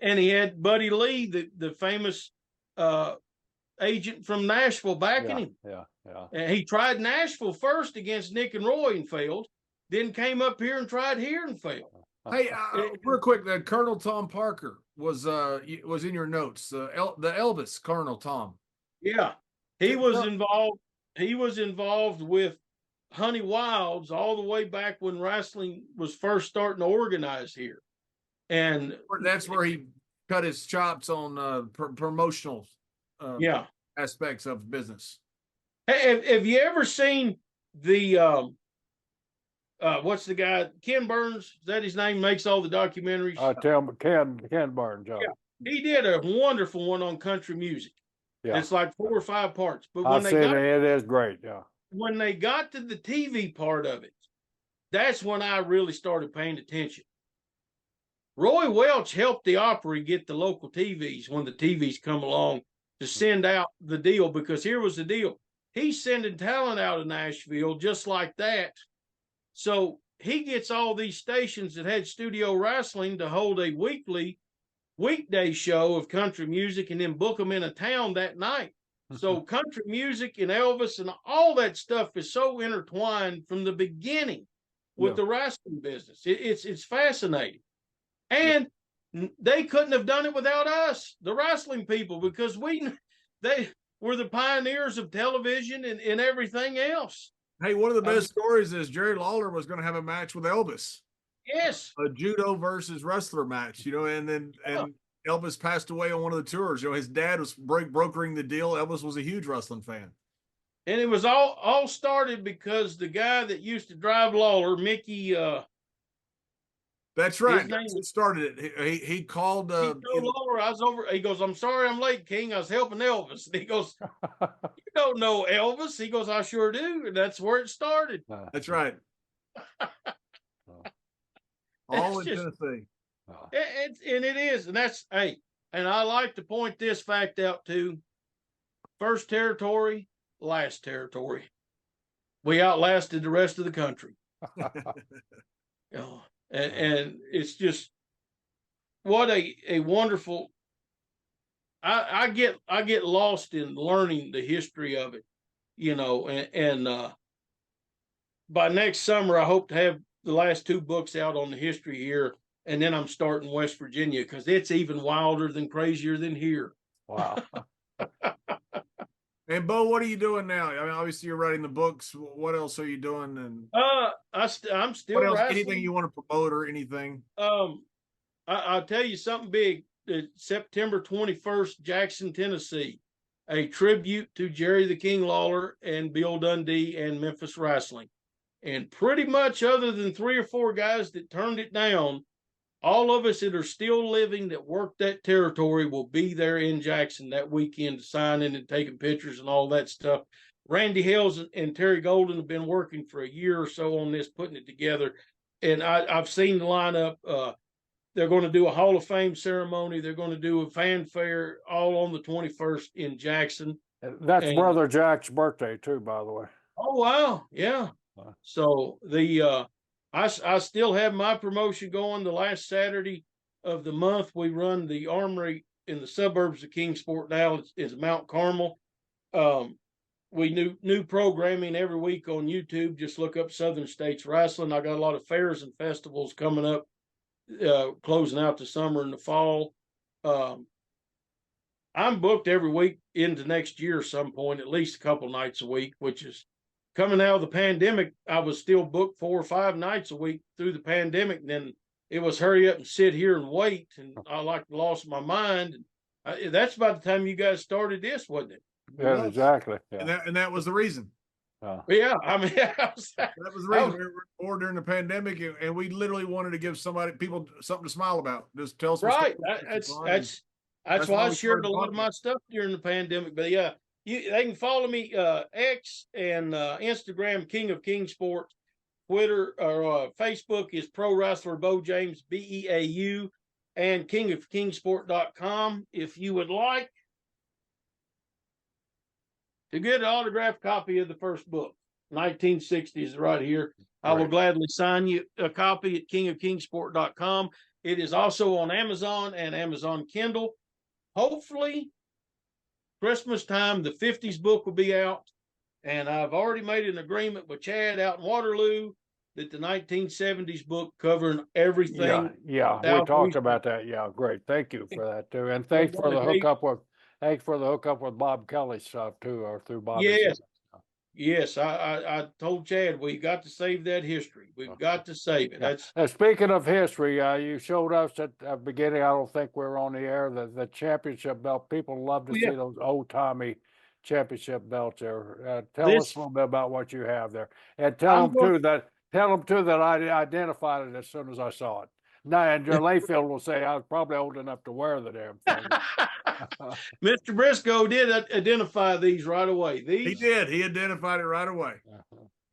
C: And he had Buddy Lee, the famous agent from Nashville, backing him.
B: Yeah.
C: And he tried Nashville first against Nick and Roy and failed. then came up here and tried here and failed.
A: Hey, real quick, Colonel Tom Parker was in your notes. The Elvis Colonel Tom.
C: Yeah, he was involved. He was involved with Honey Wilds all the way back when wrestling was first starting to organize here, and
A: that's where he cut his chops on promotional aspects of business.
C: Hey, have you ever seen the what's the guy, Ken Burns? Is that his name? Makes all the documentaries.
B: Ken Burns.
C: Yeah, he did a wonderful one on country music. Yeah, it's like 4 or 5 parts. But when
B: it is great. Yeah,
C: when they got to the TV part of it, that's when I really started paying attention. Roy Welch helped the Opry get the local TVs when the TVs come along to send out the deal, because here was the deal. He's sending talent out of Nashville just like that. So he gets all these stations that had studio wrestling to hold a weekday show of country music and then book them in a town that night. So country music and Elvis and all that stuff is so intertwined from the beginning with the wrestling business. It's fascinating. And they couldn't have done it without us, the wrestling people, because they were the pioneers of television and everything else.
A: Hey, one of the best stories is Jerry Lawler was going to have a match with Elvis.
C: Yes.
A: A judo versus wrestler match, and Elvis passed away on one of the tours. His dad was brokering the deal. Elvis was a huge wrestling fan.
C: And it was all started because the guy that used to drive Lawler, Mickey,
A: that's right. It started it. He called.
C: Lawler, I was over. He goes, "I'm sorry, I'm late, King. I was helping Elvis." And he goes, "You don't know Elvis?" He goes, "I sure do." And that's where it started.
A: That's right. All in Tennessee.
C: And it is, and that's and I like to point this fact out too. First territory, last territory. We outlasted the rest of the country. And it's just what a wonderful. I get lost in learning the history of it, and by next summer I hope to have the last 2 books out on the history here, and then I'm starting West Virginia because it's even wilder than crazier than here.
B: Wow.
A: And Beau, what are you doing now? I mean, obviously you're writing the books. What else are you doing? And
C: I'm still wrestling.
A: Anything you want to promote or anything?
C: I'll tell you something big. September 21st, Jackson, Tennessee, a tribute to Jerry the King Lawler and Bill Dundee and Memphis Wrestling. And pretty much other than 3 or 4 guys that turned it down, all of us that are still living that work that territory will be there in Jackson that weekend, signing and taking pictures and all that stuff. Randy Hales and Terry Golden have been working for a year or so on this, putting it together. And I've seen the lineup. They're going to do a Hall of Fame ceremony. They're going to do a fanfare all on the 21st in Jackson.
B: That's Brother Jack's birthday too, by the way.
C: Oh, wow. Yeah. So I still have my promotion going. The last Saturday of the month, we run the Armory in the suburbs of Kingsport. Now it's Mount Carmel. We new programming every week on YouTube. Just look up Southern States Wrestling. I got a lot of fairs and festivals coming up, closing out the summer and the fall. I'm booked every week into next year at some point, at least a couple nights a week, which is coming out of the pandemic. I was still booked 4 or 5 nights a week through the pandemic. And then it was hurry up and sit here and wait. And I lost my mind. That's about the time you guys started this, wasn't it?
B: Yeah, exactly. Yeah.
A: And that was the reason.
C: Yeah, I mean, that
A: was the reason. We were bored during the pandemic, and we literally wanted to give people something to smile about. Just tell some
C: right. That's why I shared a lot of my stuff during the pandemic. But yeah, they can follow me X and Instagram, King of Kingsport. Twitter or Facebook is Pro Wrestler Beau James, BEAU, and kingofkingsport.com. If you would like to get an autographed copy of the first book, 1960s, right here, I will gladly sign you a copy at kingofkingsport.com. It is also on Amazon and Amazon Kindle. Hopefully, Christmas time, the 50s book will be out. And I've already made an agreement with Chad out in Waterloo that the 1970s book covering everything.
B: Yeah, we
C: Southeast.
B: talked about that. Yeah, great. Thank you for that too. And thanks for the hookup with Bob Kelly's stuff too, or through Bobby.
C: Yes. Yes, I told Chad we got to save that history. We've got to save it.
B: Yeah.
C: That's
B: Speaking of history, you showed us at the beginning. I don't think we were on the air. The championship belt. People love to see those old timey championship belts there. Tell us a little bit about what you have there, and tell them too that I identified it as soon as I saw it. Now, and Layfield will say I was probably old enough to wear the damn thing.
C: Mr. Brisco did identify these right away.
A: He did. He identified it right away.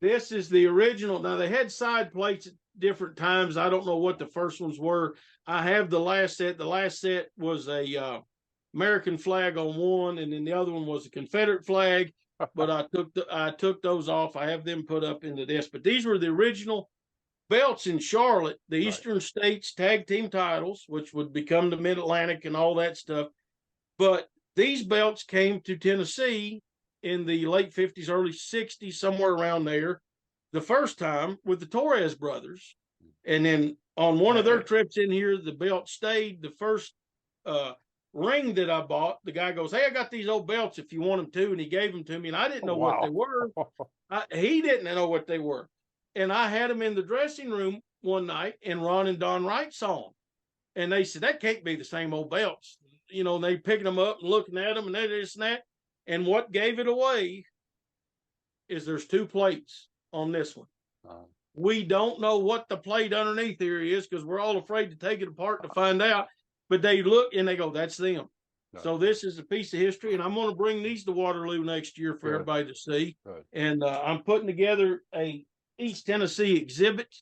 C: This is the original. Now they had side plates at different times. I don't know what the first ones were. I have the last set. The last set was a American flag on one, and then the other one was a Confederate flag. But I took those off. I have them put up into this. But these were the original belts in Charlotte, the Eastern States tag team titles, which would become the Mid-Atlantic and all that stuff. But these belts came to Tennessee in the late 50s, early 60s, somewhere around there, the first time with the Torres brothers. And then on one of their trips in here, the belt stayed. The first ring that I bought, the guy goes, "Hey, I got these old belts if you want them too." And he gave them to me, and I didn't know what they were. He didn't know what they were. And I had them in the dressing room one night, and Ron and Don Wright saw them. And they said, "That can't be the same old belts." You know, they picking them up and looking at them and this and that. And what gave it away is there's two plates on this one. We don't know what the plate underneath here is because we're all afraid to take it apart to find out. But they look and they go, "That's them." So this is a piece of history, and I'm going to bring these to Waterloo next year for everybody to see. And I'm putting together a East Tennessee exhibit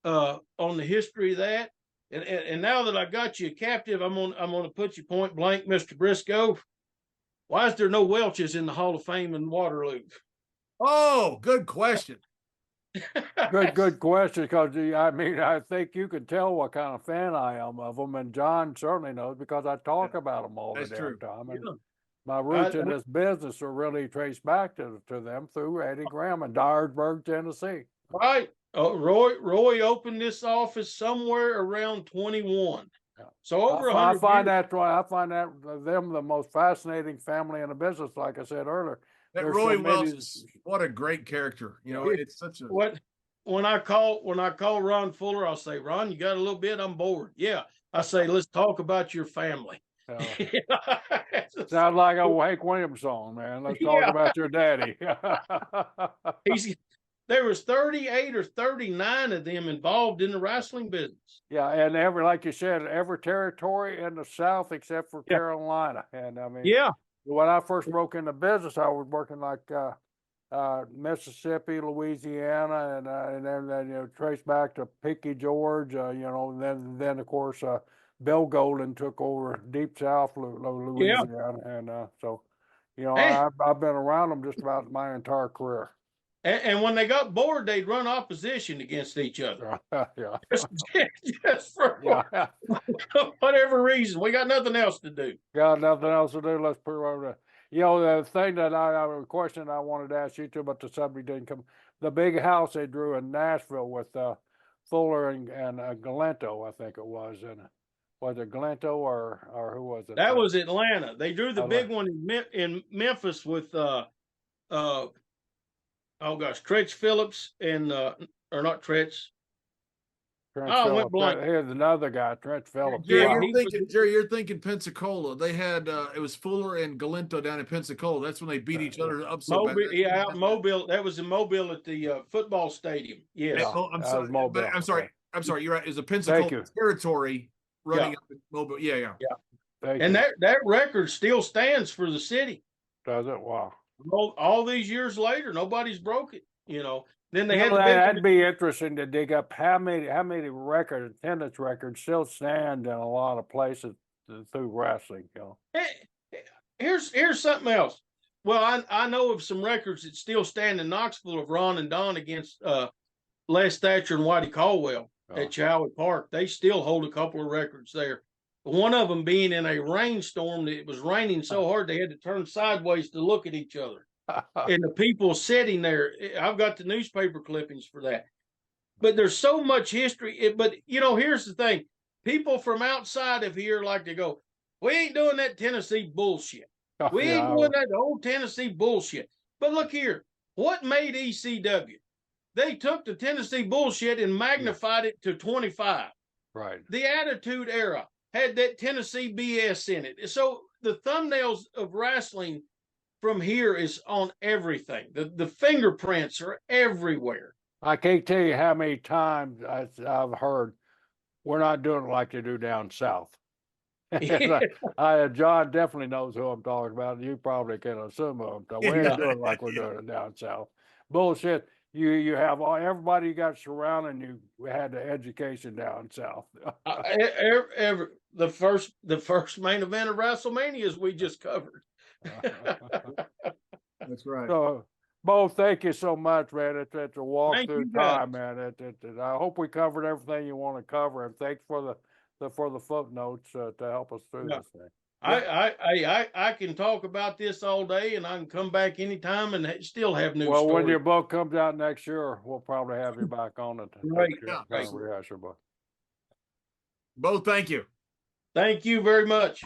C: on the history of that. And now that I got you captive, I'm gonna put you point blank, Mr. Brisco. Why is there no Welches in the Hall of Fame in Waterloo?
A: Oh, good question.
B: Good question. Because I mean, I think you can tell what kind of fan I am of them, and John certainly knows because I talk about them all the damn time. And my roots in this business are really traced back to them through Eddie Graham in Dyersburg, Tennessee.
C: Right. Roy opened this office somewhere around 21. So over 100
B: I find that them the most fascinating family in the business. Like I said earlier,
A: that Roy Wells, what a great character. You know, it's such a
C: when I call Ron Fuller, I'll say, "Ron, you got a little bit? I'm bored." Yeah, I say, "Let's talk about your family."
B: Sounds like a Hank Williams song, man. Let's talk about your daddy.
C: There was 38 or 39 of them involved in the wrestling business.
B: Yeah, and like you said, every territory in the South except for Carolina. And I mean, when I first broke into business, I was working like Mississippi, Louisiana, and then traced back to Pinky George. And then of course Bill Golden took over Deep South Louisiana, and so I've been around them just about my entire career.
C: And when they got bored, they'd run opposition against each other. Just for whatever reason. We got nothing else to do.
B: Got nothing else to do. Let's put it over there. The thing that a question I wanted to ask you too, but the subject didn't come. The big house they drew in Nashville with Fuller and Galento, I think it was. And was it Galento or who was it?
C: That was Atlanta. They drew the big one in Memphis with Tretch Phillips and or not Tretch.
B: I went blank. Here's another guy, Trent Phillips.
A: Jerry, you're thinking Pensacola. They had it was Fuller and Galento down in Pensacola. That's when they beat each other up so bad.
C: Out in Mobile. That was in Mobile at the football stadium. Yes.
A: I'm sorry. I'm sorry. You're right. It's a Pensacola territory running up in Mobile. Yeah.
C: And that record still stands for the city.
B: Does it? Wow.
C: All these years later, nobody's broke it. Then they had
B: that'd be interesting to dig up how many attendance records still stand in a lot of places through wrestling.
C: Here's something else. Well, I know of some records that still stand in Knoxville of Ron and Don against Les Thatcher and Whitey Caldwell at Choway Park. They still hold a couple of records there. One of them being in a rainstorm. It was raining so hard they had to turn sideways to look at each other. And the people sitting there, I've got the newspaper clippings for that. but there's so much history. But you know, here's the thing: people from outside of here like to go, "We ain't doing that Tennessee bullshit. We ain't doing that old Tennessee bullshit." But look here, what made ECW? They took the Tennessee bullshit and magnified it to 25.
B: Right.
C: The Attitude Era had that Tennessee BS in it. So the thumbnails of wrestling from here is on everything. The fingerprints are everywhere.
B: I can't tell you how many times I've heard, we're not doing it like they do down south. John definitely knows who I'm talking about, and you probably can assume him. We ain't doing it like we're doing it down south. Bullshit. You have everybody you got surrounding you. We had the education down south.
C: The first main event of WrestleMania is we just covered.
A: That's right.
B: So, Beau, thank you so much, man. It's a walk through time, man. I hope we covered everything you want to cover, and thanks for the footnotes to help us through this thing.
C: I can talk about this all day, and I can come back anytime and still have new stories.
B: Well, when your book comes out next year, we'll probably have you back on it.
C: Right.
A: Beau, thank you.
C: Thank you very much.